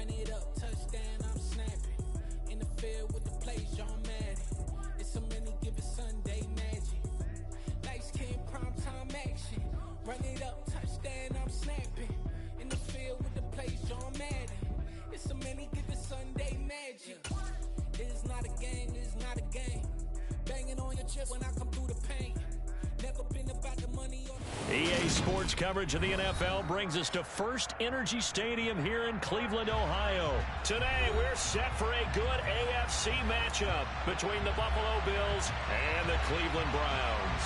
Run it up, touchdown, I'm snapping. In the field with the plays, John Madden. It's a many given Sunday magic. Light skin, prime time action. Run it up, touchdown, I'm snapping. In the field with the plays, John Madden. It's a many given Sunday magic. It's not a game, it's not a game. Banging on your chest when I come through the paint. Never been about the money or EA Sports coverage of the NFL brings us to First Energy Stadium here in Cleveland, Ohio. Today, we're set for a good AFC matchup between the Buffalo Bills and the Cleveland Browns.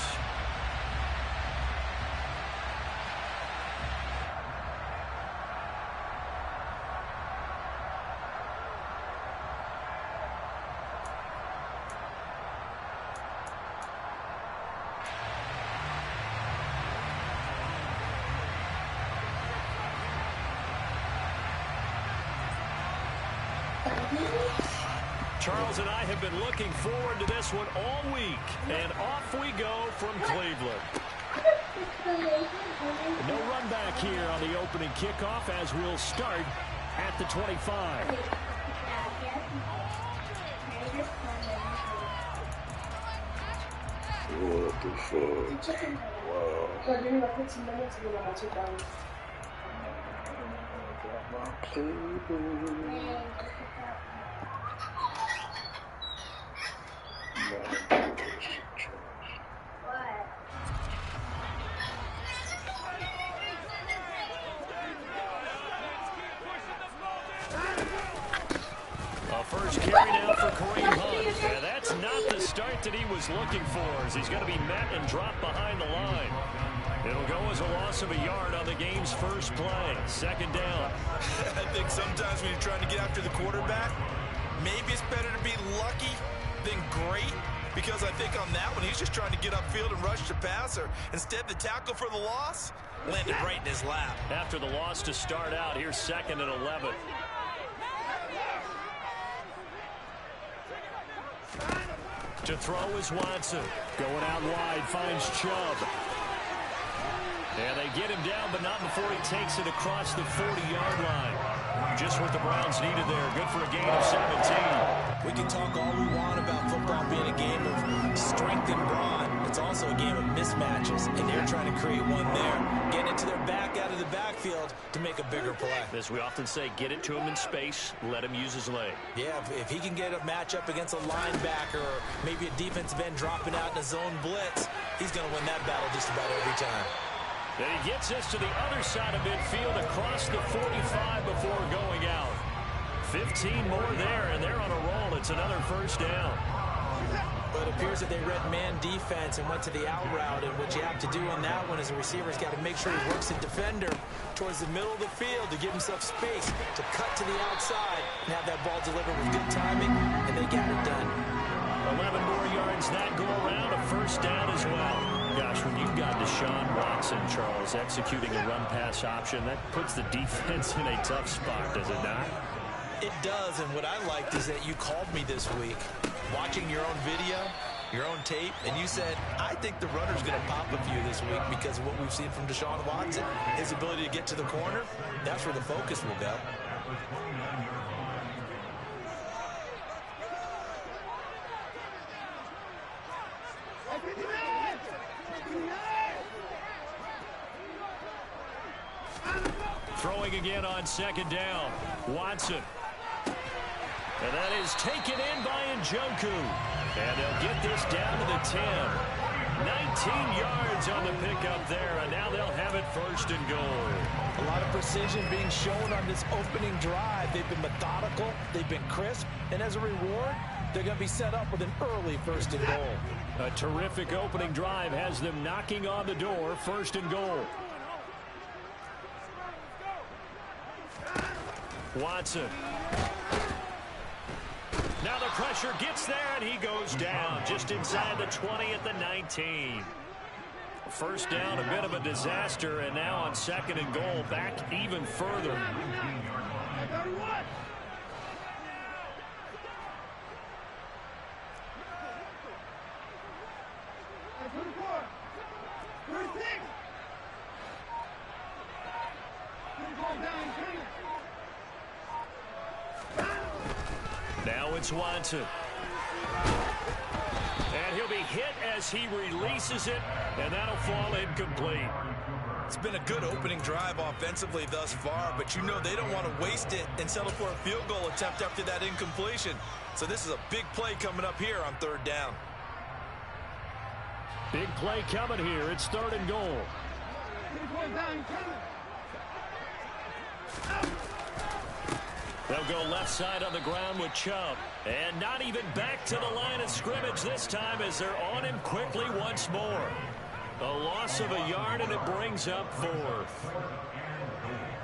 Charles and I have been looking forward to this one all week, and off we go from Cleveland. No run back here on the opening kickoff as we'll start at the 25. What the fuck? Wow. First carry now for Kareem Hunt. And that's not the start that he was looking for, as he's going to be met and dropped behind the line. It'll go as a loss of a yard on the game's first play. Second down. I think sometimes when you're trying to get after the quarterback, maybe it's better to be lucky than great, because I think on that one, he's just trying to get upfield and rush the passer. Instead, the tackle for the loss landed right in his lap. After the loss to start out, here's 2nd and 11. To throw is Watson. Going out wide, finds Chubb. And they get him down, but not before he takes it across the 40-yard line. Just what the Browns needed there. Good for a gain of 17. We can talk all we want about football being a game of strength and brawn. It's also a game of mismatches, and they're trying to create one there. Getting it to their back out of the backfield to make a bigger play. As we often say, get it to him in space, let him use his leg. Yeah, if he can get a matchup against a linebacker or maybe a defensive end dropping out in a zone blitz, he's going to win that battle just about every time. Then he gets us to the other side of midfield across the 45 before going out. 15 more there, and they're on a roll. It's another first down. But it appears that they read man defense and went to the out route, and what you have to do on that one is the receiver's got to make sure he works the defender towards the middle of the field to give himself space to cut to the outside and have that ball delivered with good timing, and they got it done. 11 more yards that go around, a first down as well. Gosh, when you've got Deshaun Watson, Charles, executing a run-pass option, that puts the defense in a tough spot, does it not? It does, and what I liked is that you called me this week, watching your own video, your own tape, and you said, I think the runner's going to pop a few this week because of what we've seen from Deshaun Watson. His ability to get to the corner, that's where the focus will go. Throwing again on second down. Watson. And that is taken in by Njoku. And they'll get this down to the 10. 19 yards on the pickup there, and now they'll have it first and goal. A lot of precision being shown on this opening drive. They've been methodical, they've been crisp, and as a reward, they're going to be set up with an early first and goal. A terrific opening drive has them knocking on the door, first and goal. Watson. Now the pressure gets there, and he goes down just inside the 20 at the 19. First down, a bit of a disaster, and now on second and goal, back even further. Now it's Watson. And he'll be hit as he releases it, and that'll fall incomplete. It's been a good opening drive offensively thus far, but you know they don't want to waste it and settle for a field goal attempt after that incompletion. So this is a big play coming up here on 3rd down. Big play coming here. It's 3rd and goal. They'll go left side on the ground with Chubb. And not even back to the line of scrimmage this time as they're on him quickly once more. A loss of a yard, and it brings up 4th.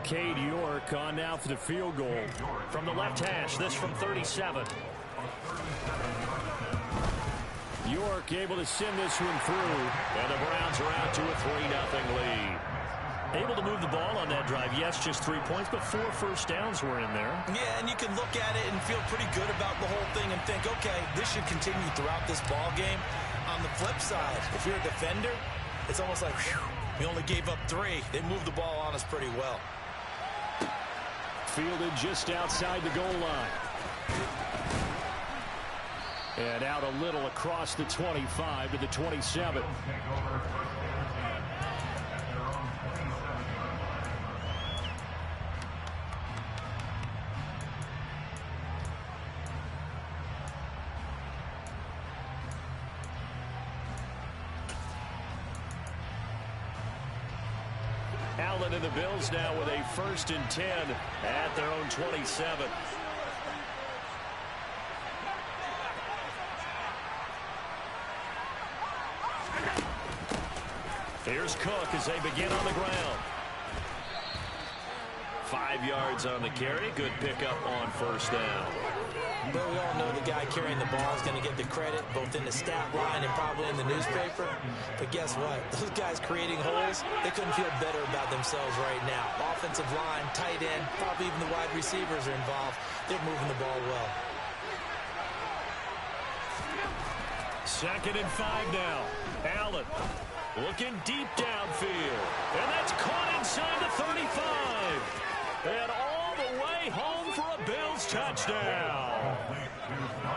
Cade York on now for the field goal. From the left hash, this from 37. York able to send this one through, and the Browns are out to a 3-0 lead. Able to move the ball on that drive. Yes, just 3 points, but 4 first downs were in there. Yeah, and you can look at it and feel pretty good about the whole thing and think, okay, this should continue throughout this ball game. On the flip side, if you're a defender, it's almost like, whew, we only gave up 3. They moved the ball on us pretty well. Fielded just outside the goal line. And out a little across the 25 to the 27. Allen and the Bills now with a 1st and 10 at their own 27. Here's Cook as they begin on the ground. 5 yards on the carry. Good pickup on 1st down. But we all know the guy carrying the ball is going to get the credit both in the stat line and probably in the newspaper. But guess what? Those guys creating holes, they couldn't feel better about themselves right now. Offensive line, tight end, probably even the wide receivers are involved. They're moving the ball well. 2nd and 5 now. Allen looking deep downfield. And that's caught inside the 35. And all the way home for a Bills touchdown.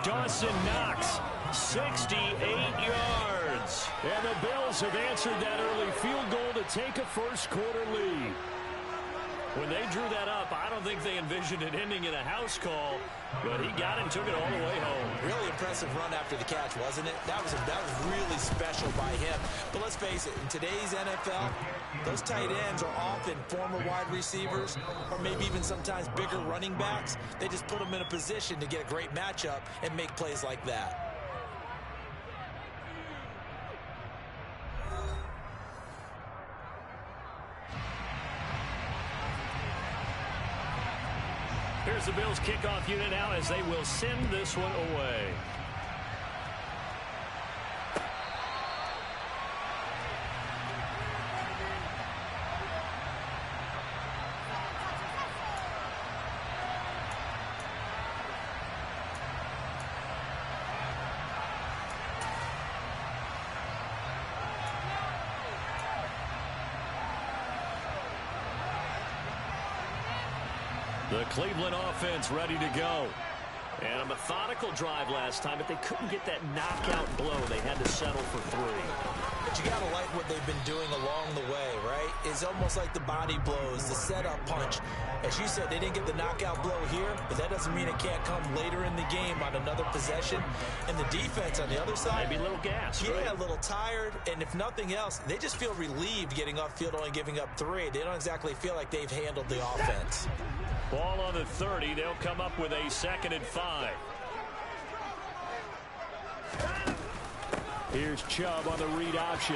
Dawson Knox, 68 yards. And the Bills have answered that early field goal to take a first-quarter lead. When they drew that up, I don't think they envisioned it ending in a house call, but he got it and took it all the way home. Really impressive run after the catch, wasn't it? That was really special by him. But let's face it, in today's NFL, those tight ends are often former wide receivers or maybe even sometimes bigger running backs. They just put them in a position to get a great matchup and make plays like that. Here's the Bills kickoff unit now as they will send this one away. The Cleveland offense ready to go. And a methodical drive last time, but they couldn't get that knockout blow. They had to settle for 3. But you got to like what they've been doing along the way, right? It's almost like the body blows, the setup punch. As you said, they didn't get the knockout blow here, but that doesn't mean it can't come later in the game on another possession. And the defense on the other side, maybe a little gas, yeah, right? A little tired. And if nothing else, they just feel relieved getting upfield, only giving up 3. They don't exactly feel like they've handled the offense. Ball on the 30. They'll come up with a 2nd and 5. Here's Chubb on the read option.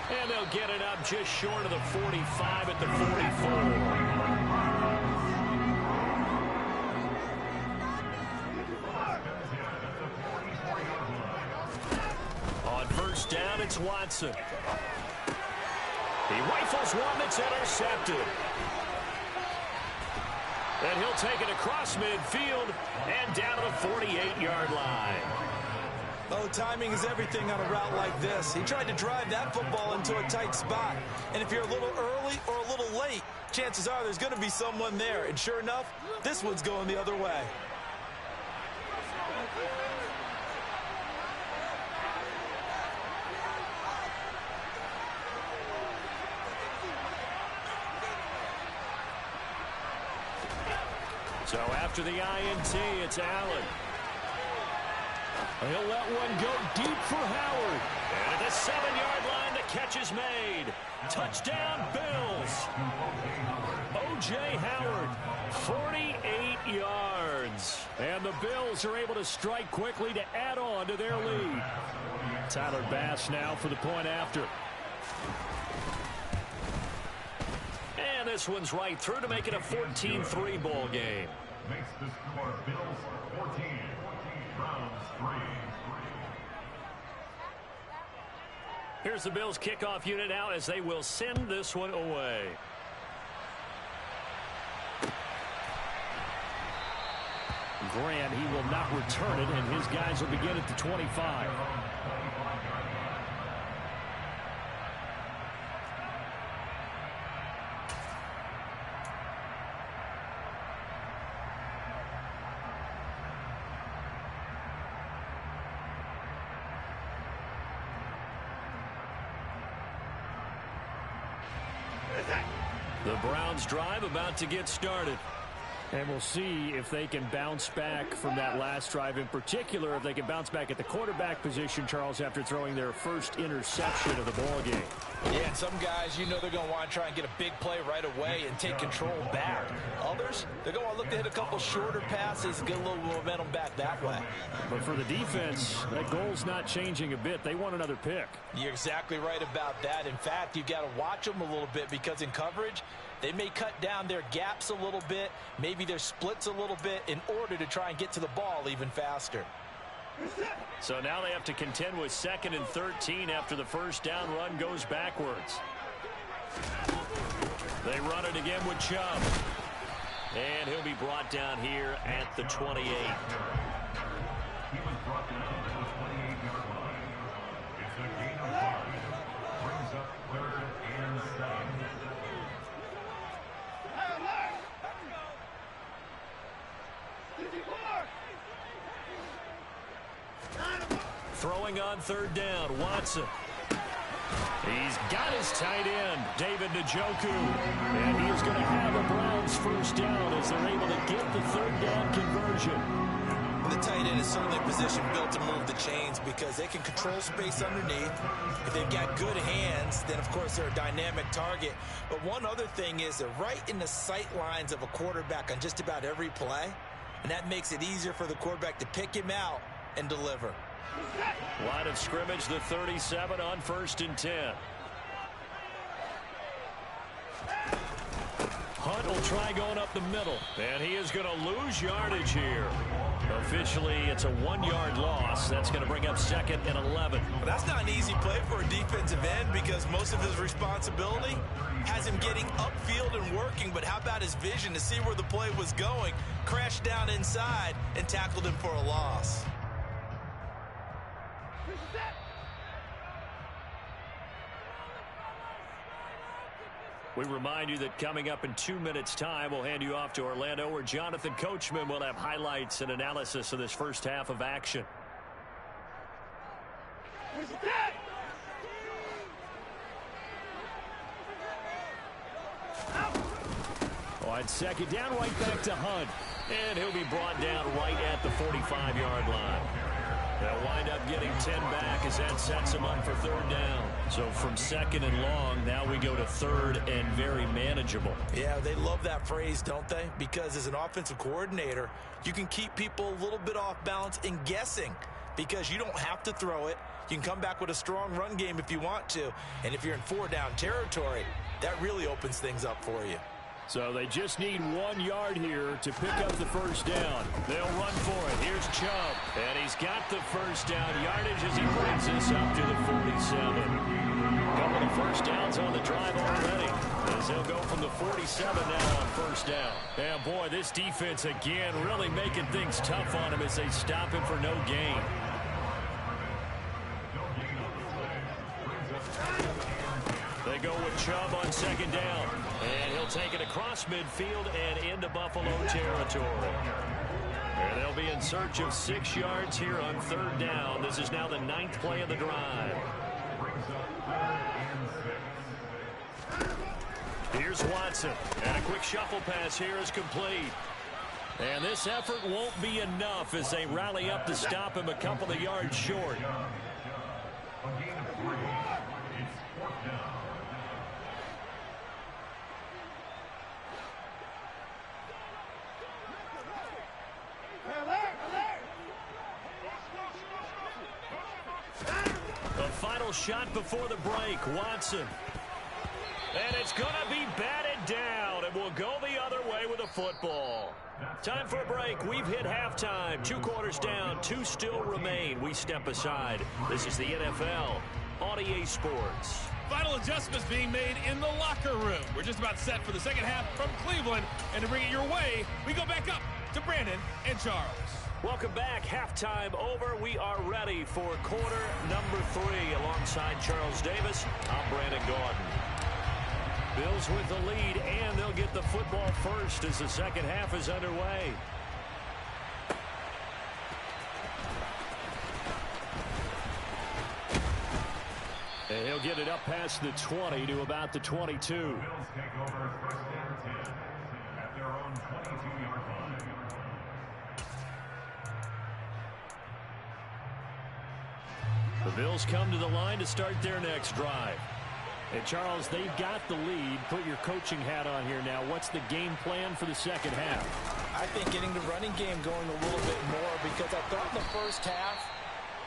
And they'll get it up just short of the 45 at the 44. On 1st down, it's Watson. He rifles one that's intercepted. And he'll take it across midfield and down to the 48-yard line. Oh, timing is everything on a route like this. He tried to drive that football into a tight spot. And if you're a little early or a little late, chances are there's going to be someone there. And sure enough, this one's going the other way. So after the INT, it's Allen. He'll let one go deep for Howard. And at the 7-yard line, the catch is made. Touchdown, Bills. O.J. Howard, 48 yards. And the Bills are able to strike quickly to add on to their lead. Tyler Bass now for the point after. And this one's right through to make it a 14-3 ball game. Makes the score Bills 14, Browns 3. Here's the Bills kickoff unit now as they will send this one away. Grant, he will not return it, and his guys will begin at the 25. The Browns drive about to get started. And we'll see if they can bounce back from that last drive, in particular if they can bounce back at the quarterback position, Charles, after throwing their first interception of the ball game. Yeah, and some guys, you know they're going to want to try and get a big play right away and take control back. Others, they're going to want to look to hit a couple shorter passes and get a little momentum back that way. But for the defense, that goal's not changing a bit. They want another pick. You're exactly right about that. In fact, you've got to watch them a little bit because in coverage, they may cut down their gaps a little bit, maybe their splits a little bit in order to try and get to the ball even faster. So now they have to contend with 2nd and 13 after the first down run goes backwards. They run it again with Chubb. And he'll be brought down here at the 28. He was brought down at the 28-yard line. It's a gain of 5. Brings up 3rd and 7. Throwing on 3rd down, Watson. He's got his tight end, David Njoku. And he is going to have a Browns first down as they're able to get the 3rd down conversion. The tight end is certainly a position built to move the chains because they can control space underneath. If they've got good hands, then of course they're a dynamic target. But one other thing is they're right in the sight lines of a quarterback on just about every play. And that makes it easier for the quarterback to pick him out and deliver. Line of scrimmage, the 37 on 1st and 10. Hunt will try going up the middle, and he is going to lose yardage here. Officially, it's a 1-yard loss. That's going to bring up 2nd and 11. But that's not an easy play for a defensive end because most of his responsibility has him getting upfield and working, but how about his vision to see where the play was going, crashed down inside, and tackled him for a loss. We remind you that coming up in 2 minutes' time, we'll hand you off to Orlando, where Jonathan Coachman will have highlights and analysis of this first half of action. On 2nd down, right back to Hunt. And he'll be brought down right at the 45-yard line. They'll wind up getting 10 back as that sets them up for 3rd down. So from 2nd and long, now we go to 3rd and very manageable. Yeah, they love that phrase, don't they? Because as an offensive coordinator, you can keep people a little bit off balance and guessing because you don't have to throw it. You can come back with a strong run game if you want to. And if you're in 4-down territory, that really opens things up for you. So they just need 1 yard here to pick up the first down. They'll run for it. Here's Chubb. And he's got the first down yardage as he brings this up to the 47. A couple of first downs on the drive already, as he'll go from the 47 now on first down. And boy, this defense again really making things tough on him as they stop him for no gain. go with Chubb on second down. And he'll take it across midfield and into Buffalo territory. And they'll be in search of 6 yards here on third down. This is now the 9th play of the drive. Here's Watson. And a quick shuffle pass here is complete. And this effort won't be enough as they rally up to stop him a couple of yards short. The final shot before the break, Watson. And it's going to be batted down, and we'll go the other way with the football. Time for a break. We've hit halftime. 2 quarters down, 2 still remain. We step aside. This is the NFL on EA Sports. Final adjustments being made in the locker room. We're just about set for the second half from Cleveland. And to bring it your way, we go back up to Brandon and Charles. Welcome back. Halftime over. We are ready for quarter number 3. Alongside Charles Davis, I'm Brandon Gordon. Bills with the lead, and they'll get the football first as the second half is underway. And he'll get it up past the 20 to about the 22. Bills take over first and 10 at their own 22-yard line. The Bills come to the line to start their next drive. And Charles, they've got the lead. Put your coaching hat on here now. What's the game plan for the second half? I think getting the running game going a little bit more, because I thought in the first half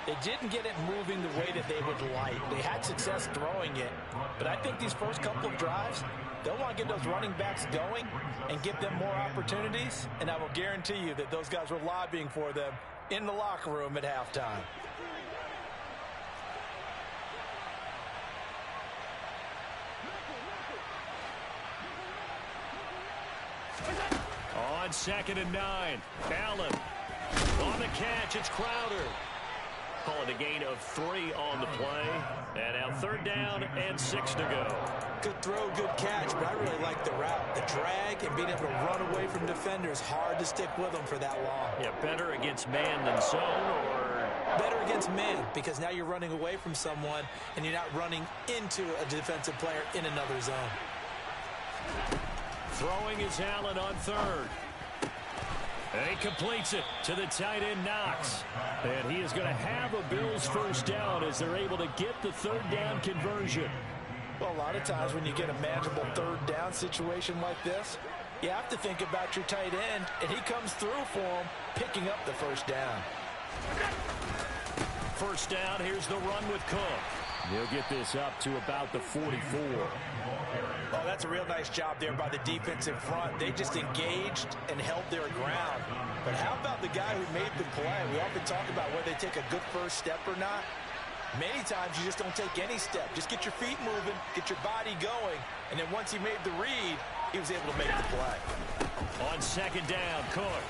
they didn't get it moving the way that they would like. They had success throwing it, but I think these first couple of drives, they'll want to get those running backs going and give them more opportunities, and I will guarantee you that those guys were lobbying for them in the locker room at halftime. On 2nd and 9, Allen on the catch. It's Crowder. Call it a gain of 3 on the play. And now 3rd down and 6 to go. Good throw, good catch, but I really like the route. The drag and being able to run away from defenders, hard to stick with them for that long. Yeah, better against man than zone, or? Better against man, because now you're running away from someone and you're not running into a defensive player in another zone. Throwing is Allen on 3rd. And he completes it to the tight end, Knox. And he is going to have a Bills first down as they're able to get the 3rd down conversion. Well, a lot of times when you get a manageable 3rd down situation like this, you have to think about your tight end, and he comes through for him, picking up the first down. First down, here's the run with Cook. He'll get this up to about the 44. Oh, that's a real nice job there by the defensive front. They just engaged and held their ground. But how about the guy who made the play? We often talk about whether they take a good first step or not. Many times you just don't take any step. Just get your feet moving, get your body going, and then once he made the read, he was able to make the play. On 2nd down, Cook.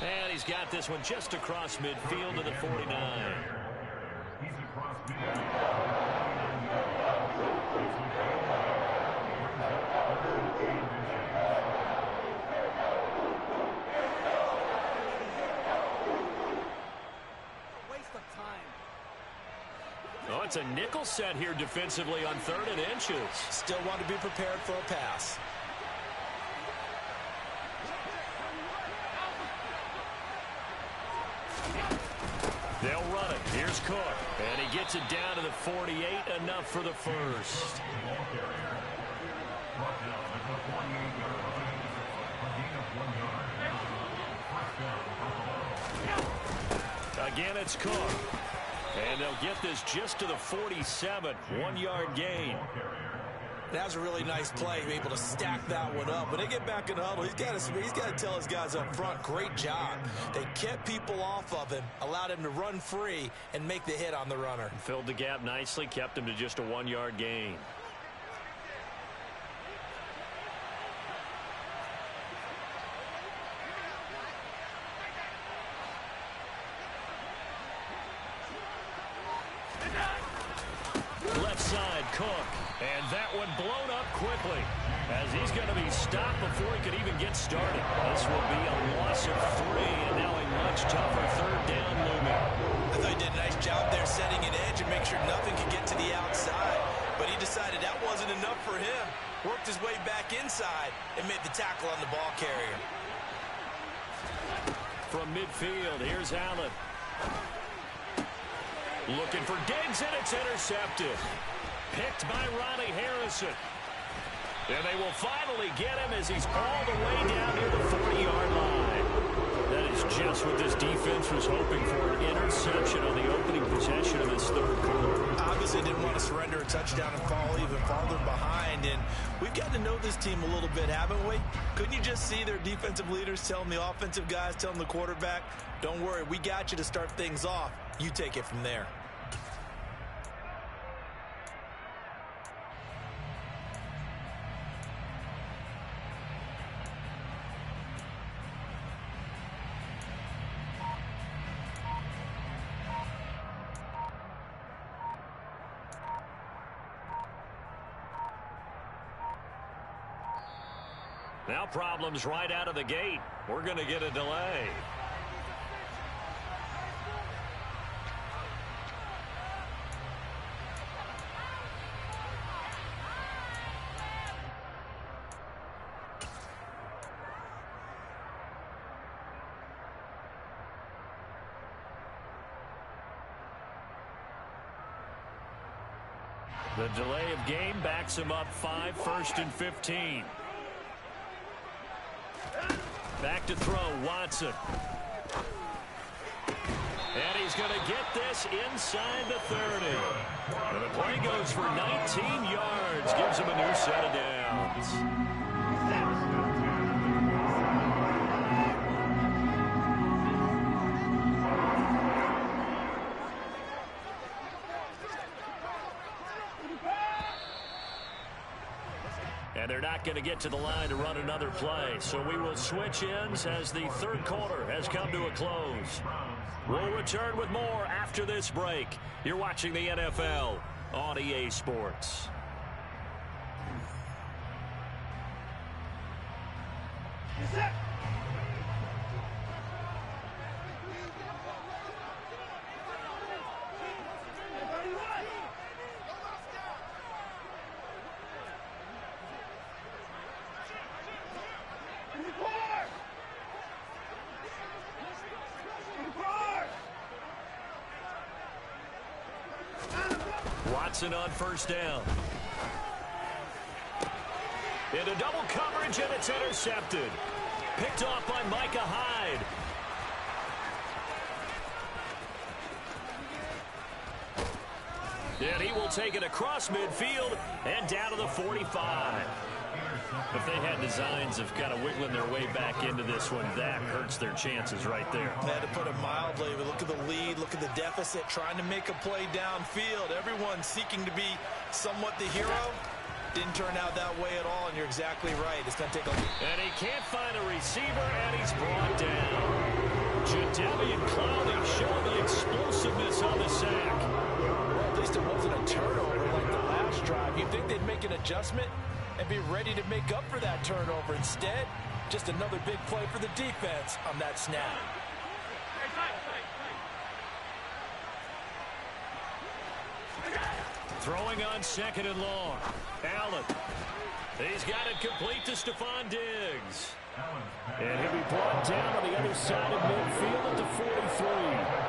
And he's got this one just across midfield to the 49. He's across midfield. Oh, it's a nickel set here defensively on 3rd and inches. Still want to be prepared for a pass. They'll run it. Here's Cook. And he gets it down to the 48. Enough for the first. Again, it's Cook. And they'll get this just to the 47. 1-yard gain. That was a really nice play, able to stack that one up. When they get back in the huddle, he's got to tell his guys up front, great job. They kept people off of him, allowed him to run free and make the hit on the runner. Filled the gap nicely, kept him to just a 1-yard gain. Left side, Cook. And that one blown up quickly as he's going to be stopped before he could even get started. This will be a loss of 3, and now a much tougher third down looming. I thought he did a nice job there setting an edge and make sure nothing could get to the outside. But he decided that wasn't enough for him. Worked his way back inside and made the tackle on the ball carrier. From midfield, here's Allen. Looking for Diggs, and it's intercepted. Picked by Ronnie Harrison. And they will finally get him as he's all the way down near the 40-yard line. That is just what this defense was hoping for, an interception on the opening possession of this third quarter. Obviously didn't want to surrender a touchdown and fall even farther behind. And we've gotten to know this team a little bit, haven't we? Couldn't you just see their defensive leaders telling the offensive guys, telling the quarterback, don't worry, we got you to start things off. You take it from there. Now problems right out of the gate. We're going to get a delay. The delay of game backs him up 5, 1st and 15. Back to throw, Watson. And he's going to get this inside the 30. And the play goes for 19 yards. Gives him a new set of downs. And they're not going to get to the line to run another play. So we will switch ends as the third quarter has come to a close. We'll return with more after this break. You're watching the NFL on EA Sports. Watson on first down. Into double coverage, and it's intercepted. Picked off by Micah Hyde. And he will take it across midfield and down to the 45. If they had designs of kind of wiggling their way back into this one, that hurts their chances right there. To put it mildly, but look at the lead, look at the deficit, trying to make a play downfield. Everyone seeking to be somewhat the hero. Didn't turn out that way at all, and you're exactly right. It's going to take a... And he can't find a receiver, and he's brought down. Jadeveon Clowney showing the explosiveness on the sack. Well, at least it wasn't a turnover like the last drive. You'd think they'd make an adjustment and be ready to make up for that turnover. Instead, just another big play for the defense on that snap. Throwing on second and long. Allen. He's got it complete to Stephon Diggs. And he'll be brought down on the other side of midfield at the 43.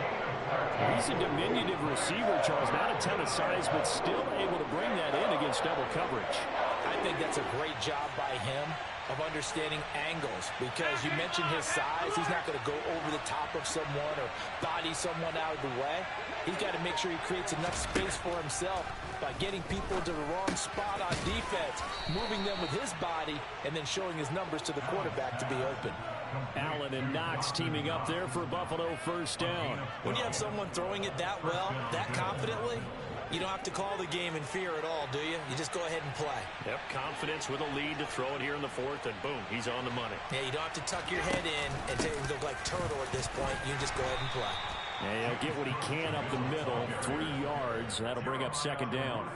He's a diminutive receiver, Charles. Not a ton of size, but still able to bring that in against double coverage. I think that's a great job by him of understanding angles, because you mentioned his size. He's not going to go over the top of someone or body someone out of the way. He's got to make sure he creates enough space for himself by getting people to the wrong spot on defense, moving them with his body, and then showing his numbers to the quarterback to be open. Allen and Knox teaming up there for Buffalo first down. When you have someone throwing it that well, that confidently, you don't have to call the game in fear at all, do you? You just go ahead and play. Yep, confidence with a lead to throw it here in the fourth, and boom, he's on the money. Yeah, you don't have to tuck your head in and look like turtle at this point. You just go ahead and play. And he'll get what he can up the middle, 3 yards. That'll bring up second down.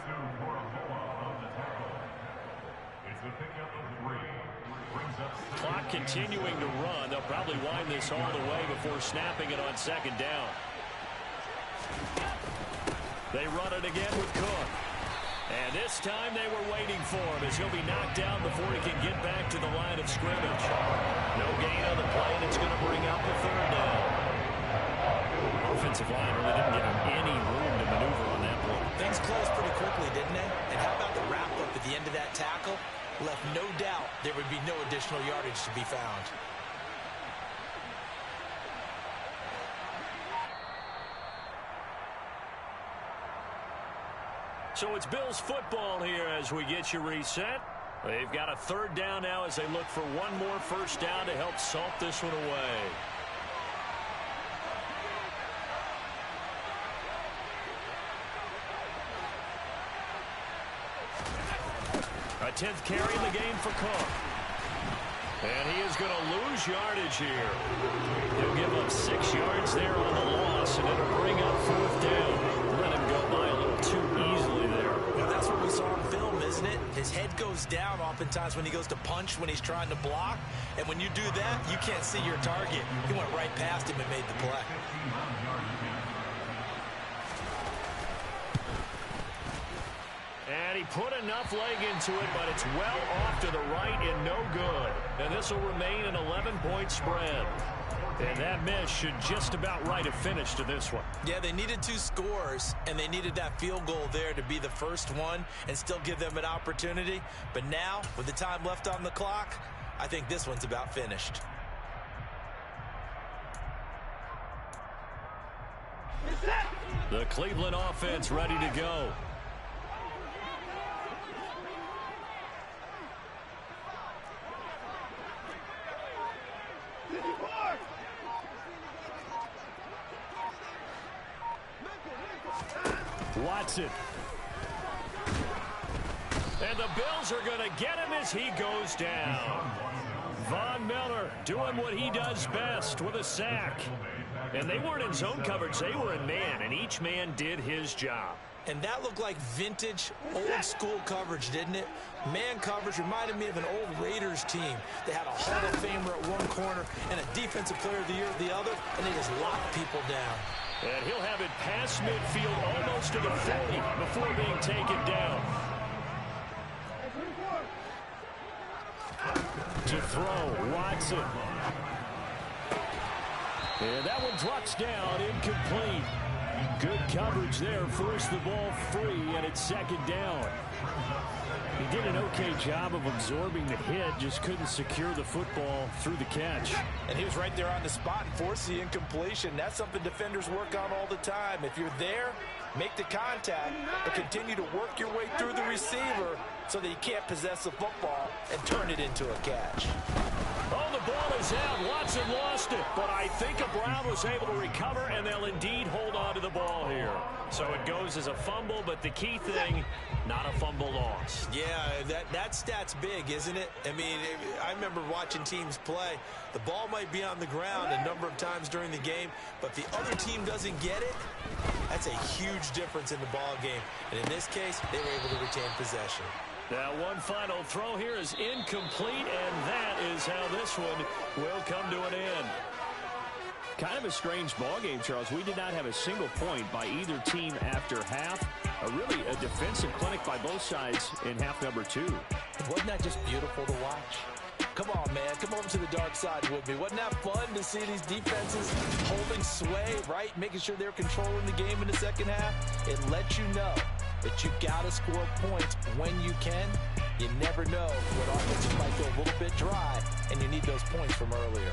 Clock continuing to run. They'll probably wind this all the way before snapping it on second down. They run it again with Cook. And this time they were waiting for him as he'll be knocked down before he can get back to the line of scrimmage. No gain on the play, and it's going to bring up the third down. Offensive line really didn't give him any room to maneuver on that play. Things closed pretty quickly, didn't they? And how about the wrap-up at the end of that tackle? Left no doubt there would be no additional yardage to be found. So it's Bills football here as we get you reset. They've got a third down now as they look for one more first down to help salt this one away. A 10th carry in the game for Cook. And he is going to lose yardage here. He'll give up 6 yards there on the loss, and it'll bring up fourth down. Let him go by a little too easily there. Well, that's what we saw on film, isn't it? His head goes down oftentimes when he goes to punch, when he's trying to block. And when you do that, you can't see your target. He went right past him and made the play. And he put enough leg into it, but it's well off to the right and no good. And this will remain an 11-point spread. And that miss should just about write a finish to this one. Yeah, they needed 2 scores, and they needed that field goal there to be the first one and still give them an opportunity. But now, with the time left on the clock, I think this one's about finished. The Cleveland offense ready to go. Watson. And the Bills are going to get him as he goes down. Von Miller doing what he does best with a sack. And they weren't in zone coverage. They were in man, and each man did his job. And that looked like vintage, old-school coverage, didn't it? Man coverage reminded me of an old Raiders team. They had a Hall of Famer at one corner and a Defensive Player of the Year at the other, and they just locked people down. And he'll have it past midfield almost to the 40 before being taken down. To throw, Watson. And that one drops down, incomplete. Good coverage there, forced the ball free, and it's second down. He did an okay job of absorbing the hit, just couldn't secure the football through the catch. And he was right there on the spot and forced the incompletion. That's something defenders work on all the time. If you're there, make the contact, but continue to work your way through the receiver so that you can't possess the football and turn it into a catch. Oh, the ball is out. Watson lost it, but I think Brown was able to recover, and they'll indeed hold on to the ball here. So it goes as a fumble, but the key thing, not a fumble loss. Yeah, that stat's big, isn't it? I mean, I remember watching teams play. The ball might be on the ground a number of times during the game, but if the other team doesn't get it, that's a huge difference in the ball game. And in this case, they were able to retain possession. Now one final throw here is incomplete, and that is how this one will come to an end. Kind of a strange ball game, Charles. We did not have a single point by either team after half. Really a defensive clinic by both sides in half number 2. Wasn't that just beautiful to watch? Come on, man. Come over to the dark side with me. Wasn't that fun to see these defenses holding sway, right? Making sure they're controlling the game in the second half. It lets you know that you got to score points when you can. You never know when offenses might go a little bit dry, and you need those points from earlier.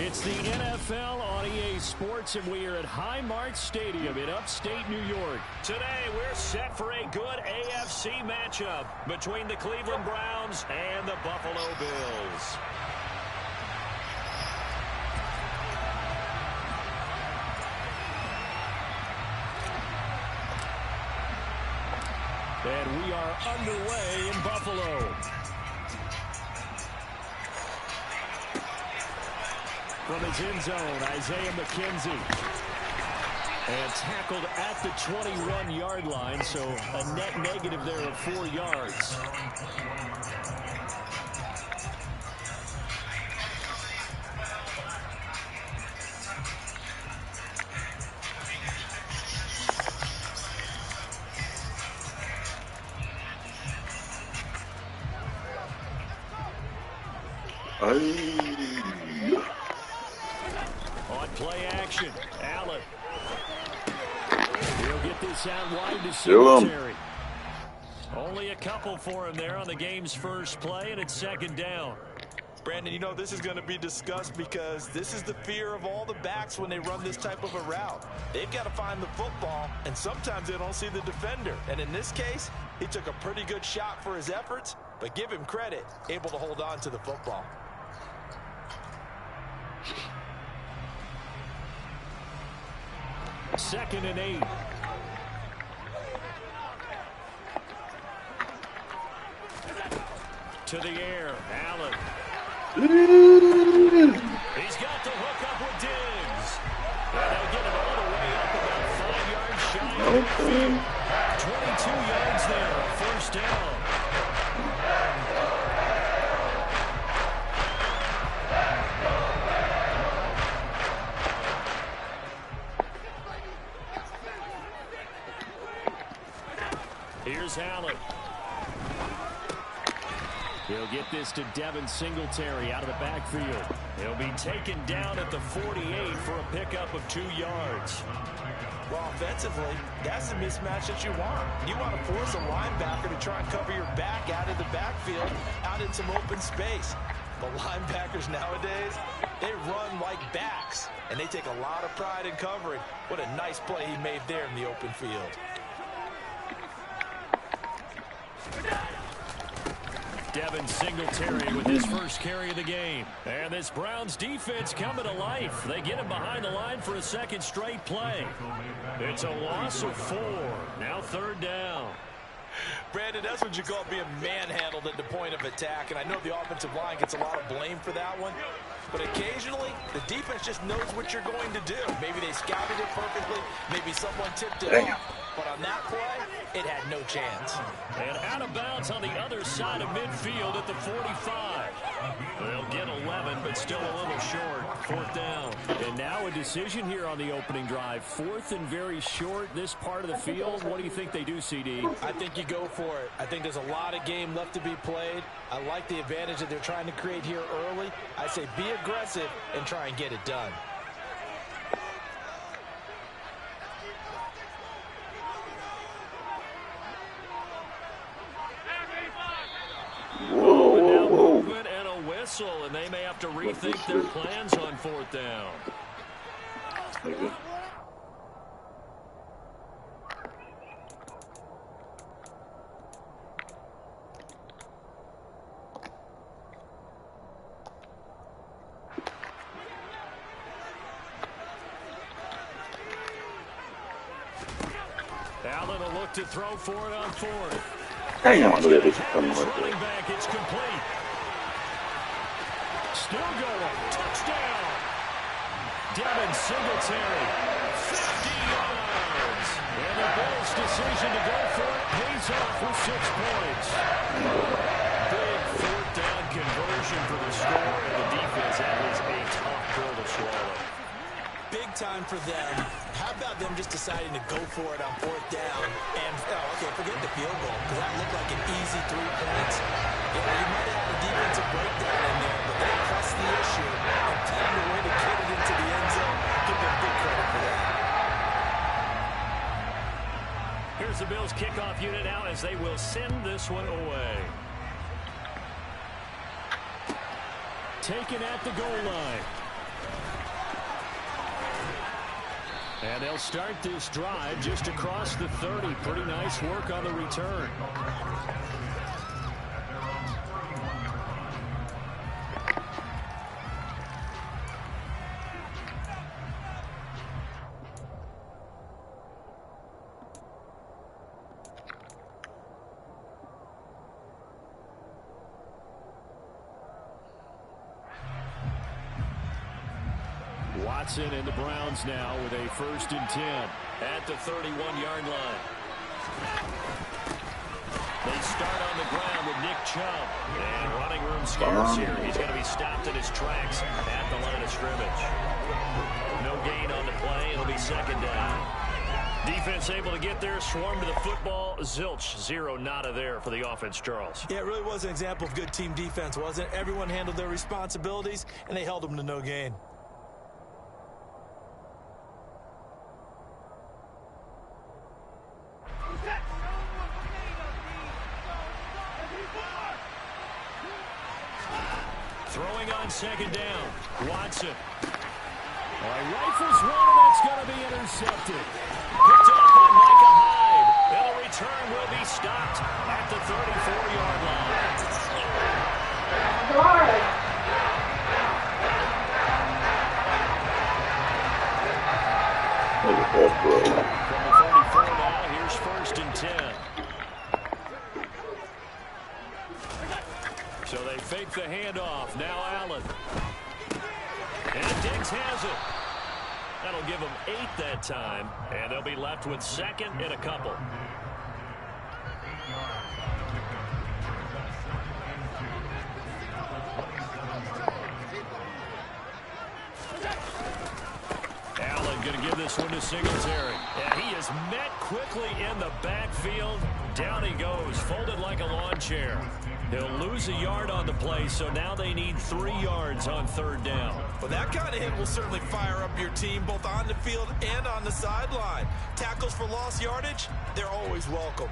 It's the NFL on EA Sports, and we are at Highmark Stadium in upstate New York. Today, we're set for a good AFC matchup between the Cleveland Browns and the Buffalo Bills. And we are underway in Buffalo. From his end zone, Isaiah McKenzie. And tackled at the 21-yard line, so a net negative there of 4 yards. On play action, Allen. He'll get this out wide to Singletary. Only a couple for him there on the game's first play, and it's second down. Brandon, you know this is going to be discussed because this is the fear of all the backs when they run this type of a route. They've got to find the football, and sometimes they don't see the defender. And in this case, he took a pretty good shot for his efforts, but give him credit, able to hold on to the football. Second and 8. To the air, Allen. He's got the hook up with Diggs. And they'll get it all the way up about 5 yards shy of midfield. 22 yards there, a first down. Here's Allen. He'll get this to Devin Singletary out of the backfield. He'll be taken down at the 48 for a pickup of 2 yards. Well, offensively, that's the mismatch that you want. You want to force a linebacker to try and cover your back out of the backfield, out in some open space. The linebackers nowadays, they run like backs, and they take a lot of pride in covering. What a nice play he made there in the open field. Devin Singletary with his first carry of the game. And this Browns defense coming to life. They get him behind the line for a second straight play. It's a loss of 4. Now third down. Brandon, that's what you call being manhandled at the point of attack. And I know the offensive line gets a lot of blame for that one. But occasionally, the defense just knows what you're going to do. Maybe they scouted it perfectly. Maybe someone tipped it off. But on that play, it had no chance. And out of bounds on the other side of midfield at the 45. They'll get 11, but still a little short. Fourth down. And now a decision here on the opening drive. Fourth and very short, this part of the field. What do you think they do, CD? I think you go for it. I think there's a lot of game left to be played. I like the advantage that they're trying to create here early. I say be aggressive and try and get it done. Movement and a whistle, and they may have to rethink their plans on fourth down. Allen will look to throw for it on fourth. Damn, I believe it's coming right Running there. back, it's complete. Still going. Touchdown. Devin Singletary. 50 yards. And the Bills' decision to go for it pays off with 6 points. Big fourth down conversion for the score, and the defense, that was a tough pill to swallow. Big time for them. How about them just deciding to go for it on fourth down? And, okay, forget the field goal, because that looked like an easy 3 points. You might have had a defensive breakdown in there, but they pressed the issue and found a way to get it into the end zone. Give them big credit for that. Here's the Bills kickoff unit now as they will send this one away. Taken at the goal line. And they'll start this drive just across the 30. Pretty nice work on the return. Watson and the Browns now with a 1st and 10 at the 31-yard line. They start on the ground with Nick Chubb. And running room scarce here. He's going to be stopped in his tracks at the line of scrimmage. No gain on the play. It'll be 2nd down. Defense able to get there, swarm to the football. Zilch, 0 nada there for the offense, Charles. Yeah, it really was an example of good team defense, wasn't it? Everyone handled their responsibilities, and they held them to no gain. Throwing on 2nd down. Watson. Rifles one, and that's going to be intercepted. Picked up by Micah Hyde. And the return will be stopped at the 34-yard line. From the 34 now, here's 1st and 10. So they fake the handoff. Now Allen. And Diggs has it. That'll give them 8 that time. And they'll be left with 2nd and a couple. Allen going to give this one to Singletary. And he is met quickly in the backfield. Down he goes, folded like a lawn chair. He'll lose a yard on the play, so now they need 3 yards on 3rd down. Well, that kind of hit will certainly fire up your team, both on the field and on the sideline. Tackles for lost yardage, they're always welcome.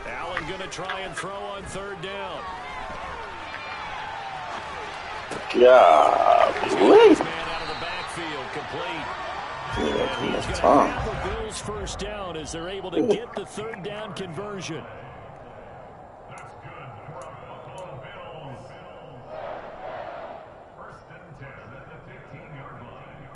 Allen going to try and throw on 3rd down. Yeah, He's man out of the backfield, complete. He's And he's going to have the Bills' 1st down as they're able to get the 3rd down conversion. That's good for a Buffalo Bills. 1st and 10 at the 15-yard line.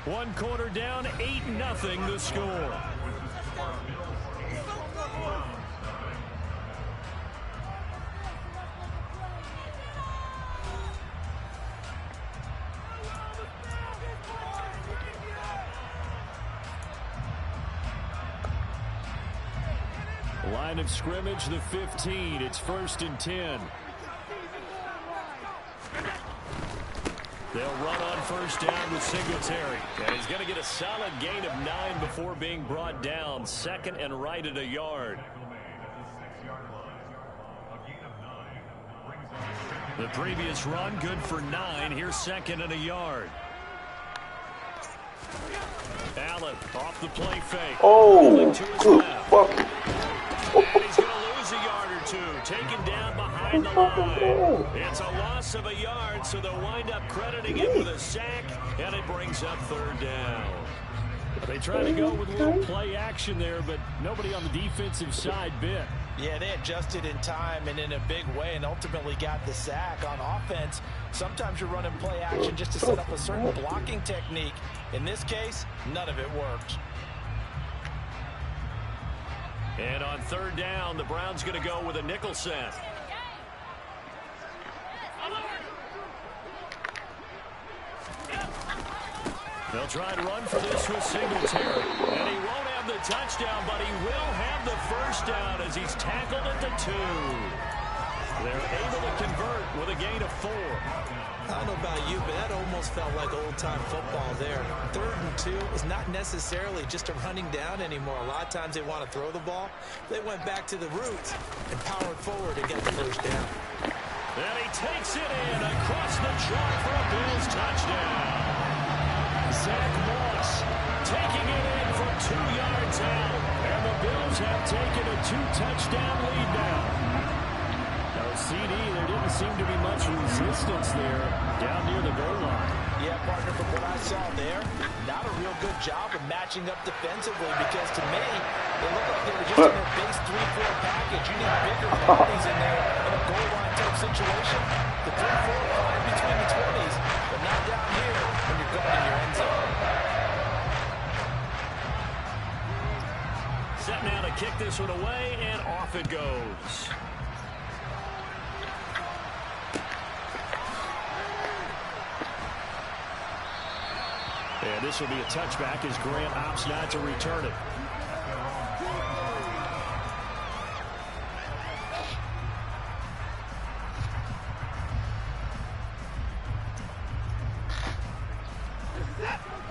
One quarter down, 8-0 the score. Line of scrimmage, the 15. It's 1st and 10. They'll run on 1st down with Singletary. And he's going to get a solid gain of 9 before being brought down. 2nd and right at a yard. The previous run, good for 9. Here's 2nd and a yard. Allen off the play fake. Oh, good fuck. And he's going to lose a yard or 2. Taken down behind the line. It's a loss of a yard, so they'll wind up crediting him with a sack, and it brings up 3rd down. They tried to go with a little play action there, but nobody on the defensive side bit. Yeah, they adjusted in time and in a big way and ultimately got the sack. On offense, sometimes you're running play action just to set up a certain blocking technique. In this case, none of it worked. And on 3rd down, the Browns going to go with a nickel set. They'll try and run for this with Singletary. And he won't have the touchdown, but he will have the 1st down as he's tackled at the 2. They're able to convert with a gain of 4. I don't know about you, but that almost felt like old-time football there. 3rd and 2 is not necessarily just a running down anymore. A lot of times they want to throw the ball. They went back to the roots and powered forward and got the 1st down. And he takes it in across the chalk for a Bills touchdown. Zach Moss taking it in for 2 yards out. And the Bills have taken a 2-touchdown lead now. Now, CD, there didn't seem to be much resistance there down near the goal line. Yeah, partner, from what I saw there, not a real good job of matching up defensively because to me, it looked like they were just in their base 3-4 package. You need bigger bodies in there in a goal line type situation. The 3-4 fine between the 20s, but not down here when you're guarding your end zone. Set now to kick this one away, and off it goes. And this will be a touchback as Grant opts not to return it.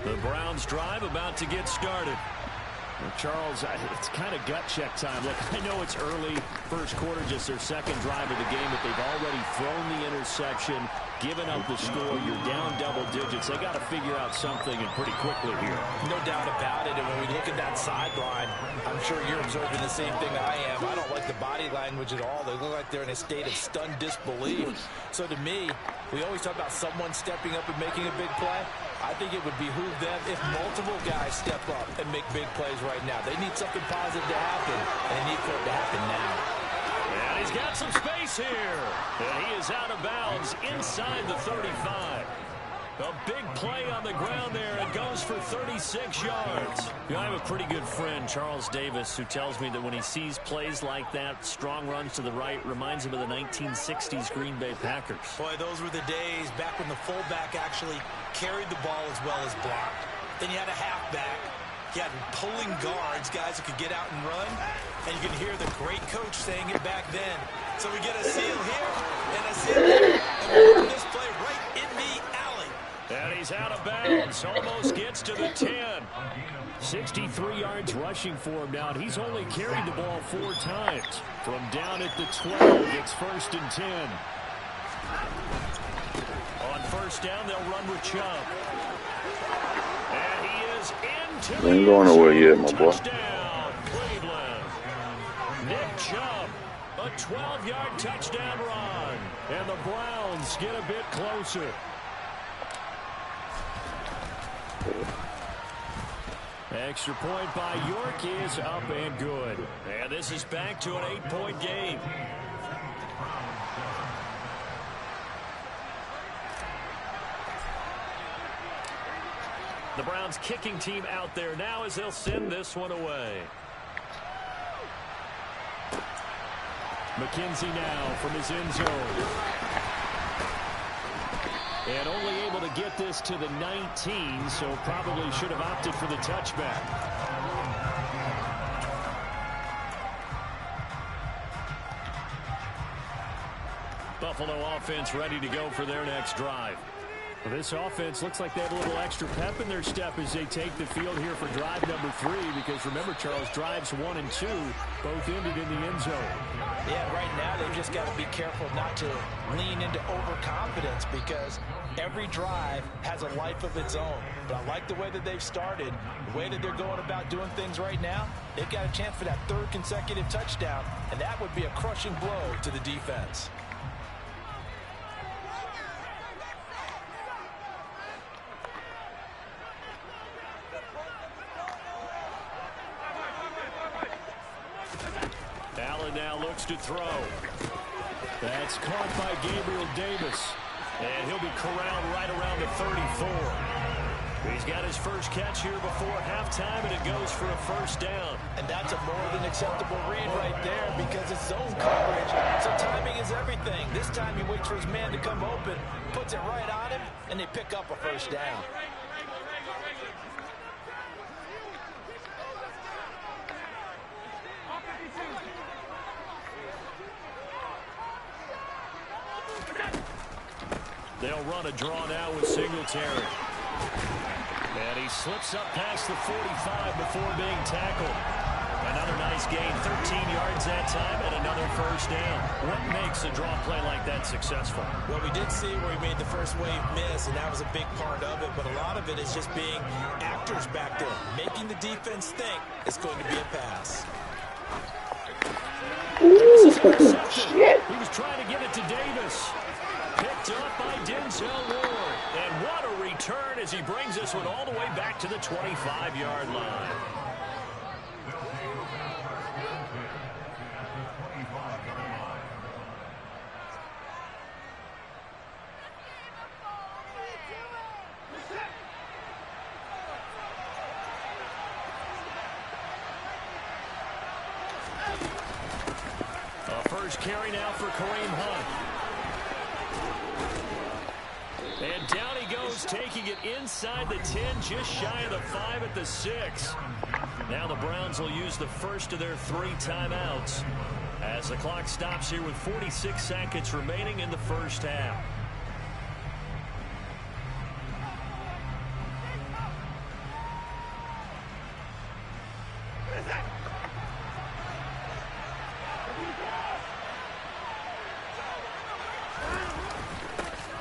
The Browns drive about to get started. Well, Charles, it's kind of gut check time. Look, I know it's early, first quarter, just their second drive of the game, but they've already thrown the interception, given up the score. You're down double digits. They got to figure out something, and pretty quickly here. No doubt about it. And when we look at that sideline, I'm sure you're observing the same thing I am. I don't like the body language at all. They look like they're in a state of stunned disbelief. So to me, we always talk about someone stepping up and making a big play. I think it would behoove them if multiple guys step up and make big plays right now. They need something positive to happen, and they need for it to happen now. And he's got some space here. And he is out of bounds inside the 35. A big play on the ground there. It goes for 36 yards. You know, I have a pretty good friend, Charles Davis, who tells me that when he sees plays like that, strong runs to the right, reminds him of the 1960s Green Bay Packers. Boy, those were the days back when the fullback actually carried the ball as well as blocked. Then you had a halfback. You had pulling guards, guys who could get out and run. And you can hear the great coach saying it back then. So we get a seal here and a seal there. And we're on this play right in the alley. And he's out of bounds. Almost gets to the 10. 63 yards rushing for him now. And he's only carried the ball 4 times. From down at the 12, it's 1st and 10. On first down, they'll run with Chubb. And he is into the Ain't going nowhere yet, my boy. touchdown, Cleveland. Nick Chubb, a 12-yard touchdown run. And the Browns get a bit closer. Extra point by York is up and good. And this is back to an 8-point game. The Browns kicking team out there now as they'll send this one away. McKenzie now from his end zone. And only able to get this to the 19, so probably should have opted for the touchback. Buffalo offense ready to go for their next drive. Well, this offense looks like they have a little extra pep in their step as they take the field here for drive number 3, because remember, Charles, drives 1 and 2 both ended in the end zone. Yeah, right now they've just got to be careful not to lean into overconfidence, because every drive has a life of its own. But I like the way that they've started, the way that they're going about doing things right now. They've got a chance for that 3rd consecutive touchdown, and that would be a crushing blow to the defense. Allen now looks to throw. That's caught by Gabriel Davis. And he'll be corralled right around the 34. He's got his first catch here before halftime, and it goes for a 1st down. And that's a more than acceptable read right there, because it's zone coverage, so timing is everything. This time he waits for his man to come open, puts it right on him, and they pick up a 1st down. They'll run a draw now with Singletary. And he slips up past the 45 before being tackled. Another nice gain, 13 yards that time, and another first down. What makes a draw play like that successful? Well, we did see where he made the first wave miss, and that was a big part of it. But a lot of it is just being actors back there, making the defense think it's going to be a pass. Ooh, shit. He was trying to give it to Davis. Picked up by Denzel Ward. And what a return as he brings this one all the way back to the 25-yard line. First carry now for Kareem Hunt. And down he goes, taking it inside the 10, just shy of the 5 at the 6. Now the Browns will use the first of their 3 timeouts as the clock stops here with 46 seconds remaining in the first half.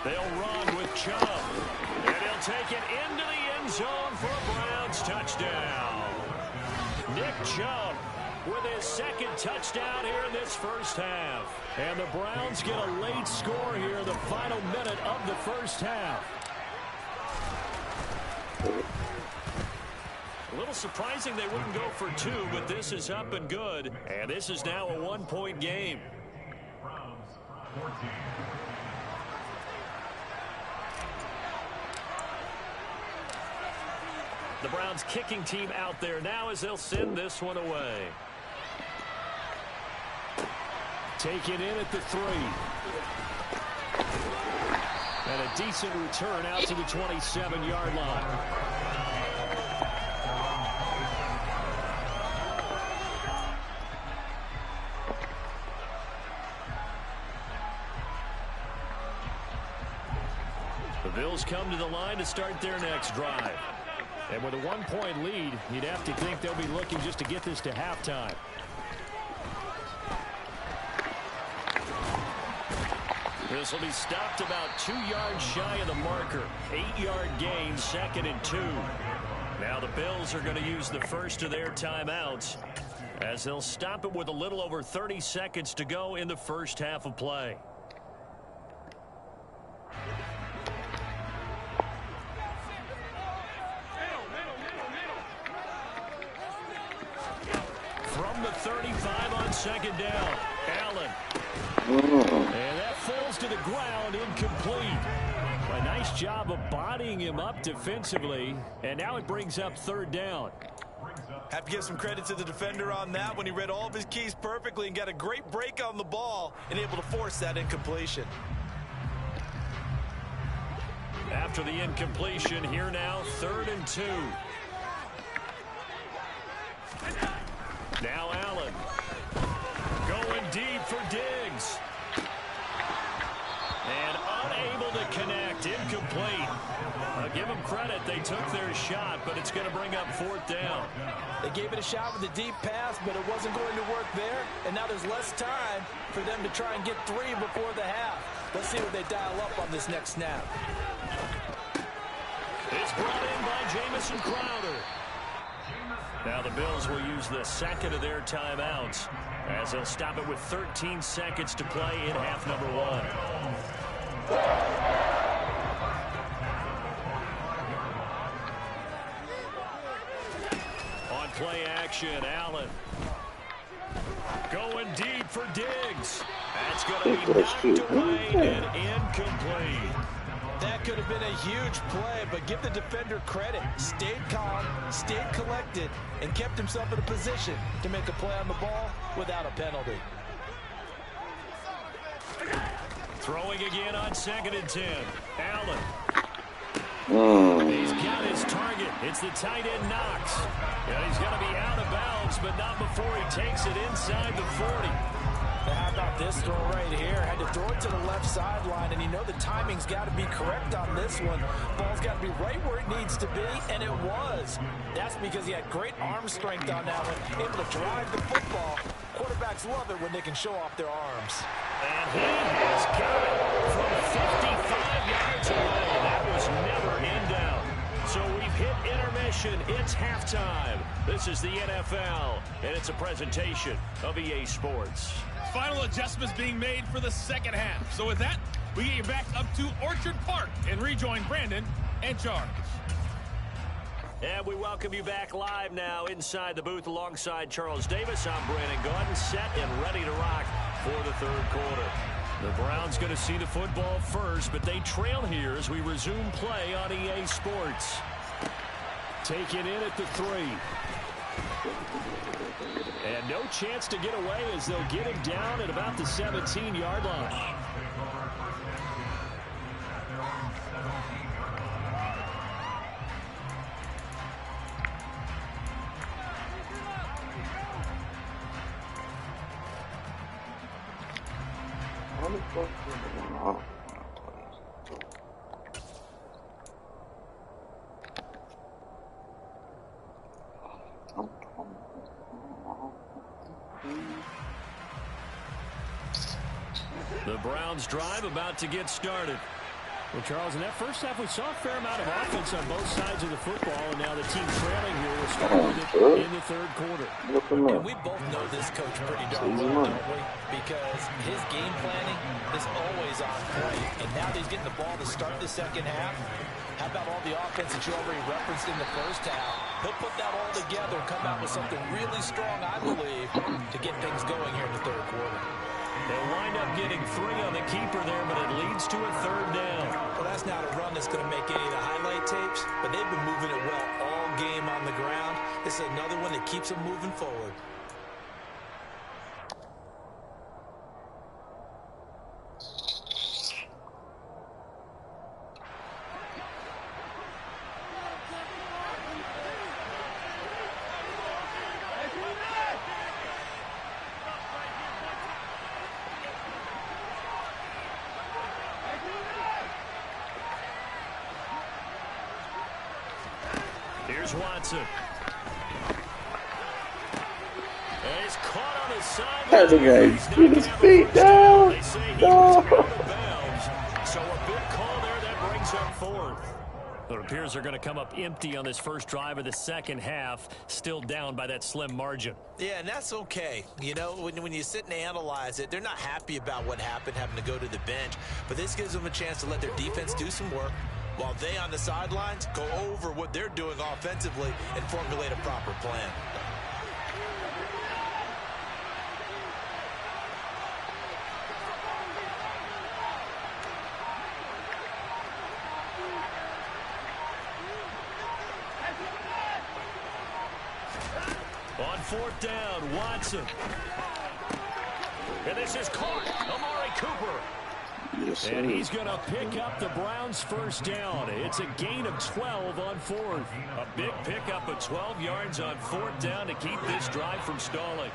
They'll run with Chubb, and he'll take it into the end zone for a Browns touchdown. Nick Chubb with his second touchdown here in this first half. And the Browns get a late score here in the final minute of the first half. A little surprising they wouldn't go for 2, but this is up and good. And this is now a 1-point game. Browns 14. The Browns kicking team out there now as they'll send this one away. Take it in at the 3. And a decent return out to the 27-yard line. The Bills come to the line to start their next drive. And with a 1-point lead, you'd have to think they'll be looking just to get this to halftime. This will be stopped about 2 yards shy of the marker. 8-yard gain, 2nd and 2. Now the Bills are going to use the first of their timeouts as they'll stop it with a little over 30 seconds to go in the first half of play. From the 35 on 2nd down, Allen. And that falls to the ground, incomplete. A nice job of bodying him up defensively, and now it brings up 3rd down. Have to give some credit to the defender on that when he read all of his keys perfectly and got a great break on the ball and able to force that incompletion. After the incompletion, here now, 3rd and 2. Now Allen. Going deep for Diggs. And unable to connect, incomplete. I'll give them credit, they took their shot, but it's going to bring up 4th down. They gave it a shot with a deep pass, but it wasn't going to work there, and now there's less time for them to try and get 3 before the half. Let's see what they dial up on this next snap. It's brought in by Jamison Crowder. Now the Bills will use the 2nd of their timeouts as they'll stop it with 13 seconds to play in half number 1. On play action, Allen. Going deep for Diggs. That's going to be knocked away and incomplete. That could have been a huge play, but give the defender credit. Stayed calm, stayed collected, and kept himself in a position to make a play on the ball without a penalty. Throwing again on 2nd and 10. Allen. He's got his target. It's the tight end Knox. And he's going to be out of bounds, but not before he takes it inside the 40. How about about this throw right here? Had to throw it to the left sideline, and you know the timing's got to be correct on this one. Ball's got to be right where it needs to be, and it was. That's because he had great arm strength on that one, able to drive the football. Quarterbacks love it when they can show off their arms. And he has got it from 55 yards away. That was never in doubt. So we've hit intermission. It's halftime. This is the NFL, and it's a presentation of EA Sports. Final adjustments being made for the second half. So with that, we get you back up to Orchard Park and rejoin Brandon and Charles. And we welcome you back live now inside the booth alongside Charles Davis. I'm Brandon Gaudin, set and ready to rock for the third quarter. The Browns going to see the football first, but they trail here as we resume play on EA Sports. Take it in at the 3. And no chance to get away as they'll get him down at about the 17-yard line. The Browns drive about to get started. Well, Charles, in that first half, we saw a fair amount of offense on both sides of the football, and now the team trailing here will start with it in the third quarter. And we both know this coach pretty darn well, don't we? Because his game planning is always on point. And now that he's getting the ball to start the second half, how about all the offense that you already referenced in the first half? He'll put that all together and come out with something really strong, I believe, to get things going here in the third quarter. They'll wind up getting 3 on the keeper there, but it leads to a third down. Well, that's not a run that's going to make any of the highlight tapes, but they've been moving it well all game on the ground. This is another one that keeps them moving forward. Here's Watson. And he's caught on his side. That guy get his feet down. They say he was out of bounds. So a big call there that brings up 4th. It appears they're going to come up empty on this first drive of the second half, still down by that slim margin. Yeah, and that's okay. You know, when you sit and analyze it, they're not happy about what happened, having to go to the bench. But this gives them a chance to let their defense do some work, while they on the sidelines go over what they're doing offensively and formulate a proper plan. On 4th down, Watson. And this is caught. Amari Cooper. Yes, and he's going to pick up the Browns' first down. It's a gain of 12 on 4th. A big pickup of 12 yards on 4th down to keep this drive from stalling.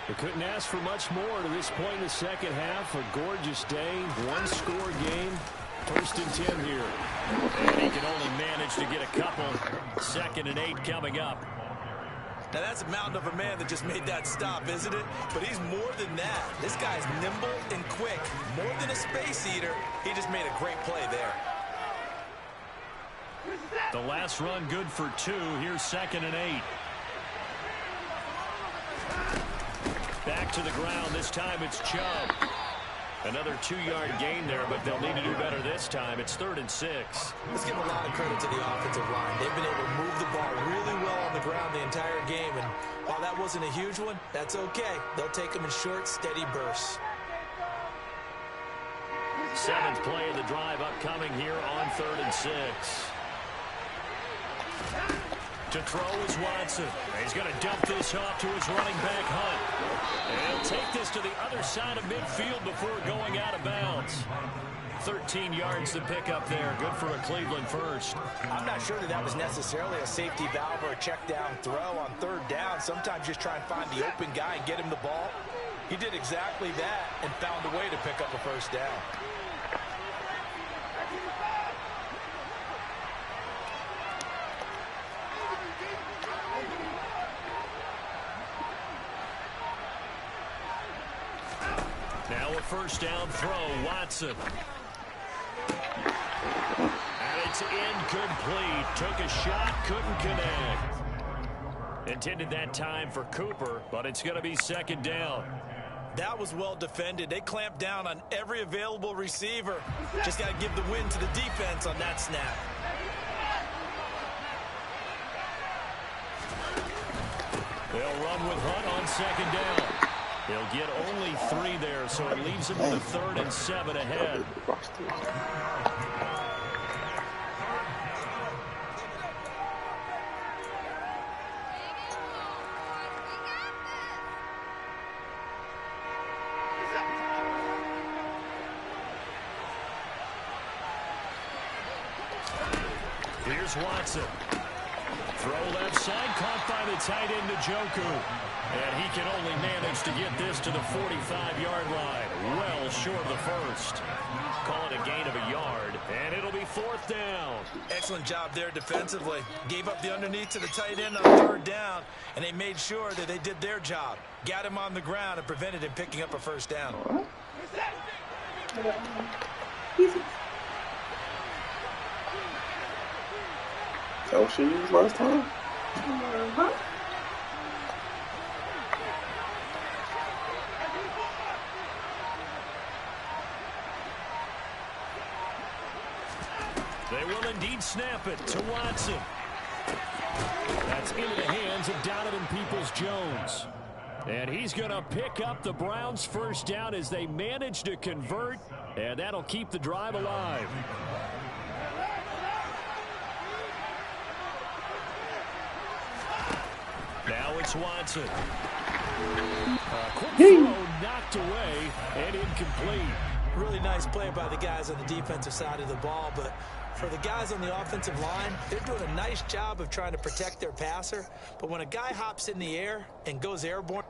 They couldn't ask for much more to this point in the second half. A gorgeous day, one-score game. 1st and 10 here. And he can only manage to get a couple. 2nd and 8 coming up. Now, that's a mountain of a man that just made that stop, isn't it? But he's more than that. This guy's nimble and quick. More than a space eater, he just made a great play there. The last run good for 2. Here's 2nd and 8. Back to the ground. This time it's Chubb. Another 2-yard gain there, but they'll need to do better this time. It's 3rd and 6. Let's give a lot of credit to the offensive line. They've been able to move the ball really well on the ground the entire game, and while that wasn't a huge one, that's okay. They'll take them in short, steady bursts. 7th play of the drive upcoming here on 3rd and 6. To throw is Watson. He's going to dump this off to his running back, Hunt. And he'll take this to the other side of midfield before going out of bounds. 13 yards to pick up there. Good for a Cleveland first. I'm not sure that was necessarily a safety valve or a check down throw on 3rd down. Sometimes just try and find the open guy and get him the ball. He did exactly that and found a way to pick up a first down. Now a first down throw, Watson. And it's incomplete. Took a shot, couldn't connect. Intended that time for Cooper, but it's going to be second down. That was well defended. They clamped down on every available receiver. Just got to give the win to the defense on that snap. They'll run with Hunt on second down. They'll get only 3 there, so it leaves them with a 3rd and 7 ahead. Here's Watson. Throw left side, caught by the tight end Njoku. And he can only manage to get this to the 45-yard line. Well short of the first. Call it a gain of a yard, and it'll be 4th down. Excellent job there defensively. Gave up the underneath to the tight end on 3rd down, and they made sure that they did their job. Got him on the ground and prevented him picking up a first down. That what she used last time? They will indeed snap it to Watson. That's into the hands of Donovan Peoples-Jones. And he's going to pick up the Browns' first down as they manage to convert, and that'll keep the drive alive. Now it's Watson. Quick throw knocked away and incomplete. Really nice play by the guys on the defensive side of the ball, but for the guys on the offensive line, they're doing a nice job of trying to protect their passer. But when a guy hops in the air and goes airborne,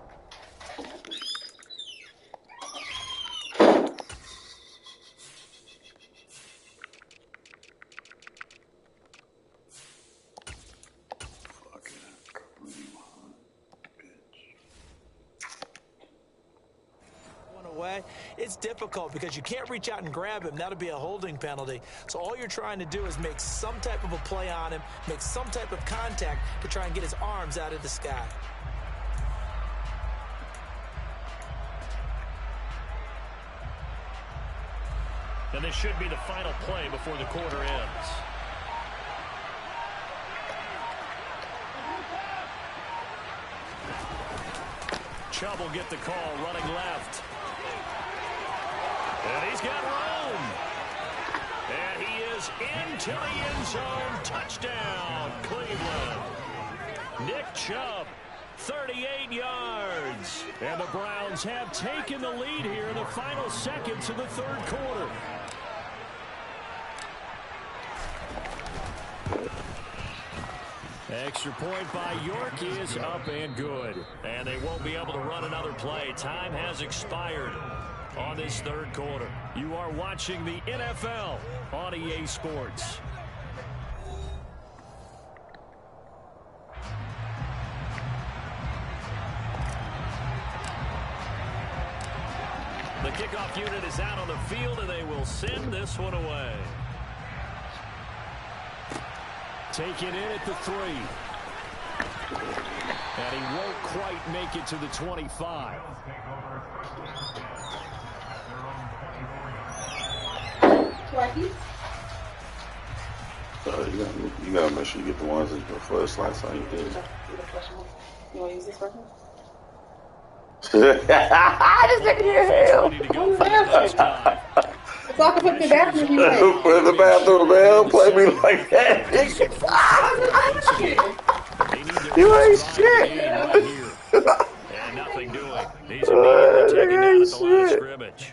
it's difficult because you can't reach out and grab him. That'll be a holding penalty. So all you're trying to do is make some type of a play on him, make some type of contact to try and get his arms out of the sky. And this should be the final play before the quarter ends. Chubb will get the call running left. And he's got room. And he is into the end zone. Touchdown, Cleveland. Nick Chubb, 38 yards. And the Browns have taken the lead here in the final seconds of the 3rd quarter. Extra point by York is up and good. And they won't be able to run another play. Time has expired on this 3rd quarter. You are watching the NFL on EA Sports. The kickoff unit is out on the field, and they will send this one away. Take it in at the 3. And he won't quite make it to the 25. You gotta make sure you get the ones that before the slice on you did. You want to use this person? I just look at your hell. So I can put in the bathroom if you want. Put in the bathroom, man. Play me like that. You ain't shit. And nothing doing. He's immediately taken down at the line of scrimmage.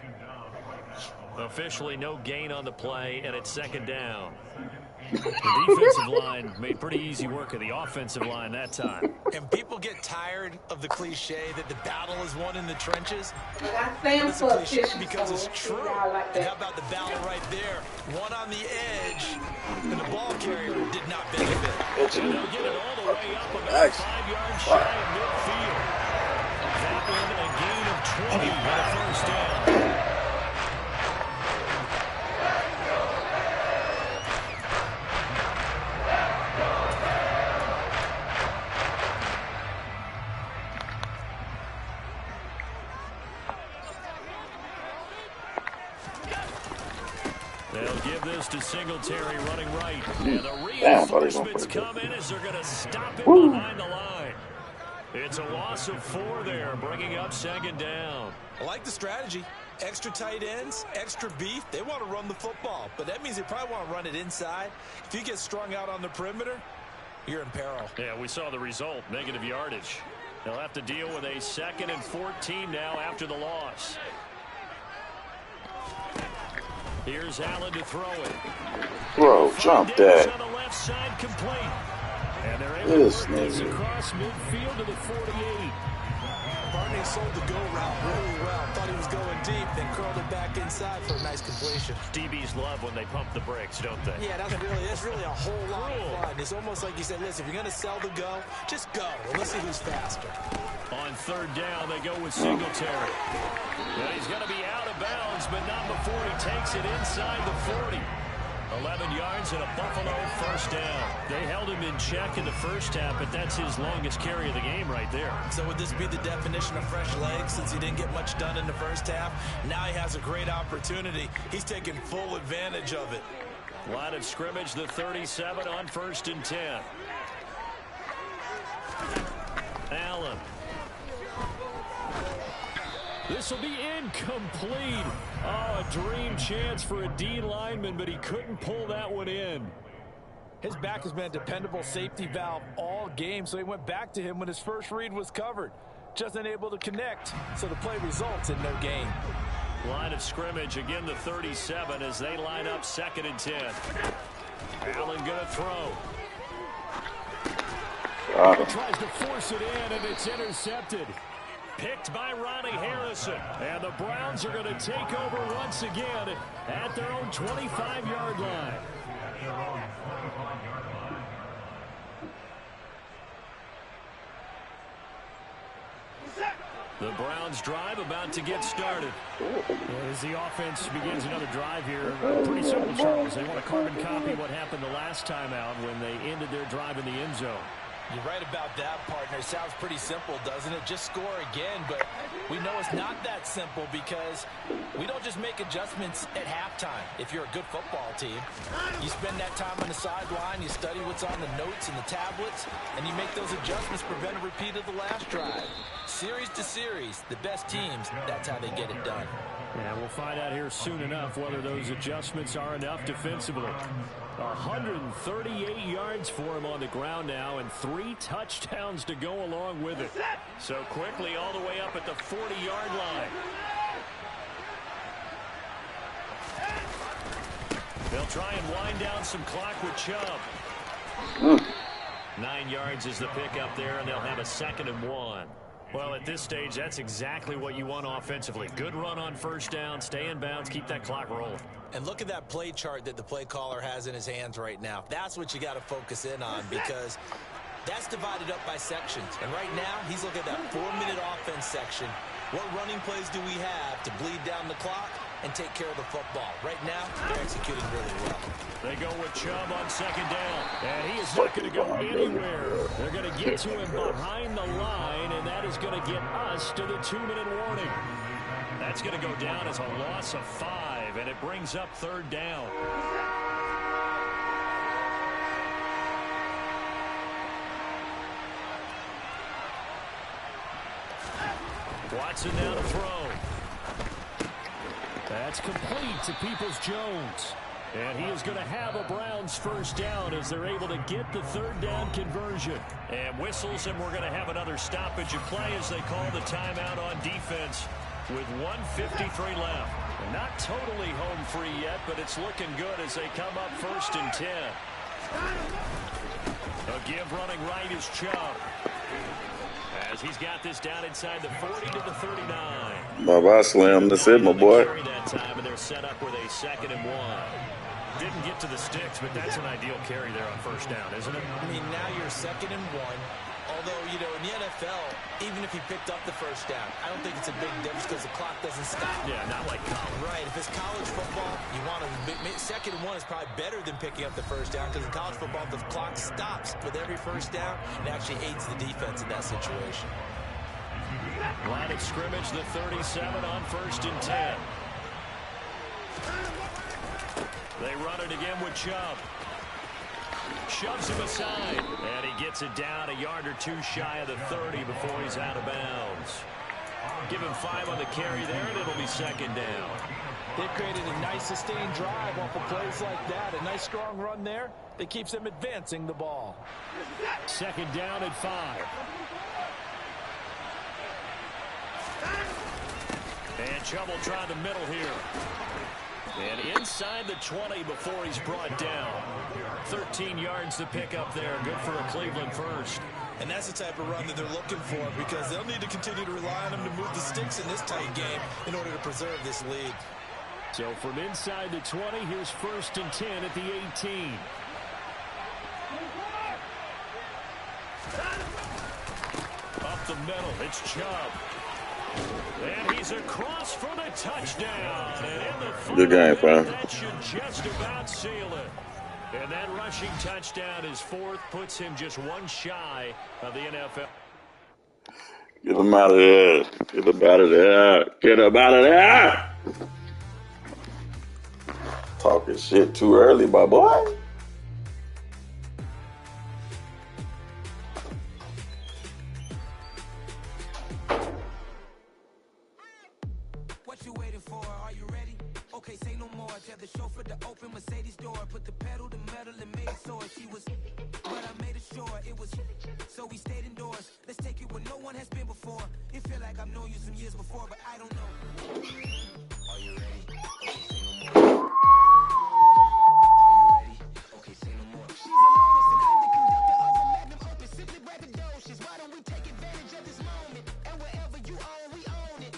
Officially no gain on the play, and it's 2nd down. The defensive line made pretty easy work of the offensive line that time. And people get tired of the cliche that the battle is won in the trenches. It's a cliche because it's true. And how about the battle right there? One on the edge, and the ball carrier did not benefit. And they'll get it all the way up about 5 yards shy of midfield. That one a gain of 20 on a first down. They'll give this to Singletary running right. And the reinforcements come in as they're going to stop him behind the line. It's a loss of 4 there, bringing up second down. I like the strategy. Extra tight ends, extra beef. They want to run the football, but that means they probably want to run it inside. If you get strung out on the perimeter, you're in peril. Yeah, we saw the result, negative yardage. They'll have to deal with a 2nd and 14 now after the loss. Here's Allen to throw it. Bro, jump that. On the left side, complete. And they're able to work this across midfield to the 48. Barney sold the go route really well. Thought he was going deep, then curled it back inside for a nice completion. DBs love when they pump the brakes, don't they? Yeah, that's really a whole lot of fun. It's almost like you said, listen, if you're going to sell the go, just go. And let's see who's faster. On 3rd down, they go with Singletary. Well, he's going to be out of bounds, but not before he takes it inside the 40. 11 yards and a Buffalo first down. They held him in check in the first half, but that's his longest carry of the game right there. So would this be the definition of fresh legs since he didn't get much done in the first half? Now he has a great opportunity. He's taking full advantage of it. Line of scrimmage, the 37 on 1st and 10. Allen. This will be incomplete. Oh, a dream chance for a D lineman, but he couldn't pull that one in. His back has been a dependable safety valve all game, so he went back to him when his first read was covered. Just unable to connect, so the play results in no gain. Line of scrimmage, again the 37 as they line up 2nd and 10. Allen going to throw. Tries to force it in, and it's intercepted. Picked by Ronnie Harrison. And the Browns are going to take over once again at their own 25-yard line. The Browns drive about to get started. As the offense begins another drive here, pretty simple, Charles. They want to carbon copy what happened the last time out when they ended their drive in the end zone. You're right about that, partner. Sounds pretty simple, doesn't it? Just score again, but we know it's not that simple because we don't just make adjustments at halftime. If you're a good football team, you spend that time on the sideline, you study what's on the notes and the tablets, and you make those adjustments, prevent a repeat of the last drive. Series to series, the best teams, that's how they get it done. Yeah, we'll find out here soon enough whether those adjustments are enough defensively. 138 yards for him on the ground now and 3 touchdowns to go along with it. So quickly all the way up at the 40-yard line. They'll try and wind down some clock with Chubb. 9 yards is the pickup there, and they'll have a 2nd and 1. Well, at this stage, that's exactly what you want offensively. Good run on first down, stay in bounds, keep that clock rolling. And look at that play chart that the play caller has in his hands right now. That's what you got to focus in on because that's divided up by sections. And right now, he's looking at that 4-minute offense section. What running plays do we have to bleed down the clock and take care of the football? Right now, they're executing really well. They go with Chubb on 2nd down. And he is not going to go anywhere. They're going to get to him behind the line, and that is going to get us to the 2-minute warning. That's going to go down as a loss of 5, and it brings up 3rd down. Watson now to throw. That's complete to Peoples-Jones. And he is going to have a Browns first down as they're able to get the 3rd down conversion. And whistles, and we're going to have another stoppage of play as they call the timeout on defense with 1:53 left. Not totally home free yet, but it's looking good as they come up 1st and 10. have running right is Chubb. As he's got this down inside the 40 to the 39. Bye-bye, Slim. That's it, my boy. That time, and they're set up with a 2nd and 1. Didn't get to the sticks, but that's an ideal carry there on first down, isn't it? I mean, now you're 2nd and 1. Although, you know, in the NFL, even if he picked up the first down, I don't think it's a big difference because the clock doesn't stop. Yeah, not like college. Right. If it's college football, you want to 2nd and 1 is probably better than picking up the first down because in college football, the clock stops with every first down. It actually aids the defense in that situation. Line of scrimmage, the 37 on 1st and 10. They run it again with Chubb. Shoves him aside, and he gets it down a yard or two shy of the 30 before he's out of bounds. Give him 5 on the carry there, and it'll be 2nd down. They've created a nice sustained drive off of plays like that. A nice strong run there that keeps them advancing the ball. 2nd down at 5. And Chubb will try the middle here. And inside the 20 before he's brought down. 13 yards to pick up there. Good for a Cleveland first. And that's the type of run that they're looking for because they'll need to continue to rely on him to move the sticks in this tight game in order to preserve this lead. So from inside the 20, here's 1st and 10 at the 18. Up the middle, it's Chubb. And he's across for the touchdown. And in the good game, fam. That should just about seal it. And that rushing touchdown is 4th, puts him just 1 shy of the NFL. Get him out of there. Get him out of there. Get him out of there. Talking shit too early, my boy. What you waiting for? Are you ready? Okay, say no more. Tell the chauffeur to open Mercedes door. Put the pedal to metal and made it sore. She was, but I made it sure it was. So we stayed indoors. Let's take it where no one has been before. It feel like I've known you some years before, but I don't know. Are you ready? Okay, say no more. Are you ready? Okay, say no more. She's a lotus and I'm the conductor of a magnum opus. Simply braggadocious. Why don't we take advantage of this moment? And wherever you own, we own it.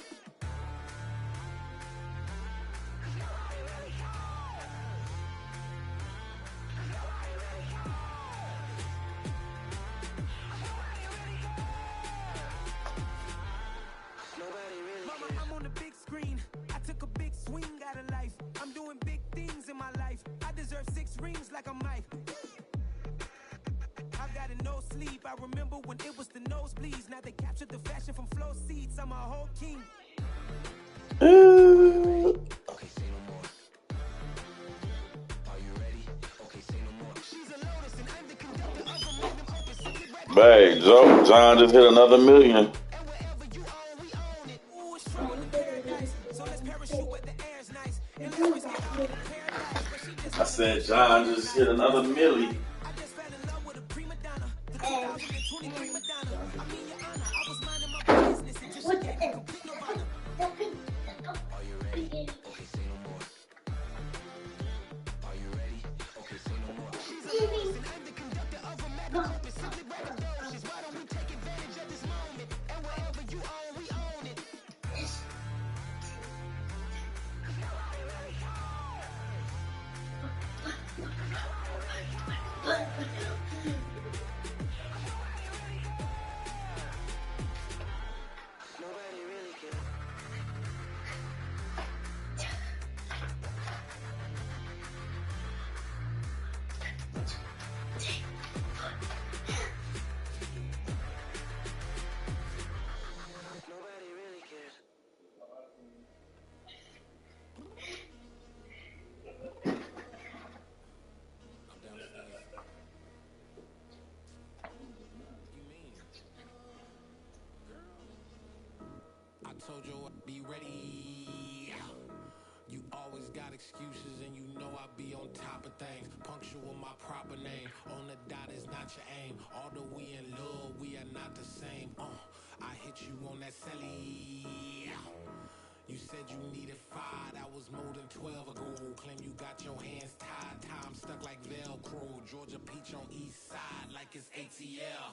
I'm on the big screen. I took a big swing out of life. I'm doing big things in my life. I deserve 6 rings like a Mike. I got a no sleep. I remember when it was the nosebleeds. Now they captured the fashion from flow seats. I'm a whole king. Okay, say no more. Are you ready? Okay, say no more. She's a lotus and I'm the conductor of a magnum opus. Hey, Joe, John just hit another million. I said John just hit another milli. Told you I'd be ready. You always got excuses and you know I be on top of things. Punctual my proper name. On the dot is not your aim. Although we in love, we are not the same. I hit you on that celly. You said you needed 5, that was more than 12 ago. Claim you got your hands tied, time stuck like Velcro. Georgia Peach on east side like it's ATL.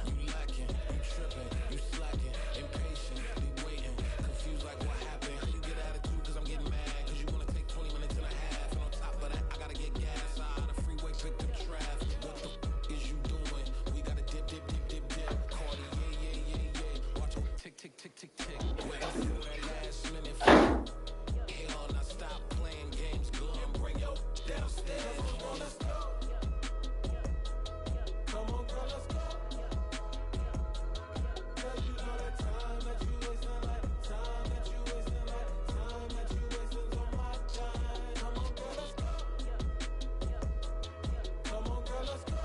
You lacking, you tripping, you slacking, impatient, be waiting, confused like what happened. How you get attitude cause I'm getting mad, cause you wanna take 20 minutes and a half. And on top of that, I gotta get gas out of the freeway, pick up traffic. What the is you doing? We gotta dip, dip, dip, dip, dip. Cardi, yeah. Watch it tick, tick, tick, tick, tick. Waiting for that last minute. Hell, now stop playing games, go and bring your downstairs. Come on, let's go. Come on, girl, let's go. Cause you know that time that you wasting, like time that you wasting, like time that you wasting on my time. Come on, girl, let's go. Come on, girl, let's go.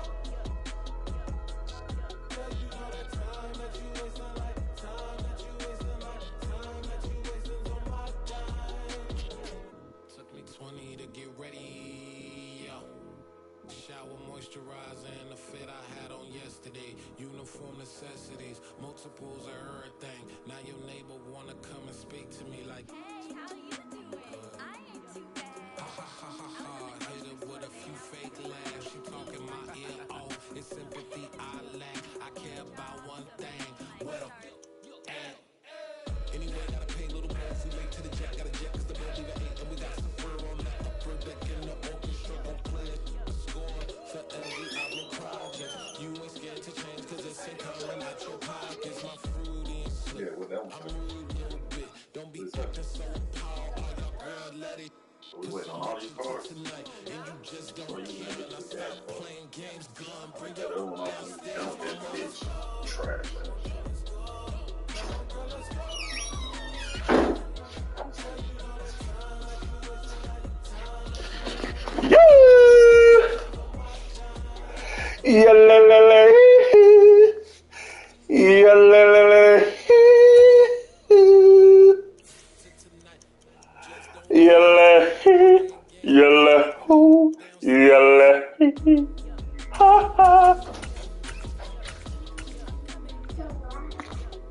Cause you know that time that you wasting, like time that you wasting, like time that you wasting on my time. Took me 20 to get ready, yo. Shower, moisturizer, and the fit I had on yesterday. Uniform necessities, multiples of everything. Now your neighbor wanna come and speak to me like, Hey, how you doing? I ain't too bad. ha ha ha ha ha. Hit her with a few fake laughs. She talking my ear off. It's sympathy I lack. I care about one thing. What a at. Anyway, gotta pay a little more. If we late to the jet, gotta jet cause the bill leave at 8. And we got some fur on the upper deck in the orchestra. Gon' play it. Score for every album project. You ain't scared to change cause it's ain't coming out your pockets. My fruity and slick. Yeah, what that one? I'm rude a little bit. Don't be acting so power. All your girl let it. We waiting on all these cards. Tonight, and you just don't care. Now stop playing games, gun, bring That your other one off and count that bitch. Trash. Yeah, la la la. Yeah, la la la. Yalla, yalla, hoo, yalla, ha ha.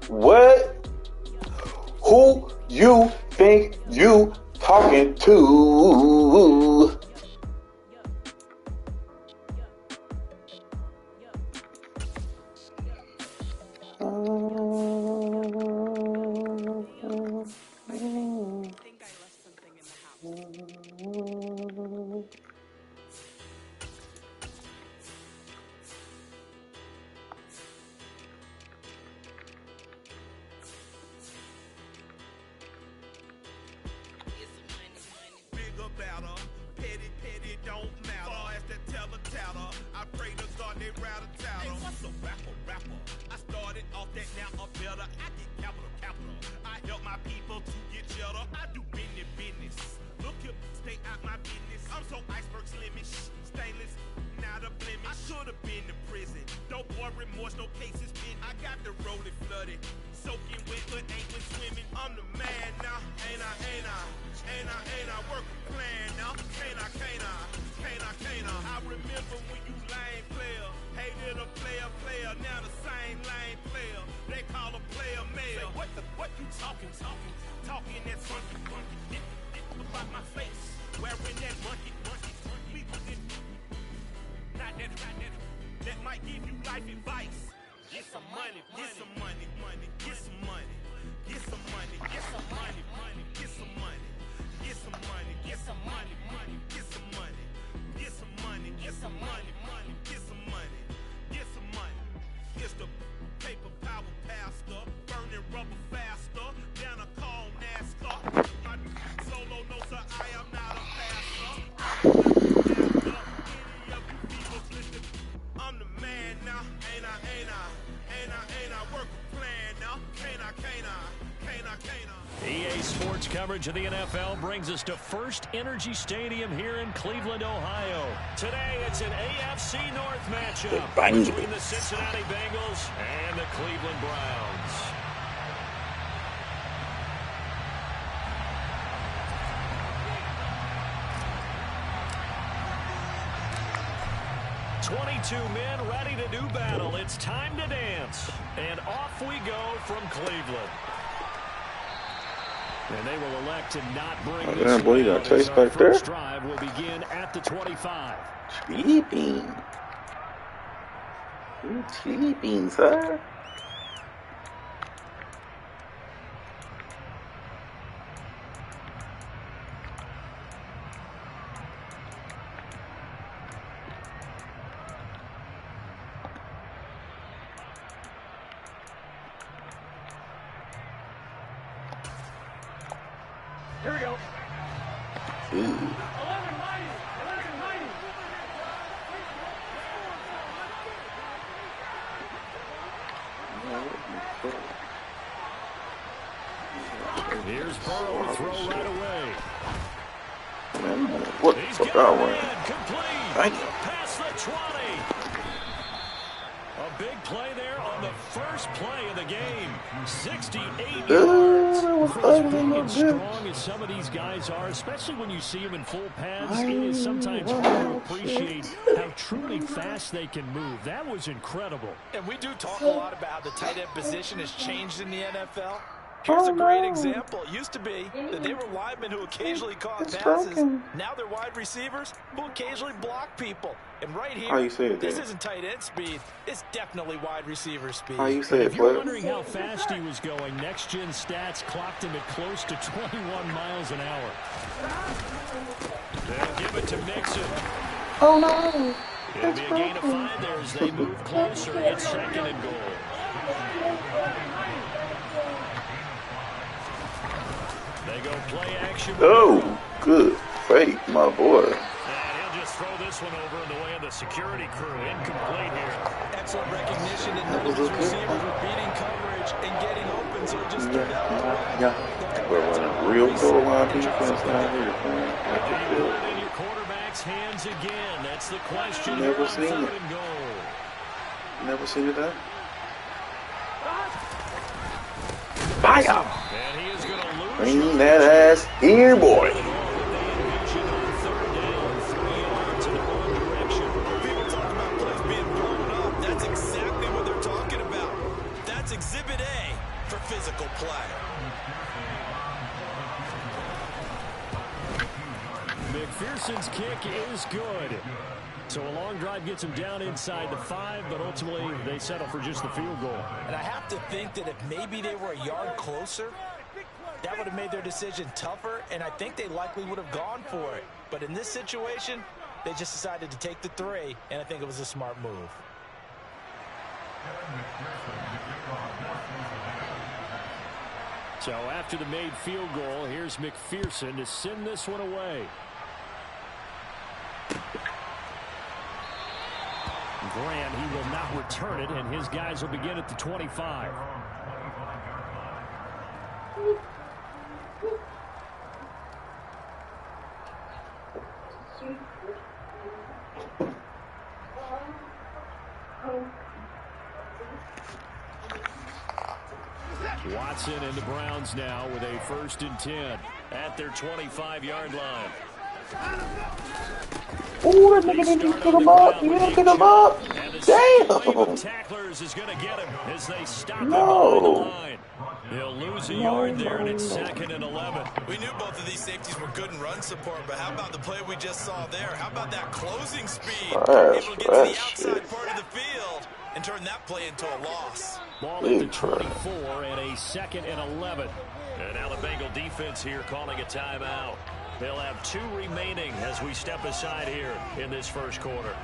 What? Who you think you talking to? EA Sports coverage of the NFL brings us to First Energy Stadium here in Cleveland, Ohio. Today, it's an AFC North matchup between the Cincinnati Bengals and the Cleveland Browns. "22 men ready to do battle. It's time to dance." And off we go from Cleveland. And they will elect to not bring Oh, this damn, boy, you got Chase back there? first drive will begin at the 25. Sleeping. You sleeping, sir? Here we go. Ooh. Here's Burrow to throw right away. Man, what the He's fuck got I it went? in, complete. Thank you. Past the 20. A big play there on the first play of the game. 68 yards. That was For as ugly, big no and good. strong as some of these guys are, especially when you see them in full pads, it is sometimes hard to appreciate how truly fast they can move. That was incredible. And we do talk a lot about how the tight end position has changed in the NFL. Here's a great example. It used to be that they were linemen who occasionally caught passes. Now they're wide receivers who occasionally block people. And right How here, you say it, this Dan? isn't tight end speed. It's definitely wide receiver speed. How you say it, If you're player? wondering how fast he was going, next-gen stats clocked him at close to 21 miles an hour. They'll give it to Mixon. Oh no. It'll be a gain of 5 there as they move closer. It's second and goal. They go play action. Oh, good fake, my boy. And he'll just throw this one over in the way of the security crew. Incomplete here. Excellent recognition, and none of his receivers were beating coverage and getting open, so it just turned out the way. Yeah. We're running real goal line defense now here, man. Do you put it in your quarterback's hands again? That's the question. Never on seen third it. and goal. Never seen it done. Fire! And he is going to lose. Bring that ass here, boy. People talk about plays being blown up. That's exactly what they're talking about. That's Exhibit A for physical play. McPherson's kick is good. So a long drive gets him down inside the 5, but ultimately they settle for just the field goal. And I have to think that if maybe they were a yard closer, that would have made their decision tougher, and I think they likely would have gone for it. But in this situation, they just decided to take the 3, and I think it was a smart move. So after the made field goal, here's McPherson to send this one away. Grant, he will not return it, and his guys will begin at the 25. Watson and the Browns now with a 1st and 10 at their 25-yard line. Ooh, that nigga didn't pick him up. You didn't pick him up. Damn. Tacklers is going to get him as they stop him behind the line. They'll lose a yard there, and it's 2nd and 11. We knew both of these safeties were good in run support, but how about the play we just saw there? How about that closing speed? Able to get to the outside part of the field and turn that play into a loss. Ball at the 24 and a 2nd and 11. And now the Bengal defense here calling a timeout. They'll have 2 remaining as we step aside here in this first quarter.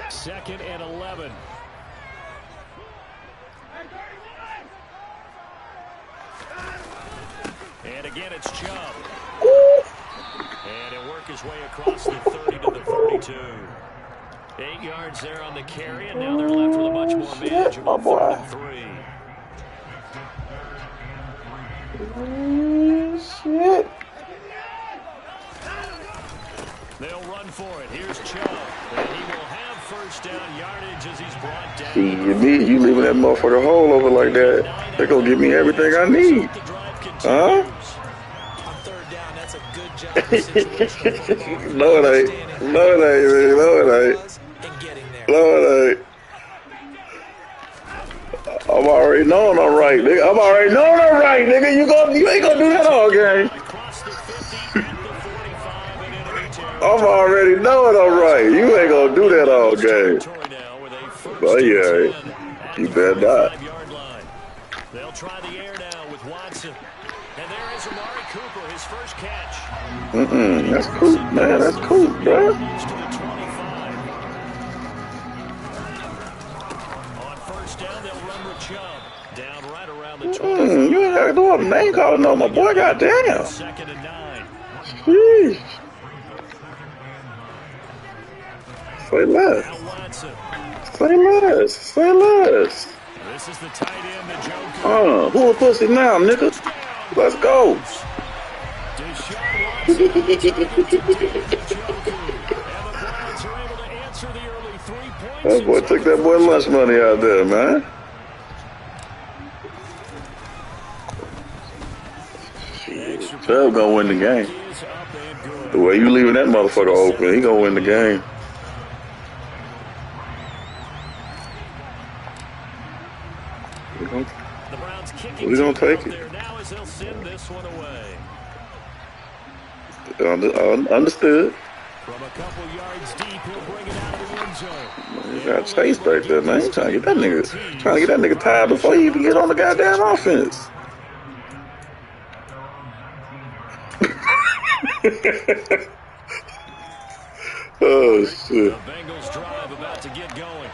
Second and 11. And again, it's Chubb. And he'll work his way across the 30 to the 42. 8 yards there on the carry, and now they're left with a much more manageable 3rd and 3. Shit. They'll run for it. Here's Chubb. And he will have 1st down yardage as he's brought down. See, you leaving that motherfucker hole over like that, they're going to give me everything I need. Huh? On 3rd down, that's a good job set up the situational football. No, it ain't. No, it ain't, man. No, it ain't. And getting there. No, it ain't. I'm already knowing I'm right, nigga. I'm already knowing I'm right, nigga. You ain't gonna do that all game. Across the 50, at the 45, and enemy territory. I'm already knowing I'm right. You ain't gonna do that all game. Now with a first But and yeah, 10 at you the better not. 45-yard line. They'll try the air now with Watson. And there is Amari Cooper, his first catch. That's cool, man. That's cool, bro. To the 25. On first down, they'll run with Chubb. Down right around the 20. You ain't got to do a name calling on my boy. Goddamn. Second and 9. Jeez. Say less. Now Watson. Say less. Say less. This is the tight end, the Joker. Who a pussy now, nigga? Let's go. Deshaun Watson on target to Njoku. And the Browns are able to answer the early 3 points. That boy took that boy lunch money out there, man. Chubb gonna win the game. The way you leaving that motherfucker open, he gonna win the game. The Browns kicking We gonna take it. there now as they'll send this one away. Understood. From a couple yards deep, he'll bring it out of the end zone. You got Chase back there, man. You trying to get that nigga tired before he even get on the goddamn offense. Oh shit. The Bengals drive about to get going.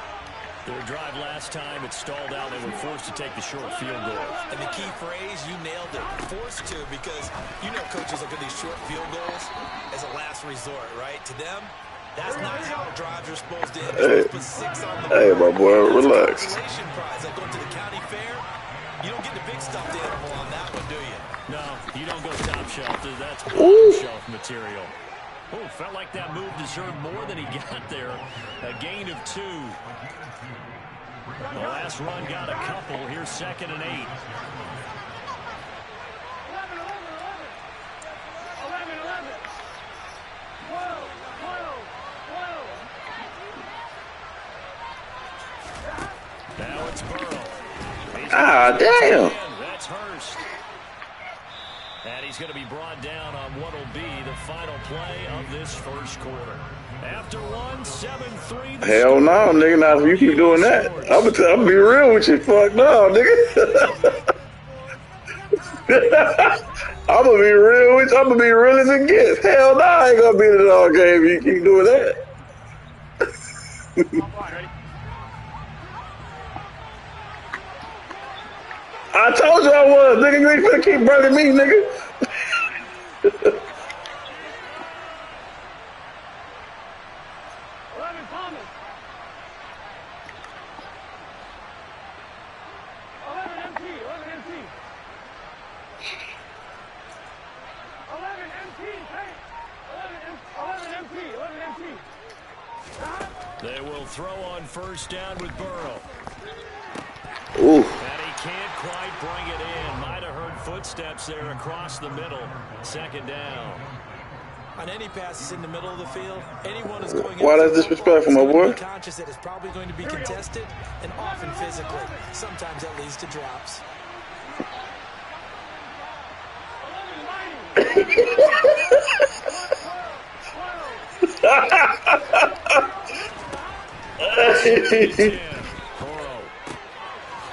Their drive last time, it stalled out. They were forced to take the short field goal. And the key phrase, you nailed it. Forced to, because you know coaches look at these short field goals as a last resort, right? To them, that's not how drives are supposed to end. They're supposed to put 6 on the board. Hey, my boy, relax. Consolation prize, like going to the county fair. You don't get the big stuffed animal on that one, do you? No, you don't go top shelf. That's bottom shelf material. Oh, felt like that move deserved more than he got there. A gain of 2. The last run got a couple. Here's 2nd and 8. Now it's Burrow. Ah, damn. That's Hurst. And he's going to be brought down on what will be the final play of this first quarter. After 7-3. Hell no, nigga. Now if you keep doing that, I'm gonna be real with you. Fuck no, nigga. I'm gonna be real with you. I'm gonna be real as it gets. Hell no, I ain't gonna be in the all game if you keep doing that. I told you I was, nigga. You ain't finna keep burning me, nigga. They will throw on first down with Burrow. Ooh. And he can't quite bring it in. Might have heard footsteps there across the middle. 2nd down. On any passes in the middle of the field, anyone is going. Why that's disrespectful, my boy? Conscious that it's probably going to be contested, and often physically. Sometimes that leads to drops.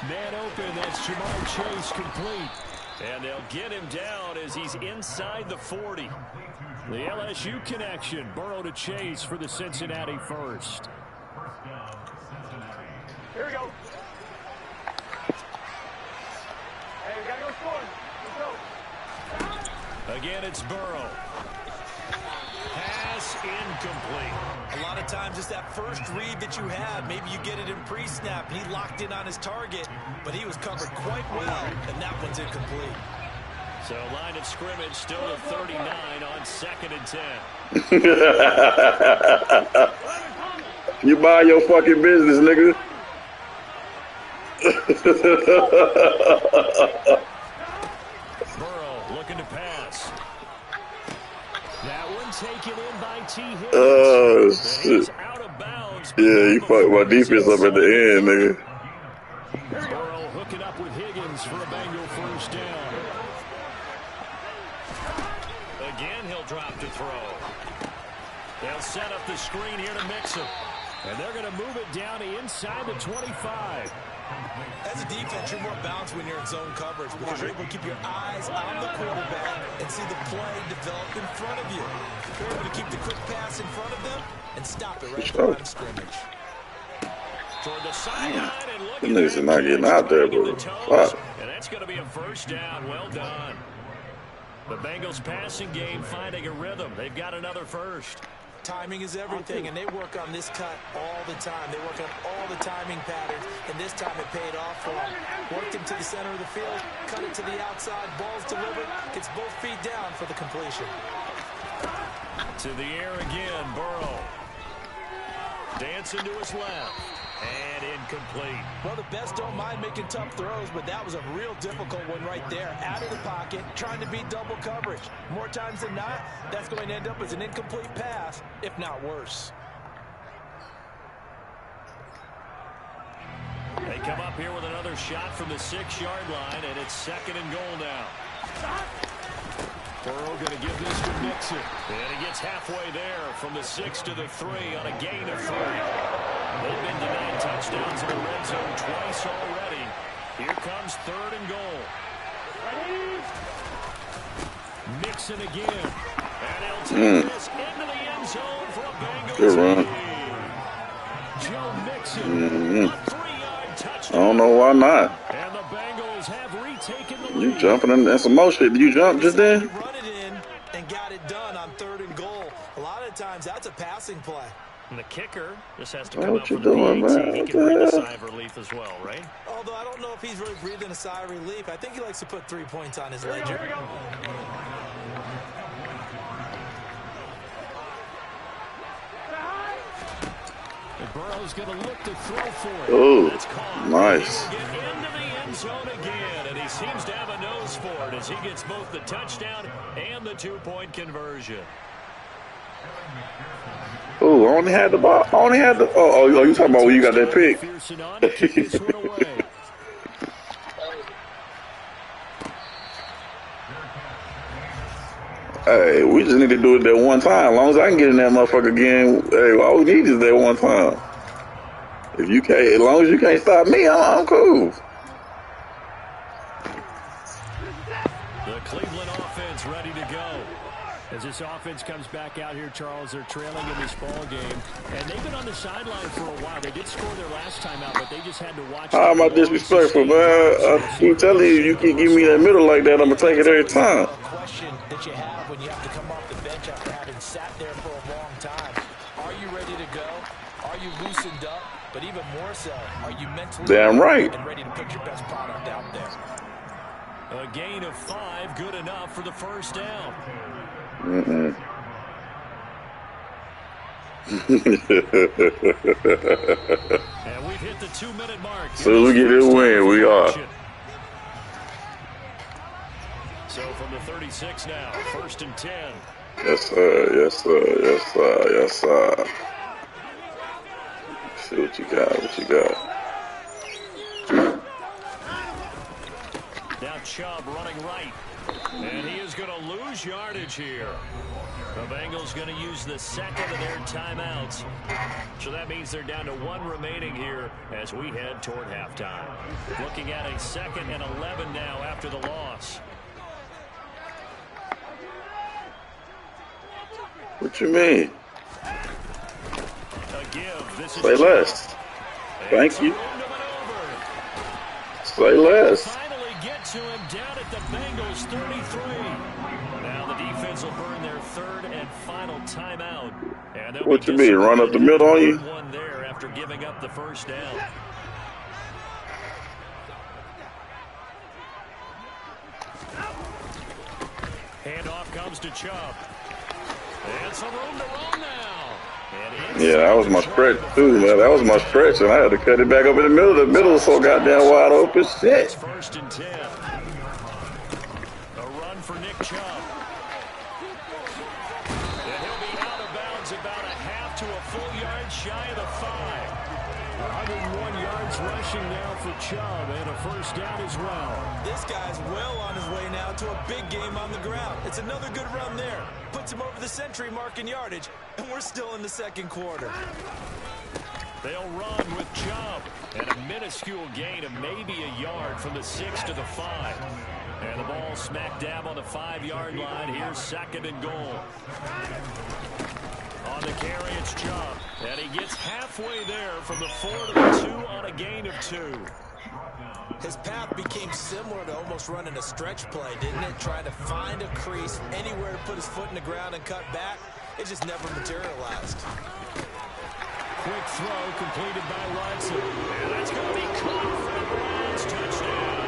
Man open, that's Jamar Chase complete. And they'll get him down as he's inside the 40. The LSU connection, Burrow to Chase for the Cincinnati first. Here we go. Hey, we gotta go score. Let's go. Again, it's Burrow. Pass incomplete. A lot of times it's that first read that you have. Maybe you get it in pre-snap, and he locked in on his target, but he was covered quite well, and that one's incomplete. So line of scrimmage still at 39 on 2nd and 10. You mind your fucking business, nigga. Burrow looking to pass. taken in by T. Higgins. Oh, And shit. he's out of bounds. Yeah, you fucked my defense up at the end, nigga. Burrow hooking up with Higgins for a Bengal first down. Again, he'll drop to throw. They'll set up the screen here to Mixon. And they're going to move it down to inside the 25. As a defense, you're more balanced when you're in zone coverage because you're able to keep your eyes on the quarterback and see the play develop in front of you. You're able to keep the quick pass in front of them and stop it right at the line of scrimmage. Toward the sideline and look Them niggas are not getting out there, bro. Fuck. And that's going to be a first down. Well done. The Bengals passing game finding a rhythm. They've got another first. Timing is everything, and they work on this cut all the time. They work on all the timing patterns, and this time it paid off for them. Worked him to the center of the field, cut it to the outside, ball's delivered, gets both feet down for the completion. To the air again, Burrow. Dancing to his left. And incomplete. Well, the best don't mind making tough throws, but that was a real difficult one right there. Out of the pocket, trying to beat double coverage. More times than not, that's going to end up as an incomplete pass, if not worse. They come up here with another shot from the 6-yard line, and it's 2nd and goal now. Burrow going to give this to Mixon. And he gets halfway there from the 6 to the 3 on a gain of 3. They've been denied touchdowns in the red zone twice already. Here comes 3rd and goal. Mixon again. And he'll take this into the end zone for a Bengals lead. Joe Mixon, a 3-yard touchdown. I don't know why not. And the Bengals have retaken the lead. You jumping in some more shit. Did you jump just then? Run it in and got it done on 3rd and goal. A lot of times that's a passing play. And the kicker just has to come out What for you the doing, PAT. man? He What can the breathe a hell? sigh of relief as well, right? Although I don't know if he's really breathing a sigh of relief. I think he likes to put 3 points on his ledger. Here we go. And Burrow's going to look to throw for it. Oh, That's caught. nice. He'll get into the end zone again, and he seems to have a nose for it as he gets both the touchdown and the 2-point conversion. Oh, I only had the ball. I only had the. Oh, you talking about when you got that pick? McPherson on to kick this one away. Hey, we just need to do it that one time. As long as I can get in that motherfucker again, hey, all we need is that one time. If you can't, as long as you can't stop me, I'm cool. The Cleveland offense ready to go. As this offense comes back out here, Charles, they're trailing in this ball game. And they've been on the sideline for a while. They did score their last time out, but they just had to watch. How am I disrespectful, man? I keep telling you, you can't give me that middle like that. I'm going to take it every time. A question that you have when you have to come off the bench after having sat there for a long time. Are you ready to go? Are you loosened up? But even more so, are you mentally Damn right. and ready to put your best product out there? A gain of 5, good enough for the first down. Mm-mm. And we've hit the 2-minute mark. As soon as we get this win, we are. So from the 36 now, 1st and 10. Yes, sir. Yes, sir. Yes, sir. Yes, sir. Let's see what you got. What you got? Now Chubb running right. And he is going to lose yardage here. The Bengals going to use the second of their timeouts. So that means they're down to 1 remaining here as we head toward halftime. Looking at a 2nd and 11 now after the loss. What you mean? A give. This is Say less. Thank you. Say less. Finally get to him down at the Bengals 33. Now the defense will burn their 3rd and final timeout. And What you mean? Run up the middle on you? One there after giving up the first down. Handoff comes to Chubb. And some room to run now. Yeah, that was my stretch too, man. That was my stretch, and I had to cut it back up in the middle. The middle was so goddamn wide open. Shit. It's 1st and 10. A run for Nick Chubb. And he'll is about a half to a full yard shy of the 5. 101 yards rushing now for Chubb, and a first down as well. This guy's well on his way now to a big game on the ground. It's another good run there. Puts him over the century mark in yardage, and we're still in the second quarter. They'll run with Chubb, and a minuscule gain of maybe a yard from the 6 to the 5. And the ball smack dab on the 5-yard line. Here's second and goal. On the carry, it's Chubb, and he gets halfway there from the 4 to the 2 on a gain of 2. His path became similar to almost running a stretch play, didn't it? Trying to find a crease, anywhere to put his foot in the ground and cut back. It just never materialized. Quick throw completed by Watson. And that's going to be caught for the Browns. Touchdown.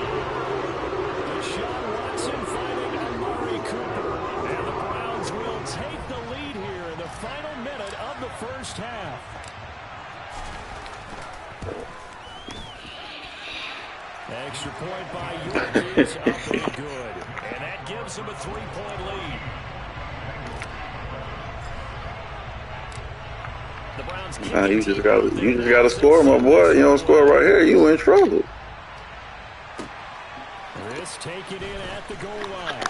Deshaun Watson finding Amari Cooper. And the Browns will take the lead here in the final minute of the first half. Extra point by York is up and good. And that gives them a 3-point lead. The Browns you just gotta score, my boy. You don't score right here, you in trouble. This taken in at the goal line.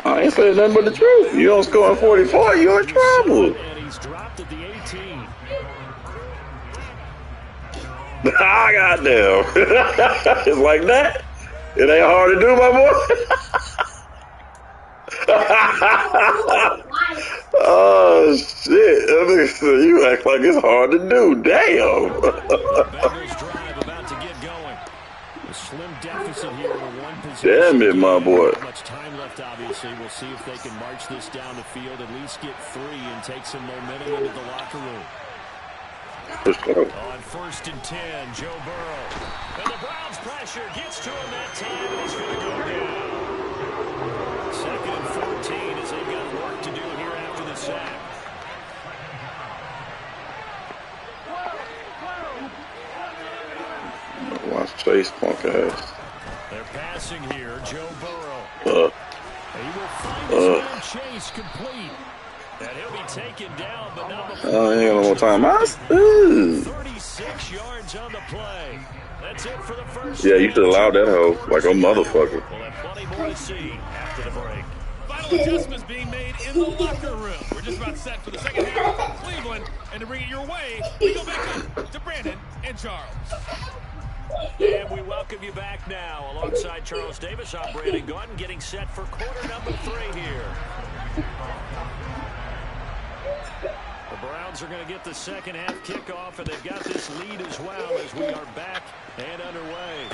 I ain't saying nothing but the truth. You don't score in 44, you in trouble. And he's dropped at the 18. I got them. It's like that. It ain't hard to do, my boy. Oh shit! You act like it's hard to do. Damn. Bengals drive about to get going. A slim deficit here in a one position. Damn it, my boy. Not much time left, obviously. We'll see if they can march this down the field, at least get 3 and take some momentum into the locker room. On 1st and 10, Joe Burrow. And the Browns pressure gets to him that time, and he's going to go down. 2nd and 14 as they've got work to do here after the sack. Watch Chase punk ass. They're passing here, Joe Burrow. He will find his man Chase complete. And he'll be taken down, but not before. Ain't got no more time. 36 yards on the play. That's it for the first. Yeah, you should allow that hoe like a motherfucker. We'll have plenty more to see after the break. Final adjustments being made in the locker room. We're just about set for the second half from Cleveland. And to bring it your way, we go back up to Brandon and Charles. And we welcome you back now. Alongside Charles Davis, I'm Brandon Gordon, getting set for quarter number 3 here. The Browns are going to get the second half kickoff, and they've got this lead as well as we are back and underway.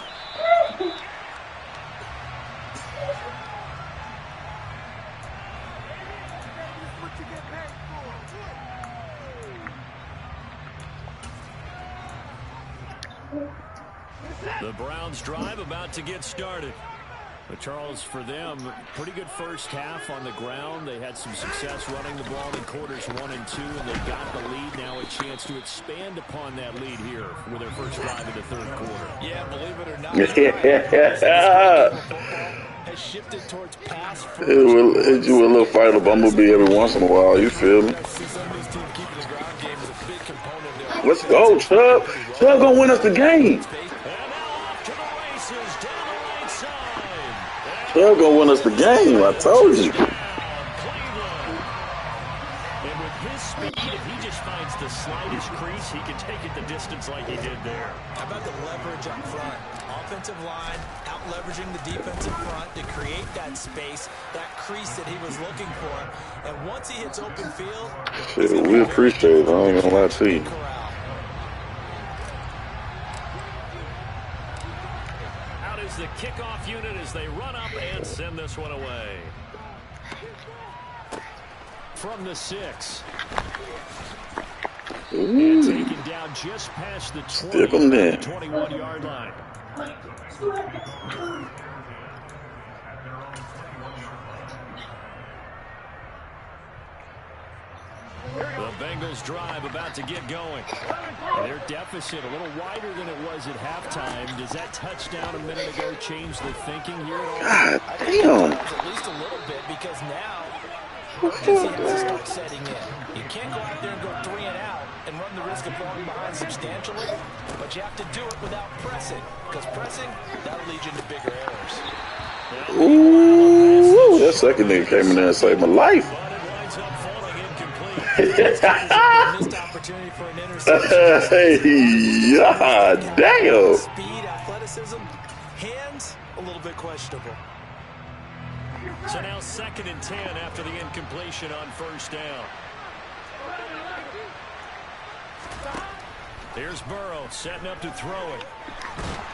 The Browns drive about to get started. But Charles, for them, pretty good first half on the ground. They had some success running the ball in quarters 1 and 2, and they got the lead. Now a chance to expand upon that lead here with their first drive in the 3rd quarter. Yeah, believe it or not, has shifted towards pass. It will hit you with a little fight of bumblebee every once in a while. You feel me? Let's go, Chubb. Chubb gonna win us the game. Chubb gonna win us the game. I told you. And with his speed, if he just finds the slightest crease, he can take it the distance like he did there. How about the leverage up front? Offensive line out leveraging the defensive front to create that space, that crease that he was looking for. And once he hits open field, shit, we appreciate it. I ain't gonna lie to you. The kickoff unit as they run up and send this one away. From the 6. And taken down just past the 21-yard line. The Bengals drive about to get going. And their deficit a little wider than it was at halftime. Does that touchdown a minute ago change the thinking here at all? God damn. At least a little bit, because now urgency has to start setting in. You can't go out there and go 3 and out and run the risk of falling behind substantially, but you have to do it without pressing, because pressing, that'll lead you into bigger errors. Ooh, that second nigga came in there and saved my life. Missed opportunity for an interception. Hey, God damn. Speed, athleticism, hands, a little bit questionable. So now 2nd and 10 after the incompletion on 1st down. Here's Burrow setting up to throw it.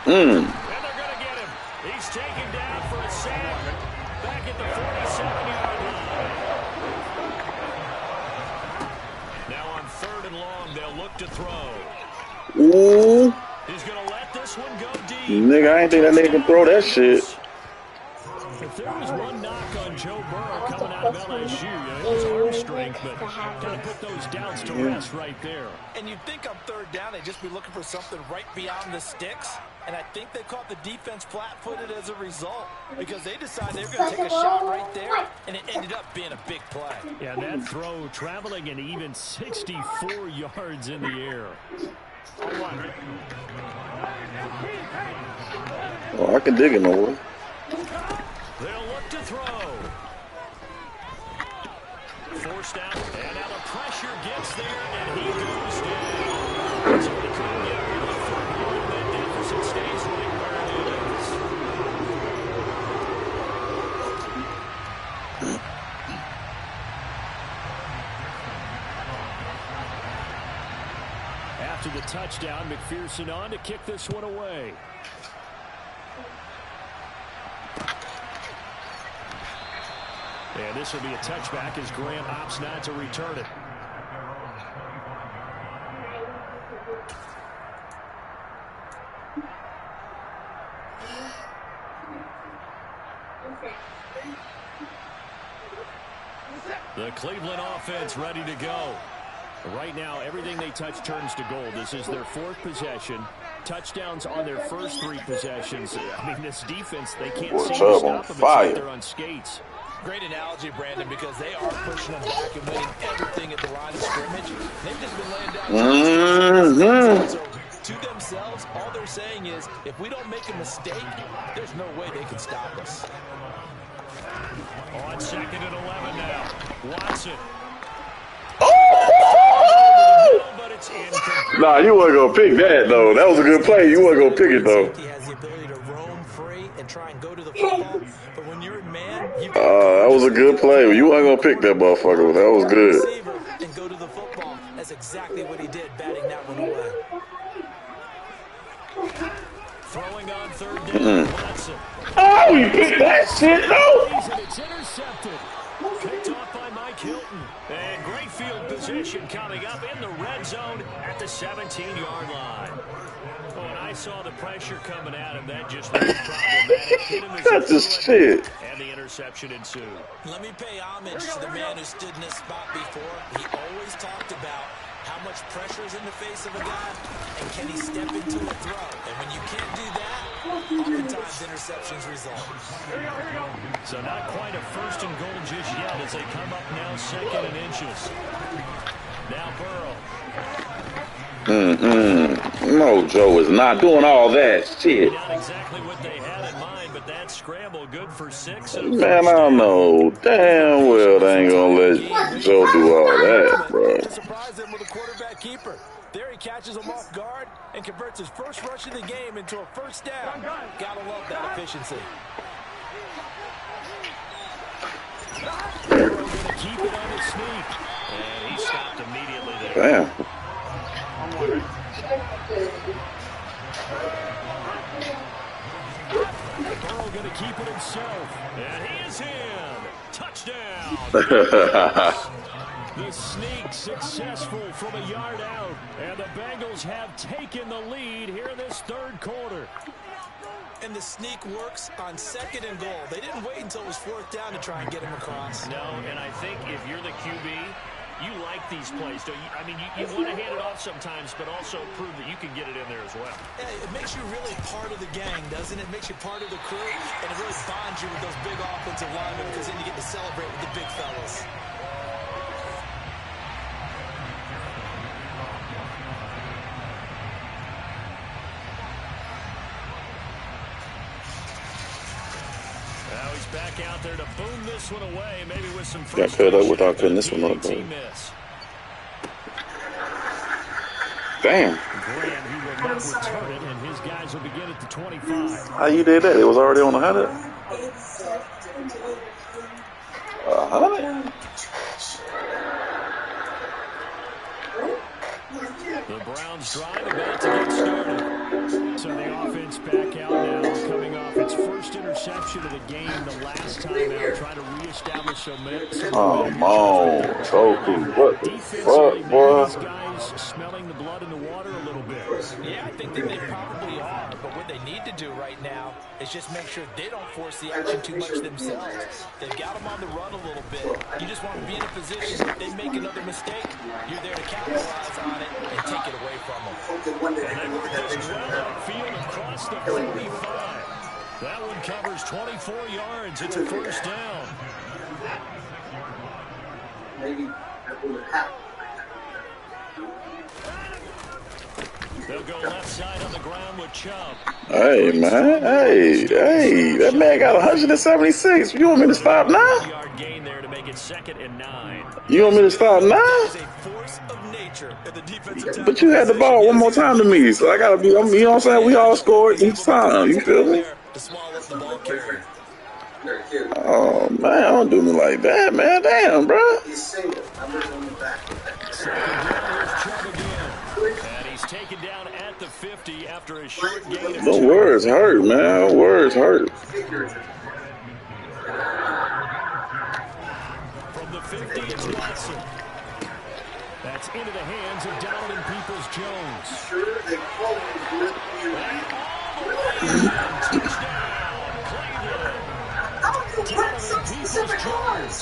And they're going to get him. He's taken down for a sack back at the 47-yard line. Now on 3rd and long, they'll look to throw. Ooh. He's going to let this one go deep. Nigga, I ain't think that nigga can throw that shit. If there was one knock on Joe Burrow coming out of LSU, it was arm strength, but got to put those doubts to rest right there. And you'd think on 3rd down they'd just be looking for something right beyond the sticks, and I think they caught the defense flat-footed as a result because they decided they were going to take a shot right there, and it ended up being a big play. Yeah, that throw traveling an even 64 yards in the air. Oh, I can dig it, my boy. They'll look to throw. Forced out, and now the pressure gets there, and he goes down. So he couldn't get rid of the football, and that deficit stays right where it is. After the touchdown, McPherson on to kick this one away. And this will be a touchback as Grant opts not to return it. The Cleveland offense ready to go. Right now, everything they touch turns to gold. This is their 4th possession. Touchdowns on their first 3 possessions. I mean, this defense, they can't seem to stop them except they're on skates. Great analogy, Brandon, because they are pushing them back and winning everything at the line of scrimmage. They've just been laying down. So to themselves, all they're saying is, if we don't make a mistake, there's no way they can stop us. On 2nd and 11 now. Watson. Nah, you wasn't going to pick that, though. That was a good play. You wasn't going to pick it, though. He has the ability to roam free and try and go to the football. But when you're in man, that was a good play. You wasn't going to pick that motherfucker. That was good. And go to the football. That's exactly what he did, batting that one away. Throwing on 3rd down. Watson. Oh, you picked that shit, though. It's intercepted. Picked off by Mike Hilton. And great field position coming up in the red zone at the 17-yard line. Oh, and I saw the pressure coming at him. That just looked problematic. Hit him as That's just shit. And the interception ensued. Let me pay homage to the man who stood in this spot before. He always talked about how much pressure is in the face of a guy, and can he step into a throw? And when you can't do that, oftentimes interceptions result. So not quite a 1st and goal just yet as they come up now 2nd and inches. Now Burrow. No, Joe is not doing all that shit. Not exactly what they had in mind, but that scramble good for 6. Man, I know damn well they ain't gonna let Joe do all that, bro. Surprise them with a quarterback keeper. There he catches him off guard and converts his first rush of the game into a 1st down. Gotta love that efficiency. Burrow gonna keep it on his sneak. And he stopped immediately there. Damn. Burrow gonna keep it himself. And he is in. Touchdown. The sneak successful from a yard out. And the Bengals have taken the lead here in this 3rd quarter. And the sneak works on 2nd and goal. They didn't wait until it was 4th down to try and get him across. No, and I think if you're the QB, You like these plays, don't you? I mean, you want to hand it off sometimes, but also prove that you can get it in there as well. Yeah, it makes you really part of the gang, doesn't it? It makes you part of the crew, and it really bonds you with those big offensive linemen because then you get to celebrate with the big fellas. Now he's back out there to boom this one away, maybe with some got cut up without cutting this one up, bro. Damn. Graham, he will not return it, and his guys will begin at the 25. How you did that? It was already on the 100? 100? The Browns drive about to get started. So the offense back out now, coming off its first interception of the game the last time out, trying to reestablish some momentum. Come on, Toku. What the fuck, boy? These guys smelling the blood in the water a little bit. Yeah, I think that they probably are, but what they need to do right now is just make sure they don't force the action too much themselves. They've got them on the run a little bit. You just want to be in a position if they make another mistake, you're there to capitalize on it and take it away from them. And they work this well upfield across the 45. That one covers 24 yards. It's a first down. They'll go left side on the ground with Chubb. Hey, man. Hey, that man got 176. You want me to stop now? Yard gain there to make it 2nd and 9. You want me to stop now? But you had the ball one more time to me, so I gotta be. You know what I'm saying? We all scored each time. You feel me? Oh man, don't do me like that, man. Damn, bro. Second down with Chubb again. And he's taken down at the 50 after a short gain of 2. The words hurt, man. Words hurt. From the 50, it's Watson. That's into the hands of Donovan Peoples-Jones. Touchdown, Peoples-Jones. 50 yards.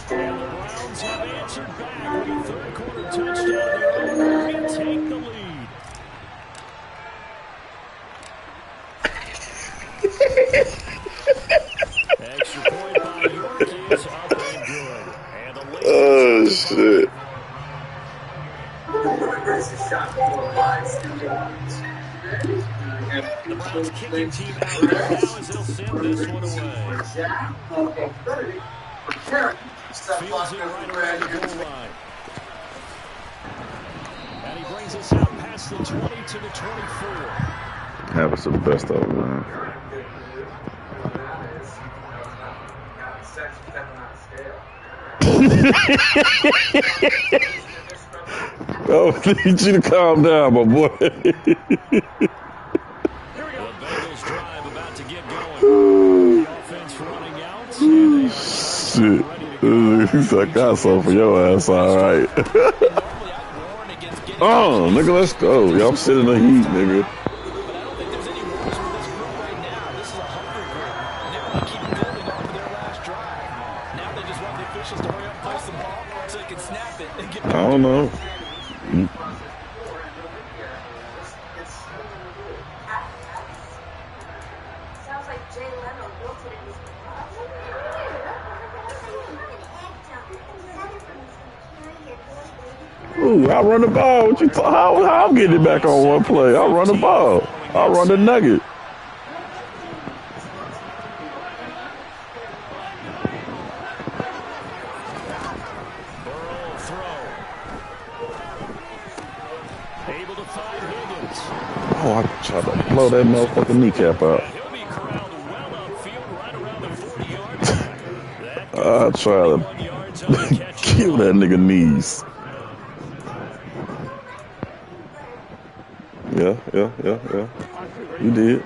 And the Browns have answered back with a third-quarter touchdown of their own to take the lead. Extra point by York is up and good. And the lead Oh shit. The Browns kicking team out right now as they'll send this one away. Fields it right around the goal line. And he brings us out past the 20 to the 24. Have us the best of it, man. Oh, I need you to calm down, my boy. The Bengals drive about to get going. The offense running out. Shit. I got something for your ass, all right. Oh, nigga, let's go. Y'all sit in the heat, nigga. I don't know. Ooh, I run the ball. What you how I'm getting it back on one play? I run the ball. I run the nugget. Oh, I tried to blow that motherfucking kneecap out. I tried to kill that nigga knees. Yeah. You did.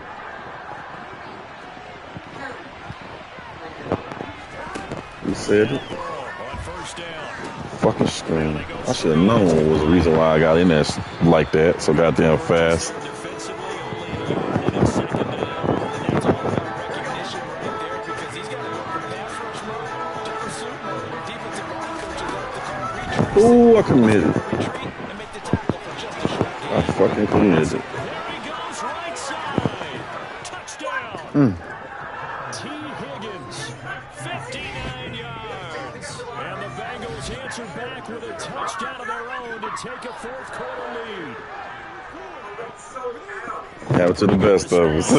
You said it. Fucking screen. I should have known was the reason why I got in there like that, so goddamn fast. committed. I fucking committed. There he goes, right side. Touchdown. T. Higgins, 59 yards. And the Bengals answer back with a touchdown of their own to take a fourth quarter lead. Have it to the best of us.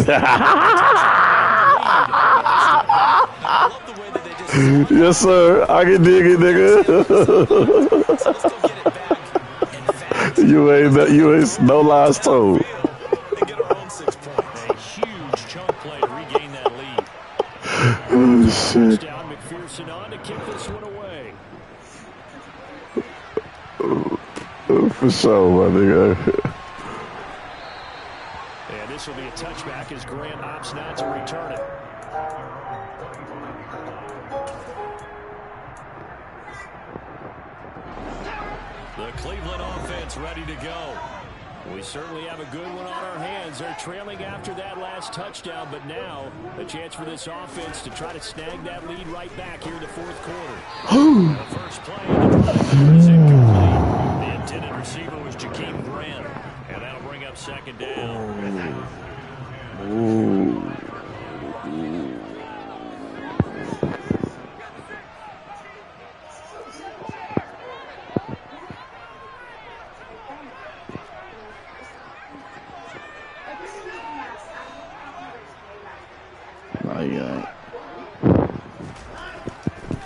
Yes, sir. I can dig it, nigga. You ain't no lies told. A huge chunk play to regain that lead. Oh, shit. Touchdown, McPherson on to kick this one away. For sure, my nigga. And this will be a touchback as Grant opts not to return it. The Cleveland offense ready to go. We certainly have a good one on our hands. They're trailing after that last touchdown, but now a chance for this offense to try to snag that lead right back here in the fourth quarter. The first play of the drive was incomplete. The intended receiver was Jakeem Grant, and that'll bring up second down. Ooh.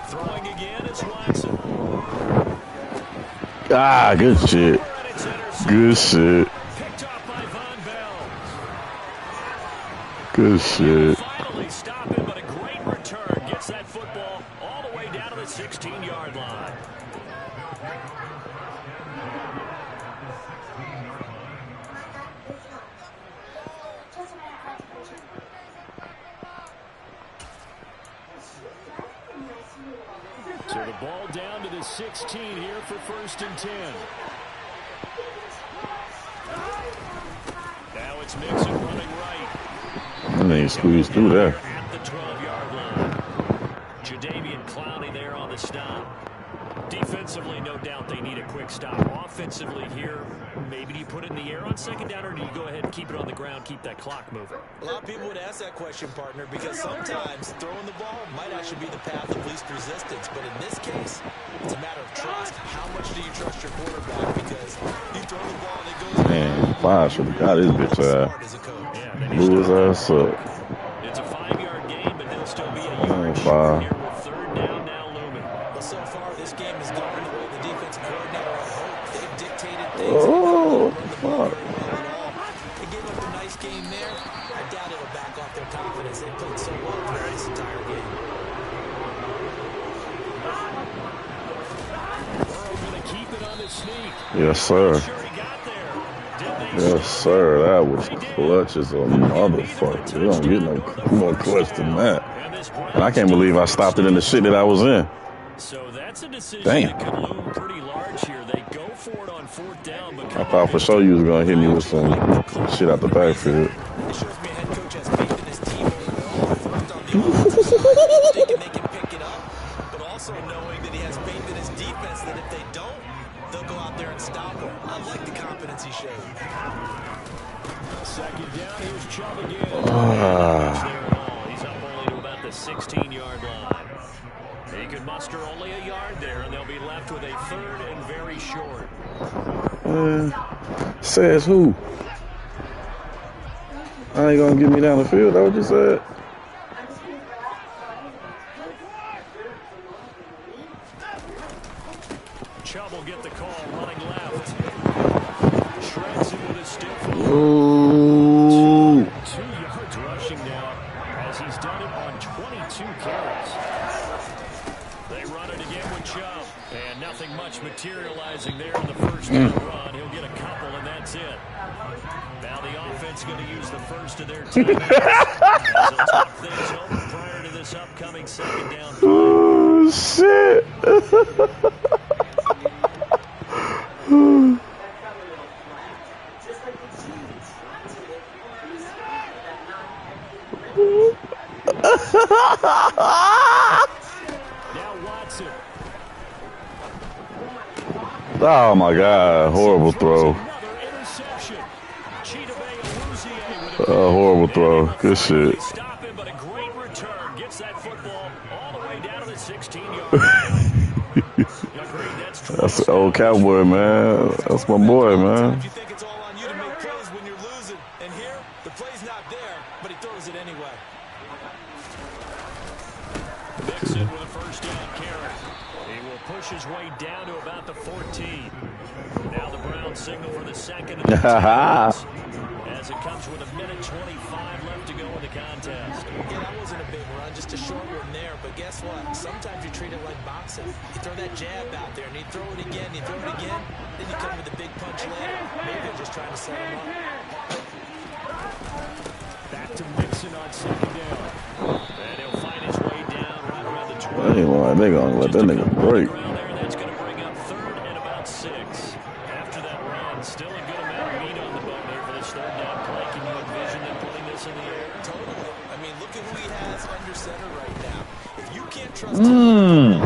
Throwing again is Watson. Ah, good shit. Good shit. Picked off by Von Bell. Good shit. Finally stop him, but a great return. Gets that football all the way down to the 16-yard line. So the ball down to the 16 here for 1st and 10. Now it's Mixon running right. And they squeezed through there. At the 12-yard line. Jadeveon Clowney there on the stop. Defensively, no doubt they need a quick stop. Offensively here, maybe do you put it in the air on second down, or do you go ahead and keep it on the ground, keep that clock moving? A lot of people would ask that question, partner, because sometimes throwing the ball might actually be the path of least resistance. But in this case, it's a matter of trust. How much do you trust your quarterback? Because you throw the ball and it goes. Man, Fly should have got his bitch ass. Blew his ass up. It's a 5-yard gain, but they'll still be a yard short Fly. here with third down now looming. Well, so far this game is going the way the defensive coordinator had hoped. They've dictated things. Oh, fuck. They gave up a nice game there. I doubt it'll back off their confidence. They played so well throughout this entire game. Burrow going to keep it on the sneak. Yes, sir. Sure he got there. Did they Yes, sir. That was clutch as a motherfucker. You don't get no more clutch than that. And I can't believe I stopped it in the shit that I was in. So that's a decision Damn. that could loom pretty large here. They go for it on 4th down, but I thought for sure you was going to hit me with some shit out the backfield. It shows me a head coach has faith in his team overall. First on the offensive side, thinking they can pick it up, but also knowing that he has faith in his defense that if they don't, they'll go out there and stop him. I like the confidence he showed. second down, here's Chubb again. He's up only to about the 16-yard line. He can muster only a yard there, and they'll be left with a 3rd and very short. Says who? I ain't gonna get me down the field. That what you said? Chubb will get the call running left. Shreds him with a stiff. Ooh. 2 yards rushing now as he's done it on 22 carries. They run it again with Chubb. And nothing much materializing there in the first run. He'll get a couple, and that's it. Now the offense going to use the first of their team. They'll talk things over prior to this upcoming second down play. Oh, shit. Now Watson. Oh my God! Horrible throw. Horrible throw. Good shit. But a great return gets that football all the way down to the 16-yard line. That's an old cowboy, man. That's my boy, man. You think it's all on you to make plays when you're losing, and here the play's not there, but he throws it anyway. Mixon with a first down carry. He will push his way down to about the 14. Now the Browns signal for the second and the 10 as it comes with a minute 25 left to go in the contest. Yeah, that wasn't a big run, just a short one there. But guess what? Sometimes you treat it like boxing. You throw that jab out there, and you throw it again, you throw it again, then you come with a big punch later. Maybe they're just trying to set him up. Back to Mixon on second down. And he'll find his way down right around the 20. They gonna let that nigga break. That's going to bring up third and about 6. After that run, still a good amount of meat on the bone there for this third down play. Can you envision them putting this in the air? Totally. I mean, look at who he has under center right now. If you can't trust him,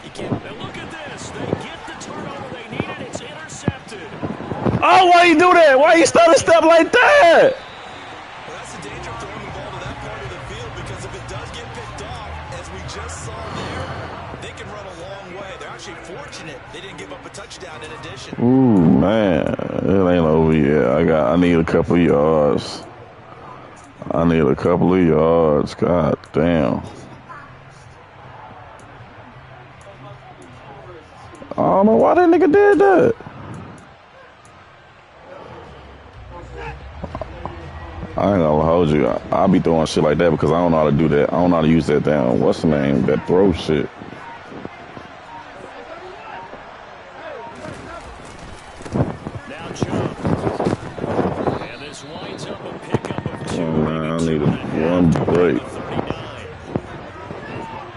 you can't. And look at this. They get the turnover they needed. It's intercepted. Oh, why you do that? Why you start a step like that? Well, that's the danger of throwing the ball to that part of the field, because if it does get picked off, as we just saw there, they can run a long way. They're actually fortunate they didn't give up a touchdown in addition. Ooh, man. It ain't over yet. I need a couple of yards. I need a couple of yards. God damn. I don't know why that nigga did that. I ain't gonna hold you. I'll be throwing shit like that because I don't know how to do that. I don't know how to use that damn, what's the name, that throw shit. Now Chubb. And this winds up a pickup of 2. Oh, man, I need one break.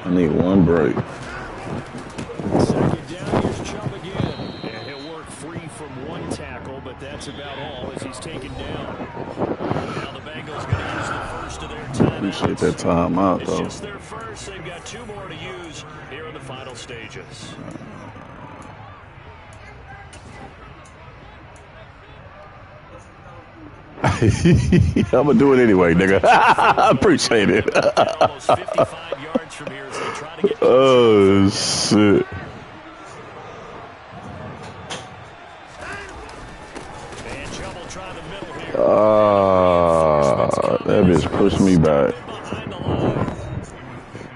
I need one break. Second down, here's Chubb again. And he'll work free from one tackle, but that's about all as he's taken down. Now the Bengals going to use the first of their timeouts. Appreciate that timeout, though. It's just their first. They've got 2 more to use here in the final stages. I'm gonna do it anyway, nigga. I appreciate it. Almost 55 yards from here as they try to get oh, shit. That bitch pushed me back.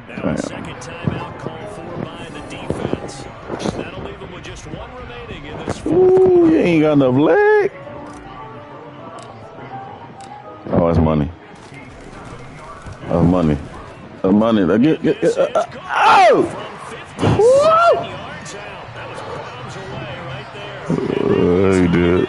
Now second timeout called for by the defense. That'll leave them with just 1 remaining in this. Ooh, you ain't got enough leg. Oh, that's money. That's money. That's money. Oh! Woo! He did.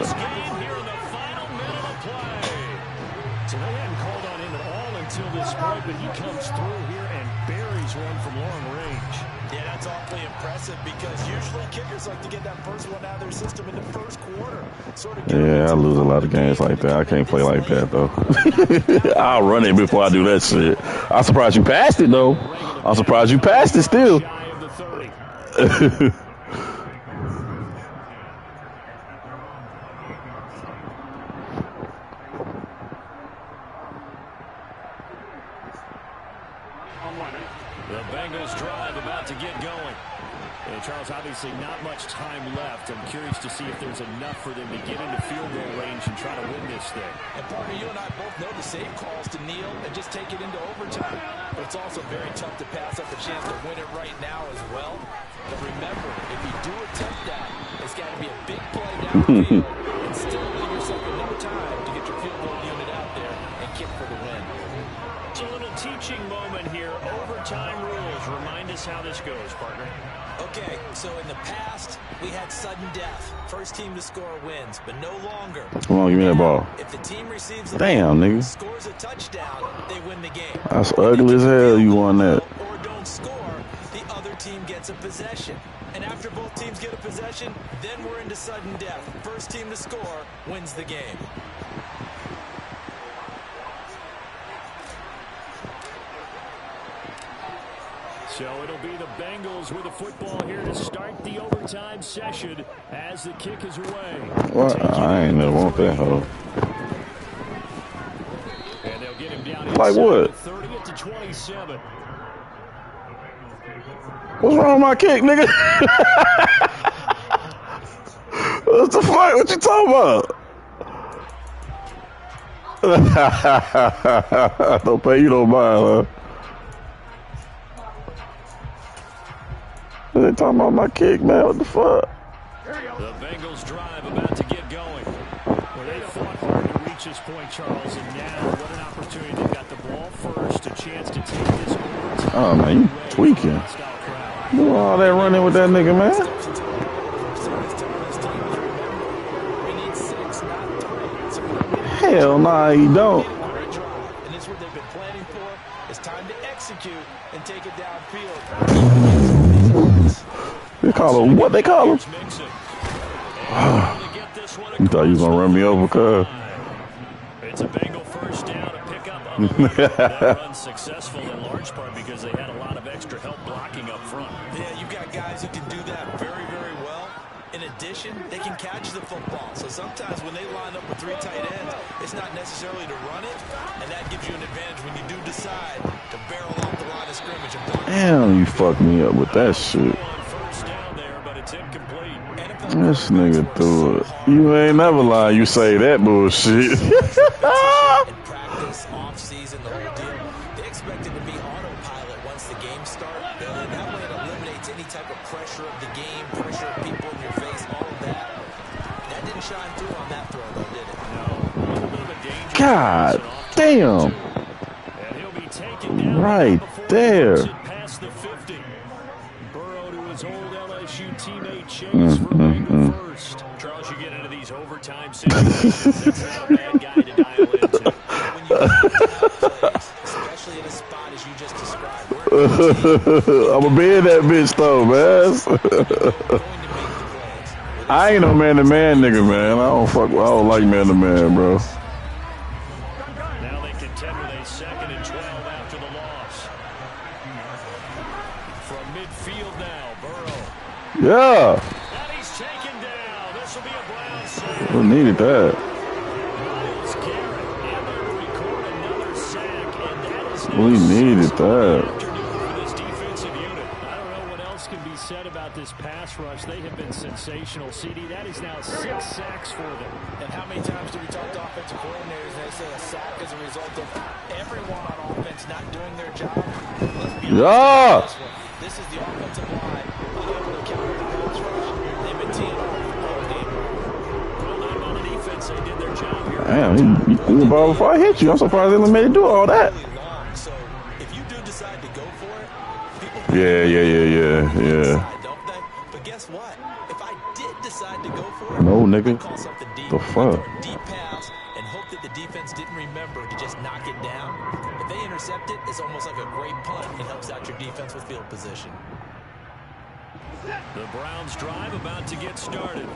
But he comes through here and buries one from long range. Yeah, that's awfully impressive because usually kickers like to get that first one out of their system in the first quarter. Yeah, I lose a lot of games like that. I can't play like that, though. I'll run it before I do that shit. I'm surprised you passed it, though. I'm surprised you passed it still. The Bengals drive about to get going. And Charles, obviously not much time left. I'm curious to see if there's enough for them to get into field goal range and try to win this thing. And partner, you and I both know the safe calls to kneel and just take it into overtime. But it's also very tough to pass up a chance to win it right now as well. But remember, if you do attempt that, it's got to be a big play down the field and still leave yourself enough time to get your field goal unit out there and kick for the win. It's a little teaching moment here. Overtime rules. Remind us how this goes, partner. Okay, so in the past, we had sudden death. First team to score wins, but no longer. Come on, give me that ball. If the team receives the damn, ball, nigga. Scores a touchdown, they win the game. That's ugly as hell you won that. Or don't score, the other team gets a possession. And after both teams get a possession, then we're into sudden death. First team to score wins the game. So it'll be the Bengals with the football here to start the overtime session as the kick is away. What? I ain't never want that hoe. And they'll get him down like what? 30 to 27. What's wrong with my kick, nigga? What the fuck? What you talking about? Don't pay, you don't mind, huh? They talking about my kick, man. What the fuck? The Bengals drive about to get going. Well, they fought hard to reach this point, Charles, and now what an opportunity. They've got the ball first, a chance to take this over. Oh, man, you tweaking. Do all that running with that nigga, man. Hell nah, you don't. And it's what they've been planning for. It's time to execute and take it downfield. They call him what they call him? You thought you was gonna run me over, cuz. It's a Bengal first down to pick up on the lead. That run successful in large part because they had a lot of extra help blocking up front. Yeah, you've got guys who can do that very, very well. In addition, they can catch the football. So sometimes when they line up with 3 tight ends, it's not necessarily to run it, and that gives you an advantage when you do decide to barrel off the line of scrimmage. Damn, you fucked me up with that shit. First down there, but it's incomplete. This nigga threw it. You ain't never lying. You say that bullshit. In practice, off season, the whole deal. They expect it to be autopilot once the game starts. That way it eliminates any type of pressure of the game, pressure of people in your face, all of that. That didn't shine through on that throw, though, did it? God damn. And he'll be taken down right there. Past the 50. Burrow to his old LSU teammate Chase for Bengal first. Charles, you get into these overtime situations. That's not a bad guy to dial into. When you plays, especially in a spot as you just described. I'm gonna be in that bitch though, man. I ain't no man-to-man nigga, man. I don't like man-to-man, bro. Now they contend with a 2nd and 12 after the loss. From midfield now, Burrow. Yeah. And he's taken down. This will be a Brown save. We needed that. Miles Garrett able to record another sack, and that is now We needed that. for this defensive unit. I don't know what else can be said about this pass rush. They have been sensational. CD, that is now 6 sacks for them. And how many times do we talk to offensive coordinators and they say a sack is a result of everyone on offense not doing their job? Let's be honest. This is the offensive line being able to counter the pass rush. They've been teeing off all game. Well, on the defense, they did their job here. Damn, he threw the ball before I hit you. I'm surprised they made it do all that. So if you do decide to go for it, people Yeah. don't they? But guess what? If I did decide to go for it, No, nigga. call something deep. The fuck? Deep pass and hope that the defense didn't remember to just knock it down. If they intercept it, it's almost like a great punt and helps out your defense with field position. The Browns drive about to get started.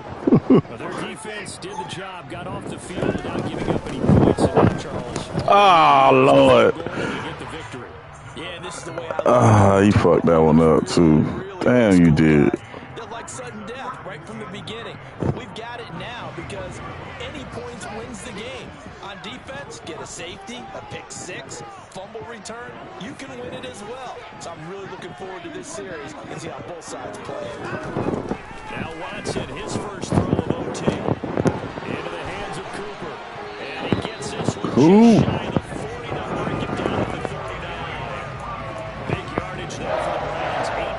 Their defense did the job, got off the field without giving up any points. And now, Charles. Oh, Lord. Get the victory. Yeah, this is the way I You fucked that one up, too. Damn, you did. They're like sudden death right from the beginning. We've got it now because any points wins the game. On defense, get a safety, a pick 6, fumble return, you can win it as well. So I'm really looking forward to this series and see how both sides play. Now Watson, his first throw of OT. Into the hands of Cooper. And he gets this one Ooh. just shy of the 40 to break it down at the 39. Big yardage there for the Browns, 18.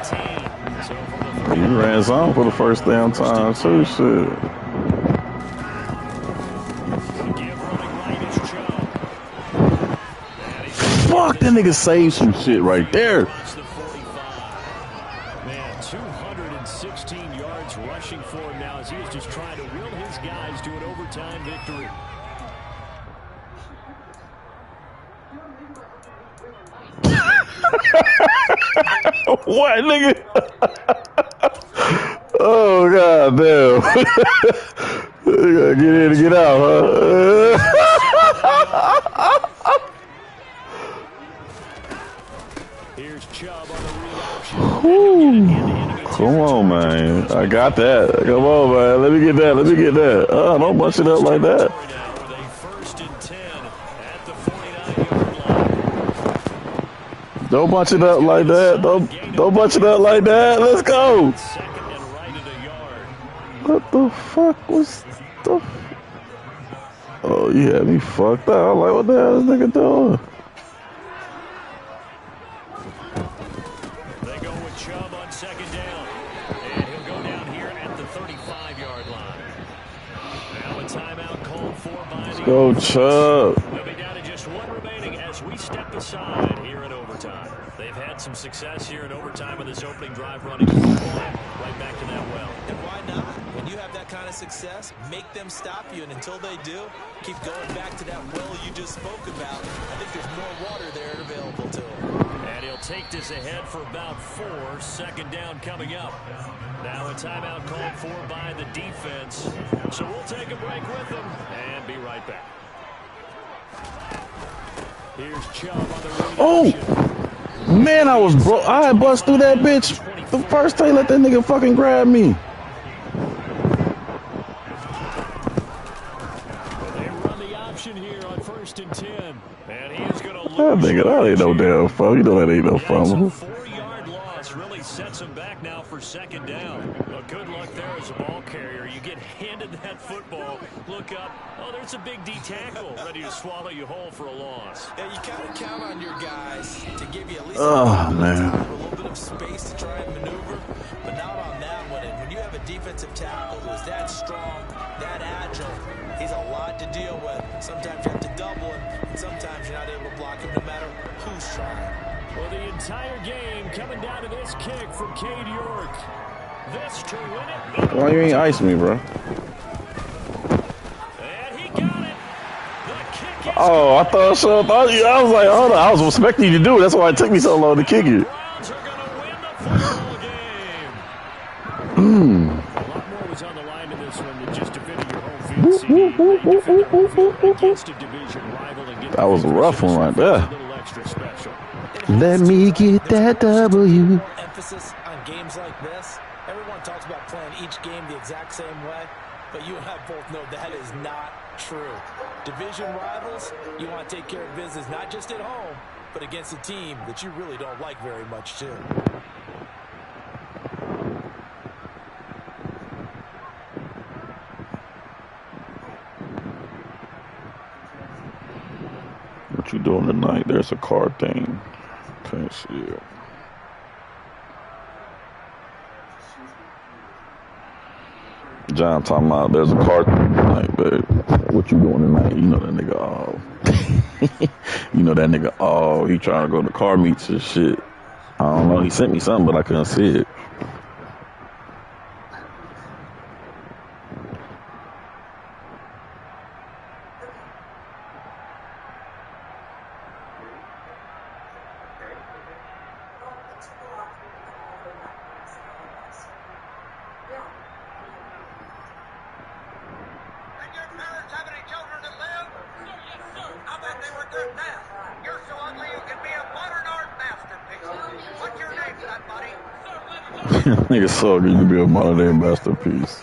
So for the You ran zone for the first damn time, too. Shit. Fuck, that nigga saved some shit right there. Man, 216 yards rushing for him now as he is just trying to will his guys to an overtime victory. What, nigga? Oh, god damn. You gotta get in and get out, huh? Here's Chubb on the read option. And he'll get it into enemy Come on, territory. man. I got that. Come on, man. Let me get that. Let me get that. Oh, don't bunch it up like that. Now with a 1st and 10 at the 49-yard line. Don't bunch it up like that. Don't bunch it up like that. Let's go. 2nd and right at a yard. What the fuck was the... Oh, you had me fucked up. I'm like, what the hell is this nigga doing? They go with Chubb on 2nd down. And he'll go down here at the 35-yard line. Now a timeout called for by the Go, Chubb. We'll be down to just one remaining as we step aside here in overtime. They've had some success here in overtime with this opening drive running the football. Right back to that well. And why not? When you have that kind of success, make them stop you. And until they do, keep going back to that well you just spoke about. I think there's more water there available to him. And he'll take this ahead for about 4. 2nd down coming up. Now a timeout called for by the defense. So we'll take a break with them and be right back. Here's Chubb on the read. Oh! Man, I was broke. I had bust through that bitch the first time. Let that nigga fucking grab me. They run the option here on 1st and 10. And he is going to lose. That nigga, that ain't no damn fumble. You know that ain't no That's a fumble. 4-yard loss. Really sets him back now for 2nd down. Well, good luck there as a ball carrier. You get handed that football, look up. Oh, there's a big D tackle ready to swallow you whole for a loss. Yeah, you kind of count on your guys to give you at least Oh, a man. little bit of space to try and maneuver, but not on that one. And when you have a defensive tackle who is that strong, that agile, he's a lot to deal with. Sometimes you have to double him, and sometimes you're not able to block him no matter who's trying. Well, the entire game coming down to this kick from Cade York. This to win it. Why you ain't ice me, bro? And he got it. The kick is Oh, I thought so. I was like, hold on. I was expecting you to do it. That's why it took me so long to kick it. Browns are going to win the football game. A lot more was on the line in this one than just defending your home field. CD, defend your home field against a division rival and get That was a rough one right there. a little extra special. Let me get that W. Emphasis on games like this. Everyone talks about playing each game the exact same way, but you and I both know that is not true. Division rivals, you want to take care of business not just at home, but against a team that you really don't like very much too. What you doing tonight? There's a card thing. Can't see it. John talking about there's a card thing tonight, babe. What you doing tonight? You know that nigga all. You know that nigga all. He trying to go to car meets and shit. I don't know. He sent me something, but I couldn't see it. Nigga so good to be a modern day masterpiece.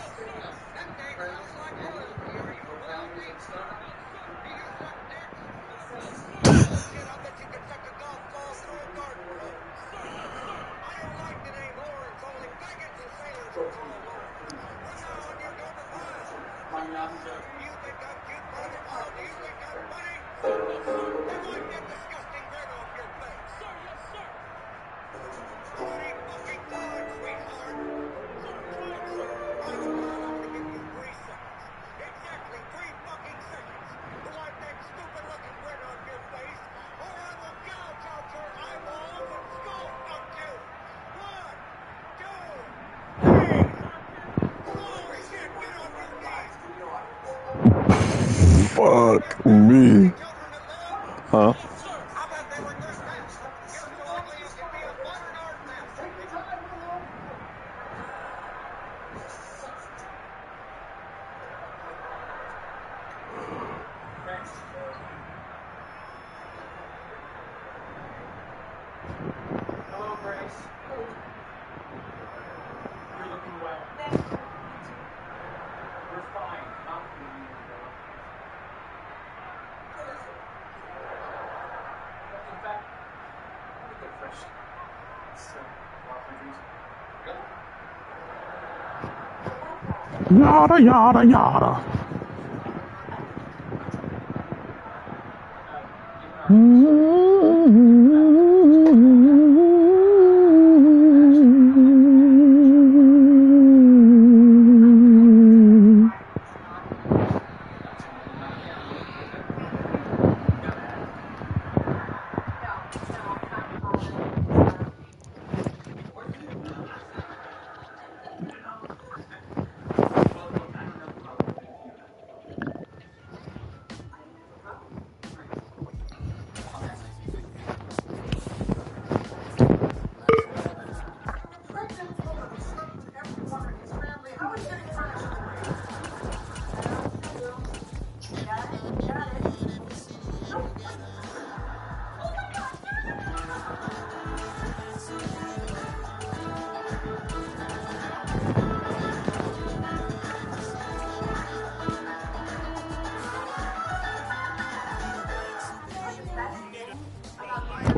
Fuck me. Huh? Grace. You're looking well. We're fine. Not feeling it, though. In fact, let me get fresh. It's water juice. Yada, yada, yada.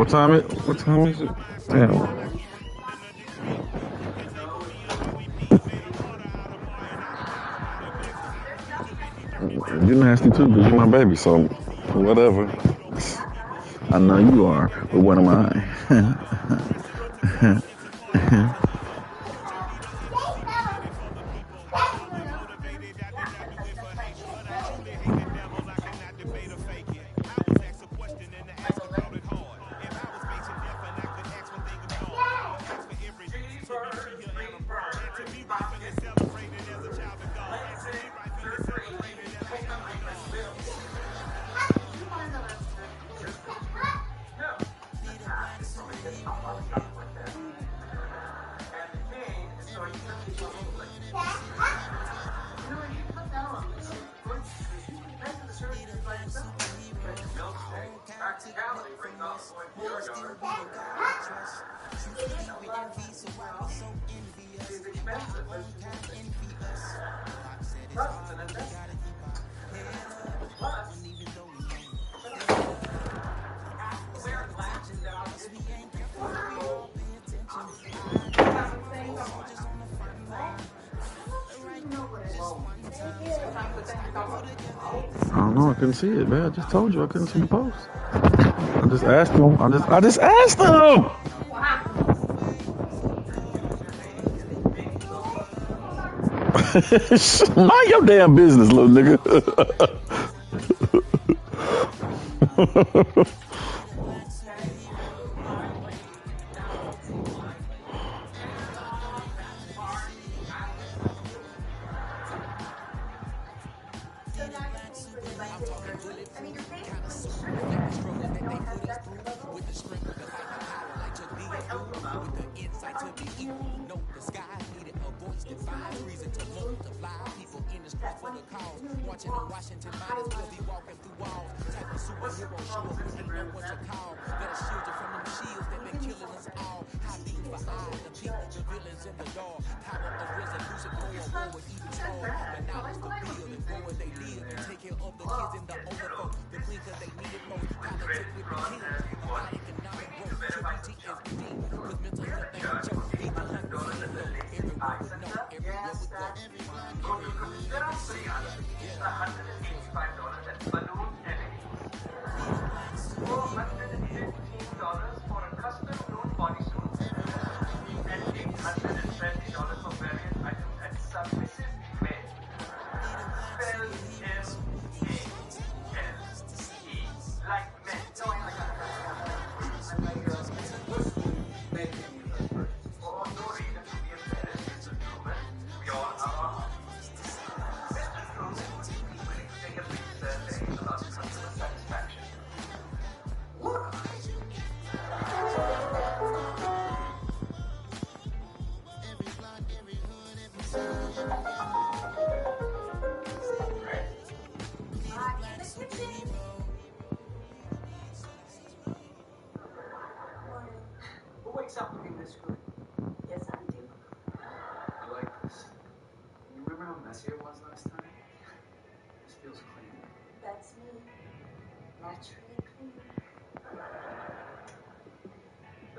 What time is it? Damn. You nasty too, because you're my baby, so whatever. I know you are, but what am I? I don't know. I couldn't see it, man. I just told you I couldn't see the post. I just asked him. I just asked him. Mind your damn business, little nigga.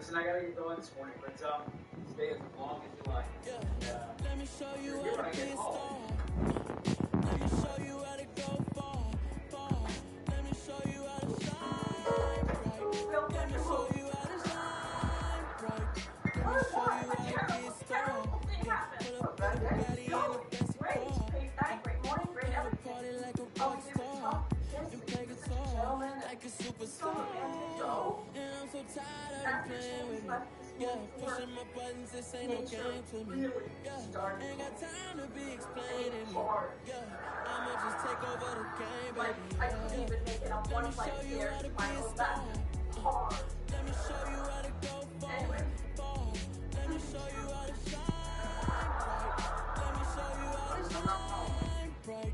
Listen, I gotta get going this morning, but stay as long as you like. Let me show you You're how gonna to be get a home. star. Let me show you how to go far, far. Let me show you how to shine bright. Let me show you how to shine bright. Let me show you how to be a star. Pull up with a baddie in a fancy car. Great morning, great Have a everything. party like a rock star. And play guitar like a superstar. And I'm so tired of them playing with me. Yeah, pushing my buttons, this ain't no game to me. Yeah, ain't got time to be explaining me. Yeah, I'ma just take over the game, baby. I couldn't even make it up Let one me flight show you here how to to be my a own star. hard. Let me show you how to go far, far. Let me show you how to shine bright. Let me show you how to shine bright.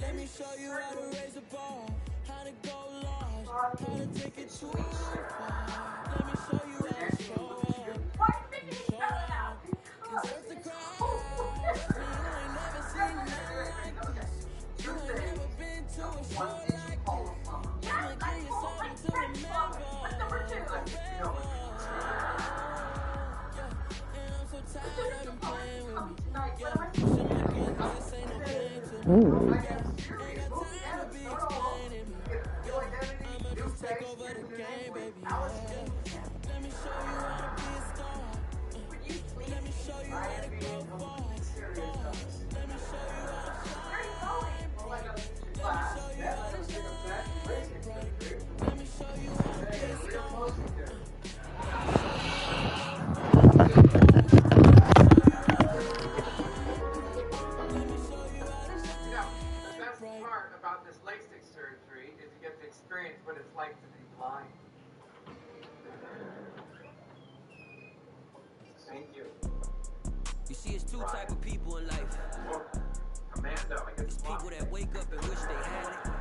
Let me show you how to raise a bar, how to go large, how to take it too far. Let me show you how to show up Why are you and making me show spell it out? out. Insert the crowd. See, you ain't never seen nothing like this. You ain't never been to a show like this. I'ma give you something to remember. Forever. Yeah, and I'm so tired of them playing with me. Yeah, pushing my buttons, this ain't no game to me. Yeah, ain't got time to be explaining me. Yeah, I'ma just take over the game, baby. Yeah, let me show you how to be a star. Let me show you how to go far, far. Let me show you how to shine bright. Let me show you how to shine bright. Let me show you how to be a star. The best part about this LASIK surgery is you get to experience what it's like to be blind. Thank you. You see, it's two type of people in life. Commando, I It's people that wake up and wish they had it.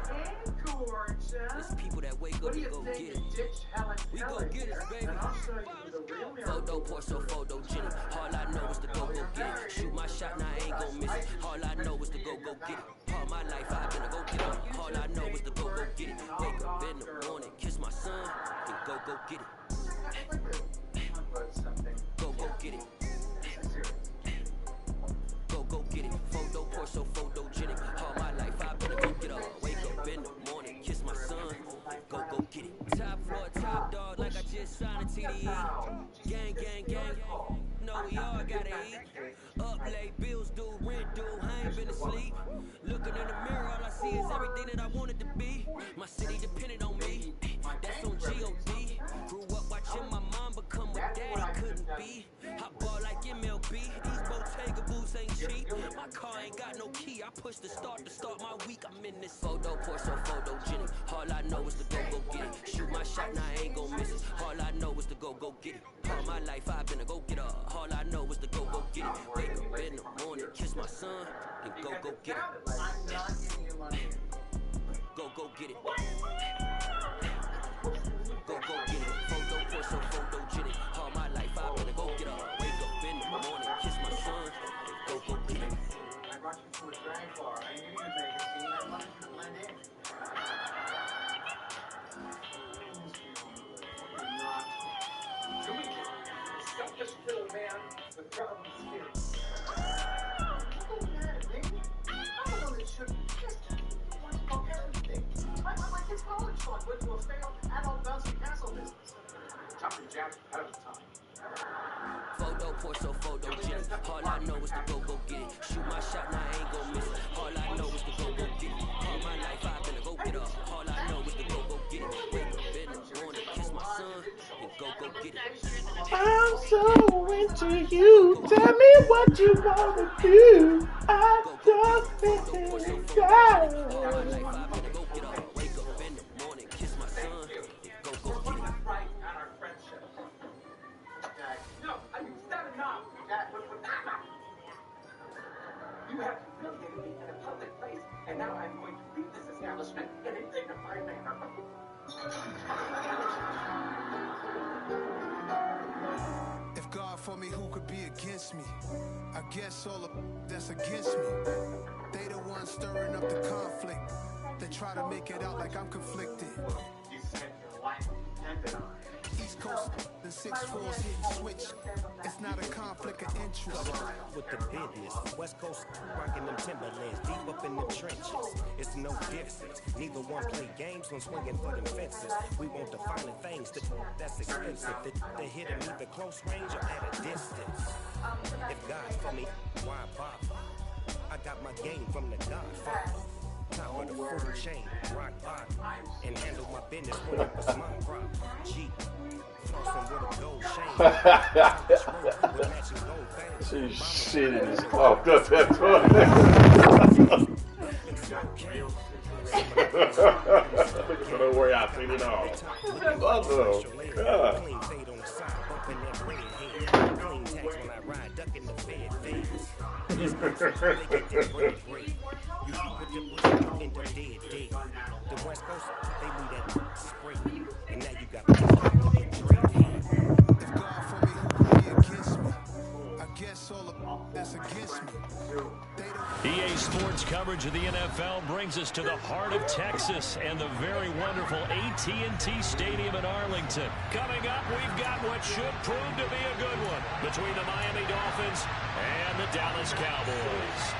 It's people that wake up and go get it. We go get it, baby. Photo, Porsche, photogenic. All I know is to go get it. Shoot my shot, now I ain't gon' miss it. All I know is to go get it. All my life I've been a go get it. All I know is to go get it. Wake up in the morning, kiss my son, and go get it. Go get it. Go get it. Photo, Porsche, photogenic. All my life I've been a go get up. Wake up in the morning, kiss my son, go get it. Top floor, top dog, like I just signed a TDE. Gang, gang, gang. No, we all gotta eat. Up late, bills due, rent due, I ain't been asleep. Looking in the mirror, all I see is everything that I wanted to be. My city depended on me. That's on G.O.D. Grew up watching my mom become what daddy couldn't be. I ball like MLB, these Bottega boots ain't cheap. My car ain't got no key, I push the start to start my week. I'm in this photo, Porsche, photogenic. All I know is to go get it. Shoot my shot, now I ain't gon' miss it. All I know is to go get it. All my life I've been a go getter. All I know is to go get it. Wake up in the morning, kiss my son, and go get it. Go get it. Go get it. Photo, Porsche, photogenic. All my life I've been a go getter. Wake up in the morning, kiss my son, and go get it. I brought you to a drag bar. I knew you'd make a scene. I wanted you to blend in. You're not doing it. Selfish little man with problems here. Don't be mad at me. I'm the one that should be pissed at you. Want to know everything. I'm like his college fund went to a failed adult bouncy castle business. Jumping jacks out of time. Photo, Porsche, photogenic. All I know is to go get it. Shoot my shot, now I ain't gon' miss it. All I know is to go get it. All my life I've been a go getter. All I know is to go get it. Wake up in the morning, kiss my son, and go get it. I'm so into you. Tell me what you wanna do. I just think God. All my life I've been a go getter. Wake up in the morning, kiss my son, and go get it. Right on our friendship. Jack, no, I mean, stop it now. Jack, you have humiliated me in a public place, and now I'm going to leave this establishment in a dignified manner. If God for me, who could be against me? I guess all the that's against me. They the ones stirring up the conflict. They try to make it out like I'm conflicted. You said your life depended on it. East Coast The 6'4's hitting switch. It's not a conflict of interest. With the business, West Coast rocking them Timberlands, deep up in the trenches. It's no difference. Neither one play games when swinging for them fences. We want the finer things that's expensive. They hit them either close range or at a distance. If God's for me, why bother? I got my game from the Godfather. Top of the food chain, rock bottom, and handle my business when it was my problem. G, flossing with a gold chain. With matching gold fangs. Shit in his car. Got that Don't worry, I seen it all. Clean fade on the side, bumping that red head. Clean tags when I ride, ducking the fed things. They get that break. You put them in the dead. The West Coast, they do that spray. And now you got to get dread. If God for me, who could be against me? I guess all of that's against me. EA Sports coverage of the NFL brings us to the heart of Texas and the very wonderful AT&T Stadium in Arlington. Coming up, we've got what should prove to be a good one between the Miami Dolphins and the Dallas Cowboys.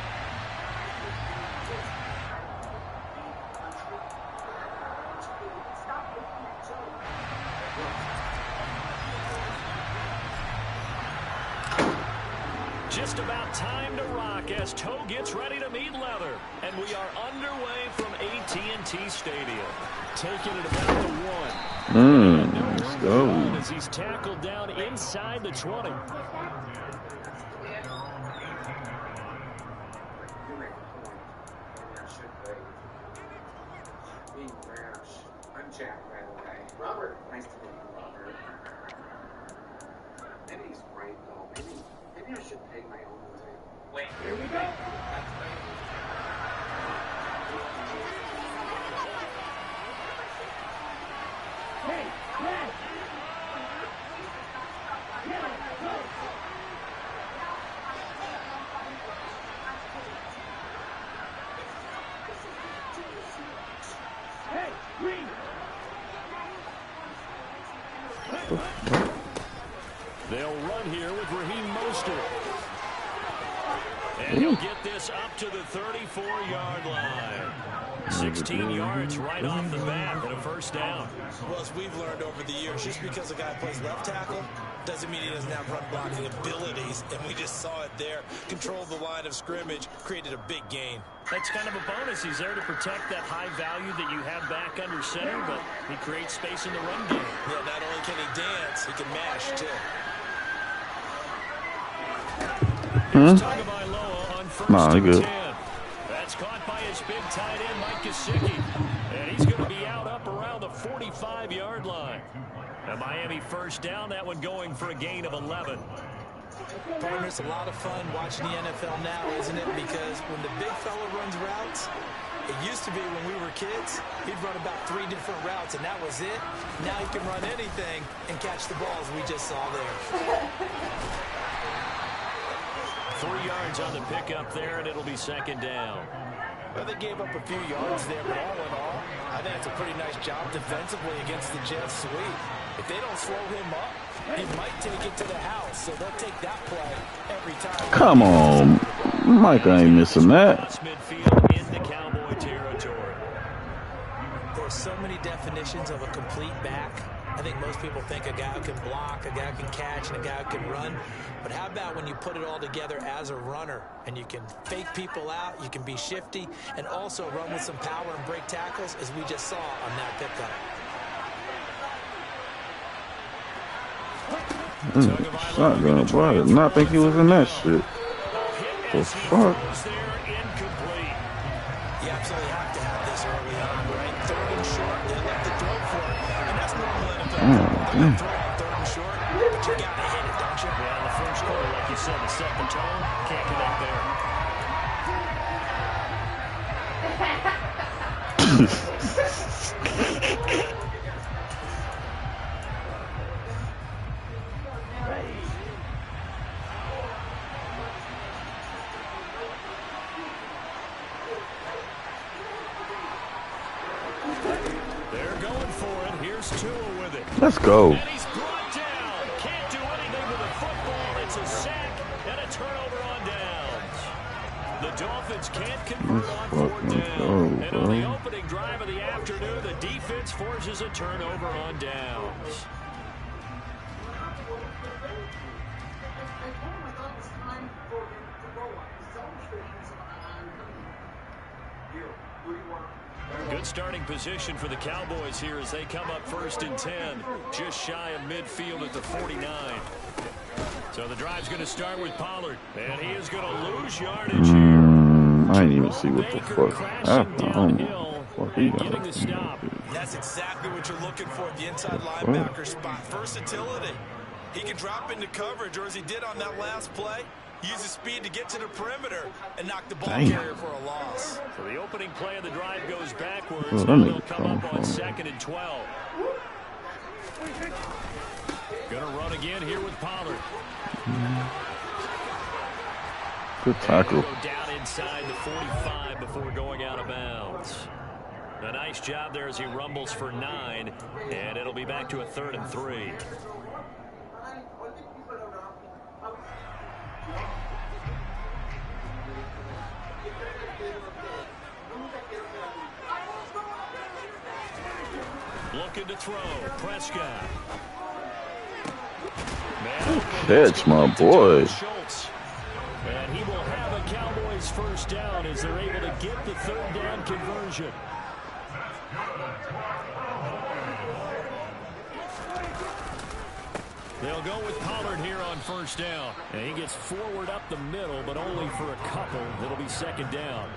Just about time to rock as Toe gets ready to meet leather. And we are underway from AT&T Stadium. Taking it about the 1. Let's go. As he's tackled down inside the 20. I'm Jack, by the way. Robert. Nice to meet you, Robert. Maybe he's right, though. Maybe I should pay my own way. Wait, here we go. Hey, hey! Hey, Green! They'll run here with Raheem Mostert. And he'll get this up to the 34-yard line. 16 yards right off the bat and a first down. Well, as we've learned over the years, just because a guy plays left tackle doesn't mean he doesn't have run blocking abilities, and we just saw it there. Controlled the line of scrimmage, created a big gain. That's kind of a bonus. He's there to protect that high value that you have back under center, but he creates space in the run game. Yeah, not only can he dance, he can mash, too. Tagovailoa on first and 10. Good. That's caught by his big tight end, Mike Gesicki. And he's going to be out up around the 45-yard line. A Miami first down, that one going for a gain of 11. Partner, it's a lot of fun watching the NFL now, isn't it? Because when the big fella runs routes, it used to be when we were kids, he'd run about 3 different routes, and that was it. Now he can run anything and catch the balls we just saw there. 3 yards on the pickup there, and it'll be second down. Well, they gave up a few yards there, but all in all, I think it's a pretty nice job defensively against the Jets sweep. If they don't slow him up, he might take it to the house, so they'll take that play every time. Come on. Mike ain't missing that. Midfield in the Cowboy territory. There's so many definitions of a complete back. I think most people think a guy who can block, a guy who can catch, and a guy who can run. But how about when you put it all together as a runner, and you can fake people out, you can be shifty, and also run with some power and break tackles, as we just saw on that pickup. Shotgun, boy, I did not think he was in that shit. The fuck? You absolutely have to have this early on, right? 3rd and short, they left the throw for it. And that's normal NFL. They're going to throw on 3rd and short, but you got to hit it, don't you? Yeah, in the first quarter, like you said, to set the tone, can't connect there. Let's go. And he's brought convert on fourth down. And on the opening drive of the afternoon, the defense forces a turnover on downs. Good starting position for the Cowboys here as they come up 1st and 10, just shy of midfield at the 49. So the drive's going to start with Pollard, and he is going to lose yardage here. I didn't even see what the fuck happened. Getting the stop. That's exactly what you're looking for at the inside linebacker spot. Versatility. He can drop into coverage, or as he did on that last play, use his speed to get to the perimeter and knock the ball carrier for a loss. So the opening play of the drive goes backwards. Now they'll come up on 2nd and 12. Going to run again here with Pollard. Good tackle. Go down inside the 45 before going out of bounds. A nice job there as he rumbles for 9, and it'll be back to a 3rd and 3. Looking to throw, Prescott. Catch, my boy. And he will have a Cowboys 1st down as they're able to get the 3rd down conversion. They'll go with Pollard here on 1st down. And he gets forward up the middle, but only for a couple. It'll be 2nd down.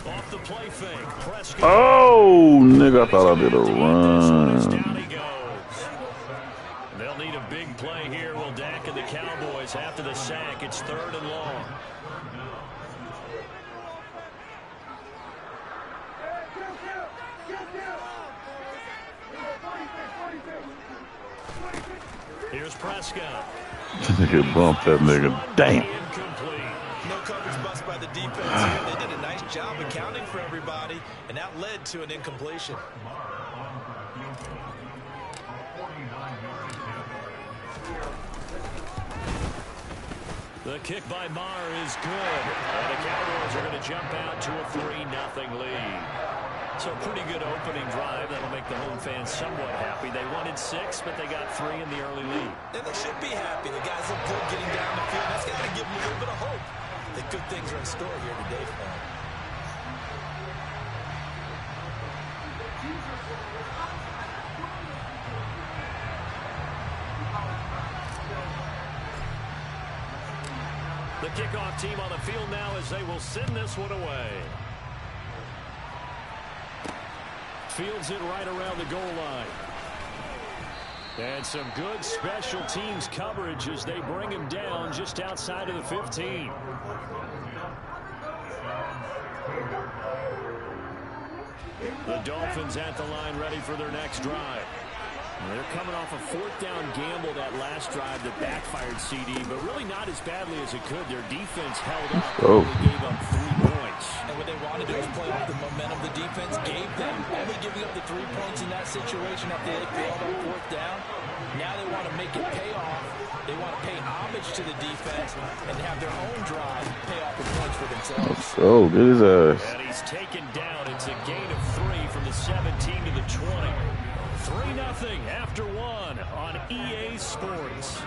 Off the play fake, Prescott. Oh, nigga, I thought I did a run. Down he goes. They'll need a big play here. Will Dak and the Cowboys after the sack. It's 3rd and long. Here's Prescott. Nigga bumped that nigga. Damn. No coverage bust by the defense here. They did a nice job accounting for everybody, and that led to an incompletion. The kick by Marr is good. And the Cowboys are going to jump out to a 3-0 lead. So pretty good opening drive. That'll make the home fans somewhat happy. They wanted 6, but they got 3 in the early lead. And they should be happy. The guys look good getting down the field. That's got to give them a little bit of hope that good things are in store here today for them. The kickoff team on the field now as they will send this one away. Fields it right around the goal line. And some good special teams coverage as they bring him down just outside of the 15. The Dolphins at the line ready for their next drive. They're coming off a 4th down gamble that last drive that backfired CD, but really not as badly as it could. Their defense held up. They gave up 3 points. And what they wanted to do was play off the momentum the defense gave them. Only giving up the 3 points in that situation after they failed on 4th down. Now they want to make it pay off. They want to pay homage to the defense and have their own drive pay off the points for themselves. Oh, get his ass. And he's taken down. It's a gain of 3 from the 17 to the 20. 3-0 after 1 on EA Sports.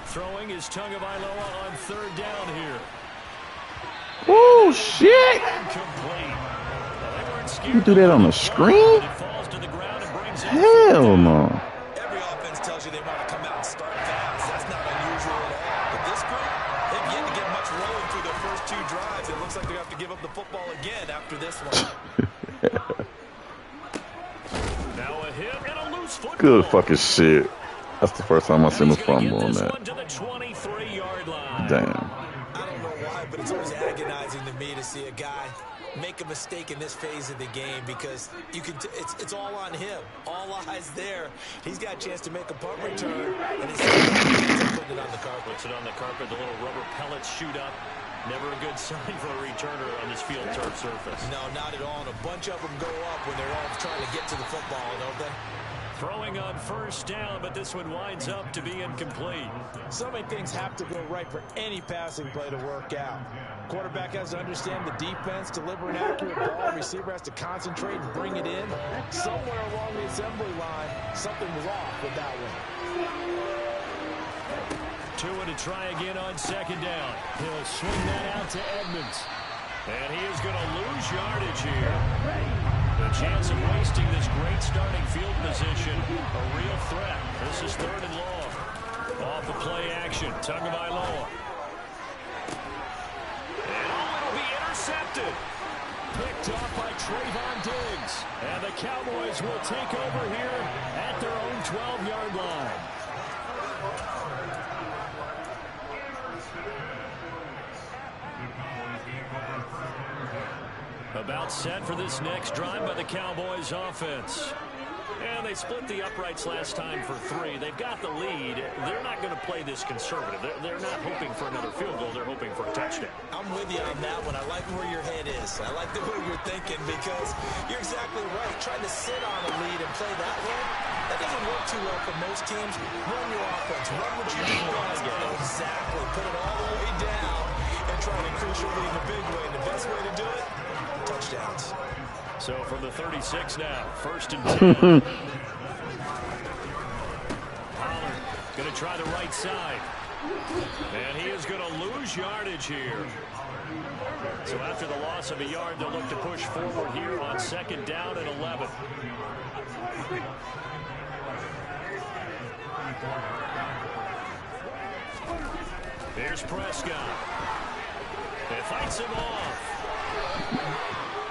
Throwing is Tagovailoa on 3rd down here. Oh, shit. You do that on the screen? Hell no. Every offense tells you they want to come out and start fast. That's not unusual at all. But this group, they've yet to get much rolling through their first 2 drives. It looks like they have to give up the football again after this one. Now a hit and a loose lose football. Good fucking shit. That's the first time I've seen a He's gonna fumble get on this that. one to the 23-yard line. Damn. I don't know why, but it's always agonizing to me to see a guy make a mistake in this phase of the game because you can. It's all on him. All eyes there. He's got a chance to make a punt return, and he's putting it on the carpet. Puts it on the carpet. The little rubber pellets shoot up. Never a good sign for a returner on this field turf surface. No, not at all. And a bunch of them go up when they're all trying to get to the football, don't they? Throwing on first down, but this one winds up to be incomplete. So many things have to go right for any passing play to work out. Quarterback has to understand the defense, deliver an accurate ball. Receiver has to concentrate and bring it in. Somewhere along the assembly line, something was off with that one. Tua to try again on second down. He'll swing that out to Edmonds. And he is going to lose yardage here. The chance of wasting this great starting field position, a real threat. This is third and long. Off the play action, Tagovailoa. And it'll be intercepted. Picked off by Trayvon Diggs. And the Cowboys will take over here at their own 12-yard line. About set for this next drive by the Cowboys offense. And they split the uprights last time for 3. They've got the lead. They're not going to play this conservative. They're not hoping for another field goal. They're hoping for a touchdown. I'm with you on that one. I like where your head is. I like the way you're thinking because you're exactly right. Trying to sit on a lead and play that way, that doesn't work too well for most teams. Run your offense. Run what you do best. Exactly. Put it all the way down and try to increase your lead in a big way. And the best way to do it, touchdowns. So from the 36 now, first and 10. Pollard going to try the right side. And he is going to lose yardage here. So after the loss of a yard, they'll look to push forward here on second down and 11. Here's Prescott. It fights him off.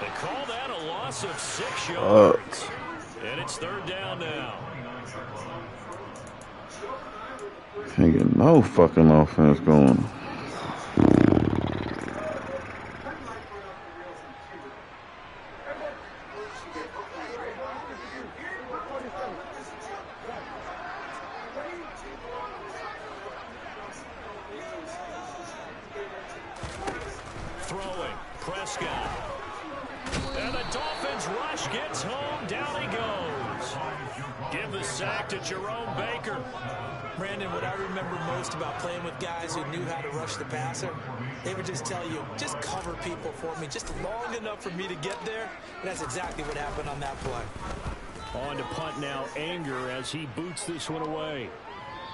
They call that a loss of 6 yards. And it's third down now. Can't get no fucking offense going. Throwing, Prescott. And the Dolphins rush gets home. Down he goes. Give the sack to Jerome Baker. Brandon, what I remember most about playing with guys who knew how to rush the passer, they would just tell you, just cover people for me, just long enough for me to get there. And that's exactly what happened on that play. On to punt now, Anger as he boots this one away.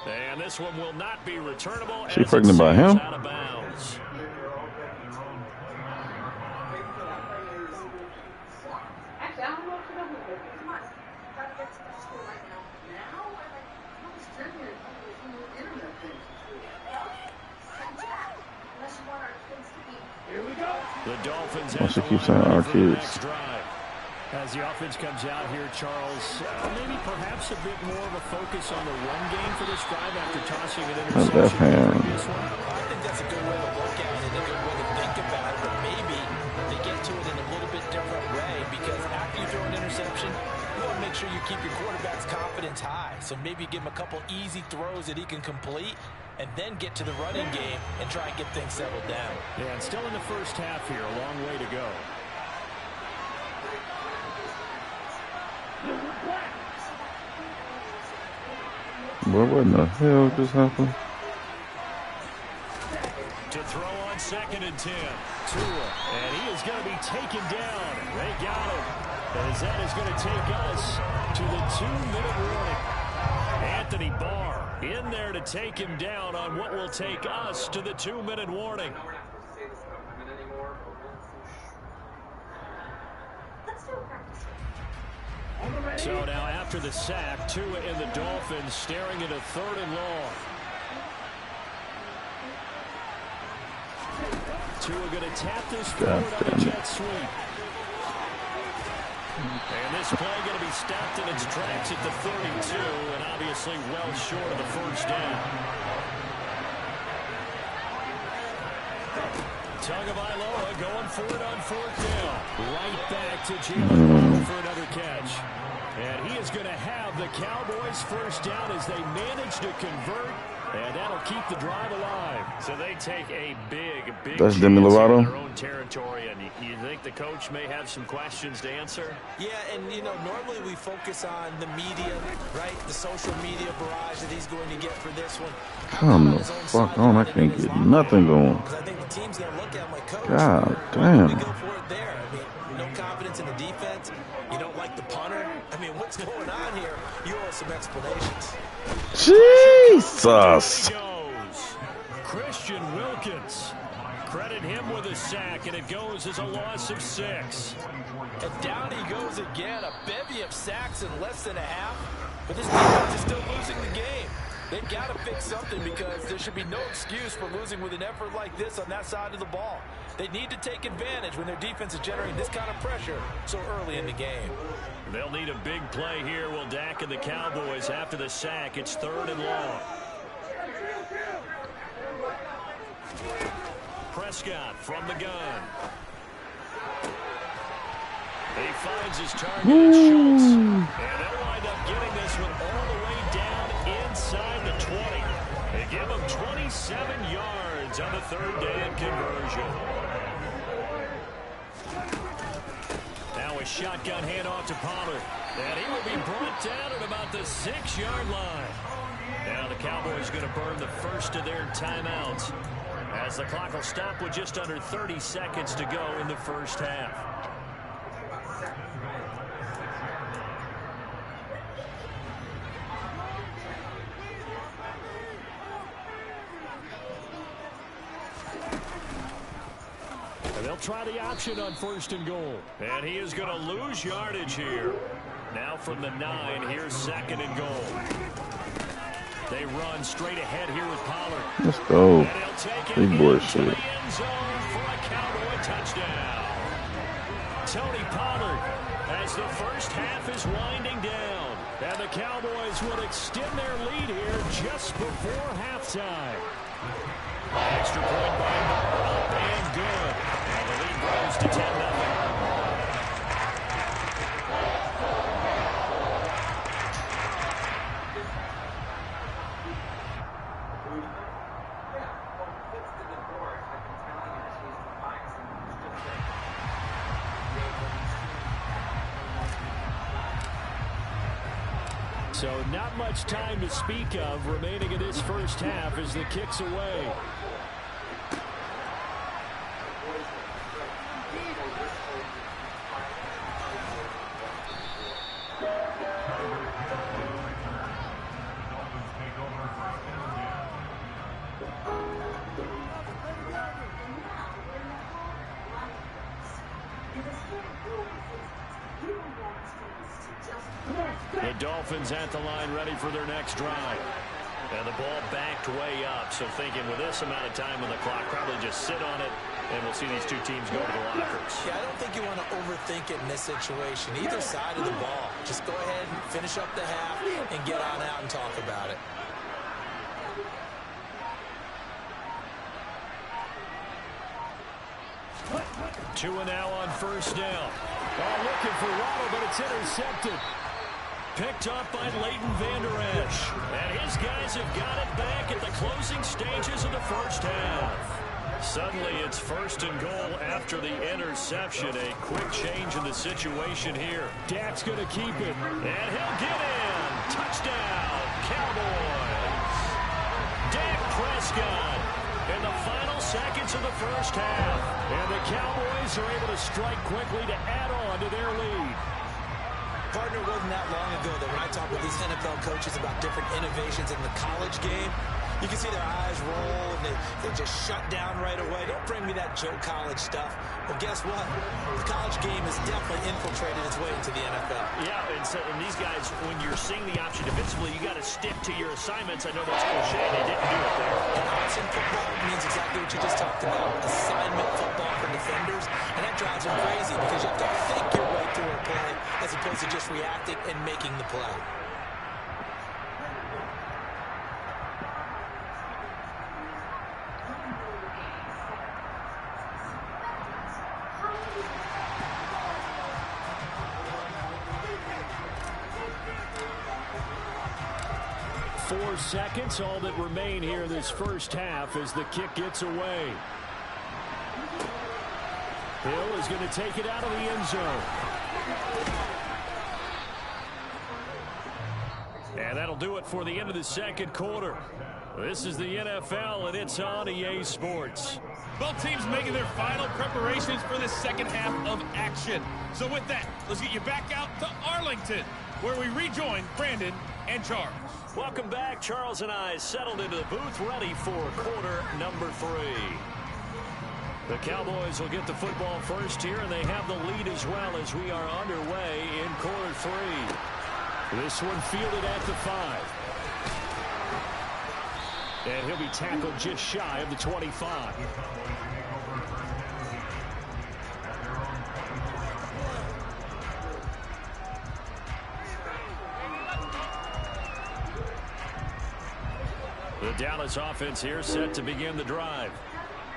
And this one will not be returnable. She pregnant by him? Out of bounds. The Dolphins Why she keep saying our kids? As the offense comes out here, Charles, maybe perhaps a bit more of a focus on the run game for this drive after tossing an interception. I think that's a good way to look at it, a good way to think about it, but maybe they get to it in a little bit different way because after you throw an interception, you want to make sure you keep your quarterback's confidence high. So maybe give him a couple easy throws that he can complete and then get to the running game and try and get things settled down. Yeah, and still in the first half here, a long way to go. What in the hell just happened? To throw on second and 10. Tua, and he is going to be taken down. They got him. As that is going to take us to the 2-minute warning. Anthony Barr in there to take him down on what will take us to the 2-minute warning. So now after the sack, Tua and the Dolphins staring at a third and long. Tua going to tap this forward on a jet sweep. And this play going to be stopped in its tracks at the 32, and obviously well short of the first down. Tagovailoa going for it on fourth down. Right back to Jalen Waddle for another catch. And he is going to have the Cowboys first down as they manage to convert, and that'll keep the drive alive. So they take a big That's chance Demi in Lovato. their own territory, and you think the coach may have some questions to answer? Yeah, and, you know, normally we focus on the media, right? The social media barrage that he's going to get for this one. Come the fuck on. I can't get nothing going. Because I think the team's going to look at him like, coach, God why would we damn. go for it there? I mean, no confidence in the defense. You don't like the punter. I mean, what's going on here? You owe us some explanations. Jesus. Christian Wilkins. Credit him with a sack, and it goes as a loss of 6. And down he goes again. A bevy of sacks in less than a half. But this defense is still losing the game. They've got to fix something because there should be no excuse for losing with an effort like this on that side of the ball. They need to take advantage when their defense is generating this kind of pressure so early in the game. They'll need a big play here. Will Dak and the Cowboys after the sack. It's 3rd and long. Prescott from the gun. He finds his target at Schultz. And they'll wind up getting this one all the way down inside the 20. They give him 27 yards on the 3rd down conversion. Now a shotgun handoff to Pollard. And he will be brought down at about the 6-yard line. Now the Cowboys going to burn the first of their timeouts, as the clock will stop with just under 30 seconds to go in the first half. And they'll try the option on 1st and goal. And he is going to lose yardage here. Now from the 9, here's 2nd and goal. They run straight ahead here with Pollard. Let's go. And he'll take it Big boy into shit. the end zone for a Cowboy touchdown. Tony Pollard, as the first half is winding down. And the Cowboys will extend their lead here just before halftime. Extra point by Moore, up and good. And the lead grows to 10-0. So not much time to speak of remaining in this first half as the kick's away. The Dolphins at the line, ready for their next drive. And the ball backed way up, so thinking with this amount of time on the clock, probably just sit on it, and we'll see these two teams go to the lockers. Yeah, I don't think you want to overthink it in this situation. Either side of the ball. Just go ahead and finish up the half and get on out and talk about it. Two and now on 1st down. Looking for Waddle, but it's intercepted. Picked up by Leighton Vander Esch. And his guys have got it back at the closing stages of the first half. Suddenly it's 1st and goal after the interception. A quick change in the situation here. Dak's going to keep it. And he'll get in. Touchdown, Cowboys. Dak Prescott in the final seconds of the first half. And the Cowboys are able to strike quickly to add on to their lead. Partner, it wasn't that long ago that when I talk with these NFL coaches about different innovations in the college game, you can see their eyes roll and they just shut down right away. Don't bring me that Joe College stuff. Well, guess what? The college game has definitely infiltrated its way into the NFL. Yeah, and these guys, when you're seeing the option defensively, you got to stick to your assignments. I know that's cliche. They didn't do it there. And option football means exactly what you just talked about. Assignment football for defenders. And that drives them crazy because you have to think your way through a play. to just reacting and making the play. Four seconds, all that remain here this first half as the kick gets away. Hill is going to take it out of the end zone. And that'll do it for the end of the second quarter. This is the NFL, and it's on EA Sports. Both teams making their final preparations for the second half of action. So with that, let's get you back out to Arlington, where we rejoin Brandon and Charles. Welcome back. Charles and I settled into the booth, ready for quarter number 3. The Cowboys will get the football first here, and they have the lead as well as we are underway in quarter 3. This one fielded at the 5. And he'll be tackled just shy of the 25. The Dallas offense here set to begin the drive.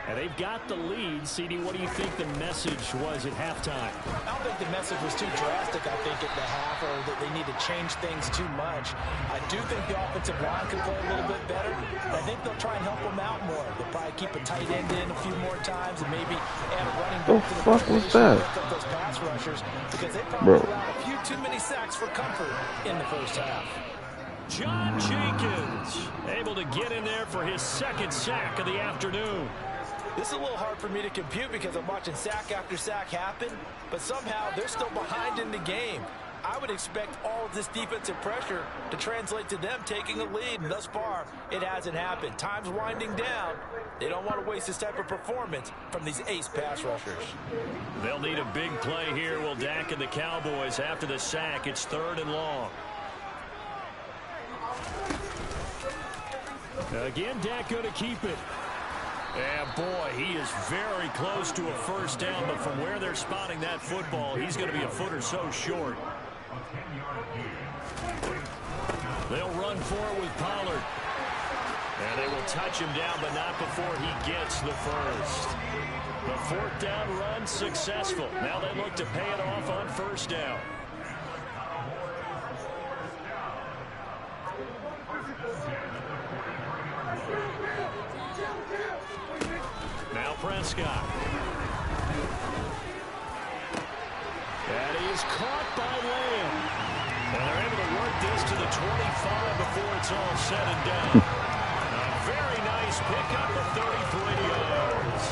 And they've got the lead. CD, what do you think the message was at halftime? I don't think the message was too drastic, I think, at the half, or that they need to change things too much. I do think the offensive line could play a little bit better. I think they'll try and help them out more. They'll probably keep a tight end in a few more times and maybe add a running back to the fuck was that? Lift up those pass rushers, because they probably allowed a few too many sacks for comfort in the first half. John Jenkins able to get in there for his second sack of the afternoon. This is a little hard for me to compute because I'm watching sack after sack happen, but somehow they're still behind in the game. I would expect all of this defensive pressure to translate to them taking a lead, and thus far, it hasn't happened. Time's winding down. They don't want to waste this type of performance from these ace pass rushers. They'll need a big play here, will Dak and the Cowboys. After the sack, it's 3rd and long. Again, Dak going to keep it. And boy, he is very close to a first down, but from where they're spotting that football, he's going to be a foot or so short. They'll run for it with Pollard. And they will touch him down, but not before he gets the first. The 4th down run successful. Now they look to pay it off on first down. Now Prescott. And he is caught by Lamb. And they're able to work this to the 25 before it's all said and done. A very nice pickup of 33 yards.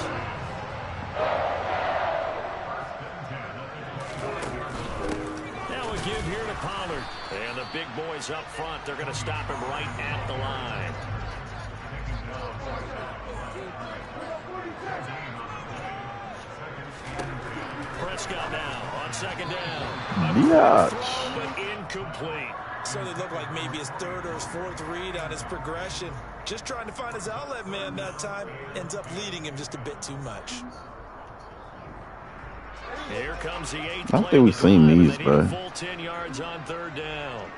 Now a give here to Pollard. And the big boys up front, they're going to stop him right at the line. Prescott now on second down. Yeah. But incomplete. So they look like maybe his 3rd or his 4th read on his progression. Just trying to find his outlet man that time. Ends up leading him just a bit too much. Here comes the 8th I think we've seen these, bro. Full 10 yards on 3rd down.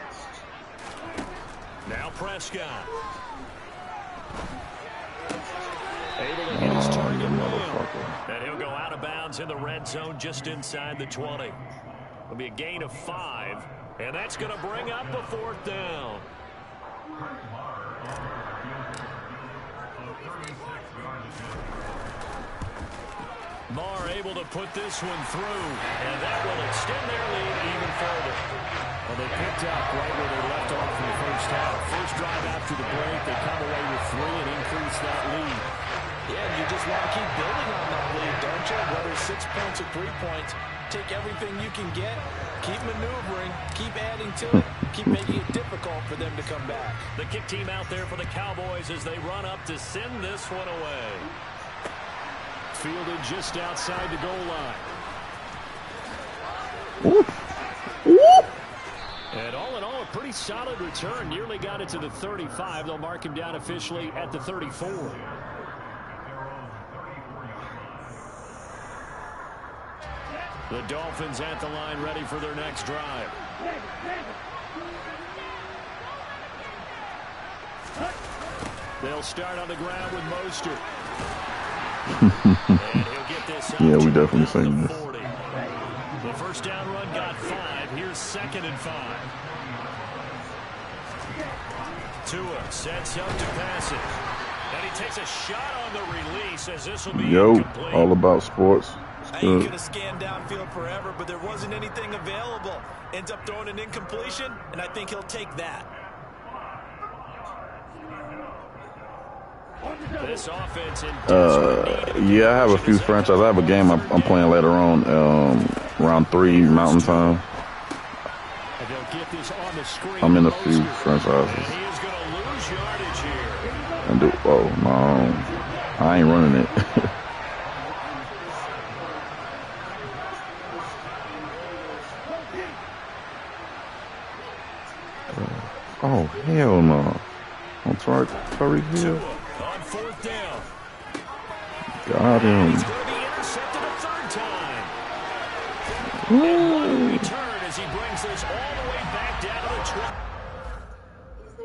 Now Prescott. Able to hit his target motherfucker. and he'll go out of bounds in the red zone just inside the 20. It'll be a gain of 5, and that's going to bring up a 4th down. Marr able to put this one through, and that will extend their lead even further. Well, they picked up right where they left off in the first half. First drive after the break, they come away with 3 and increase that lead. Yeah, and you just want to keep building on that lead, don't you? Whether it's 6 points or 3 points, take everything you can get, keep maneuvering, keep adding to it, keep making it difficult for them to come back. The kick team out there for the Cowboys as they run up to send this one away. Fielded just outside the goal line. And all in all, a pretty solid return. Nearly got it to the 35. They'll mark him down officially at the 34. The Dolphins at the line ready for their next drive. They'll start on the ground with Mostert. And he'll get this out. Yeah, we definitely seen this. 40. The first down run got 5. Here's 2nd and 5. Tua sets up to pass it. And he takes a shot on the release as this will be incomplete. All about sports. I ain't going to scan downfield forever, but there wasn't anything available. Ends up throwing an incompletion, and I think he'll take that. This offense in yeah, I have a few franchises. I have a game I'm playing later on, round 3 Mountain Time. I'm in a few franchises. He is going to lose yardage here. And no, I ain't running it. Oh, hell no. On Tyreek Hill. On 4th down. Got him. He's going to be intercepted a 3rd time. And what a return as he brings this all the way back down to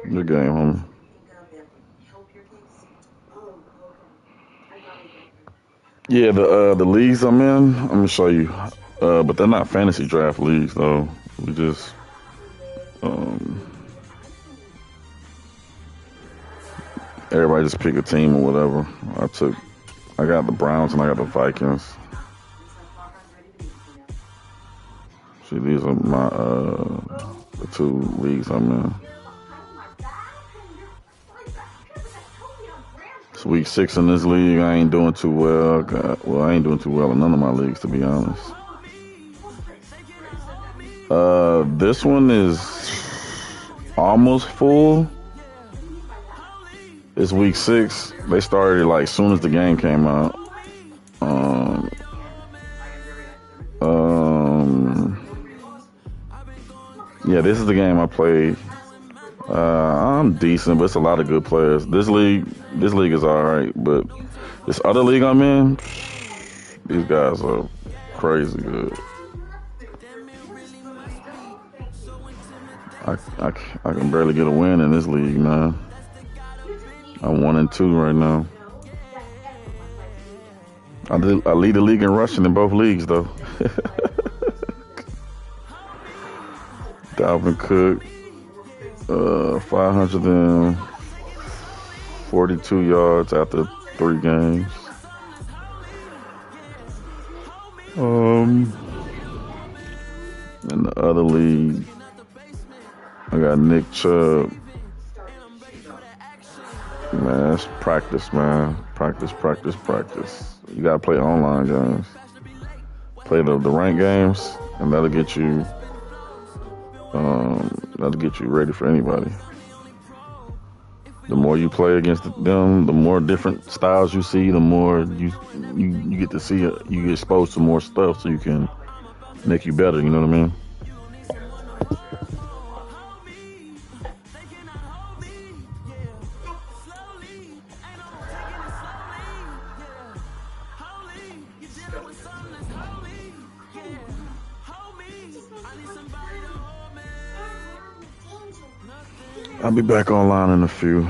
the 20. Good game, homie. Yeah, the leagues I'm in, I'm gonna show you. But they're not fantasy draft leagues though. We just everybody just pick a team or whatever. I got the Browns and I got the Vikings. See, these are my the 2 leagues I'm in. It's week 6 in this league. I ain't doing too well. I ain't doing too well in none of my leagues, to be honest. This one is almost full. It's week 6. They started like soon as the game came out. Yeah, this is the game I played. I'm decent, but it's a lot of good players. This league is all right, but this other league I'm in, these guys are crazy good. I can barely get a win in this league, man. I'm 1-2 right now. I lead the league in rushing in both leagues, though. Dalvin Cook, 542 yards after 3 games. In the other league, I got Nick Chubb. Man, it's practice, man. Practice. You gotta play online games. Play the ranked games, and that'll get you ready for anybody. The more you play against them, the more different styles you see, the more you get to see it. You get exposed to more stuff, so you can make you better. You know what I mean? I'll be back online in a few.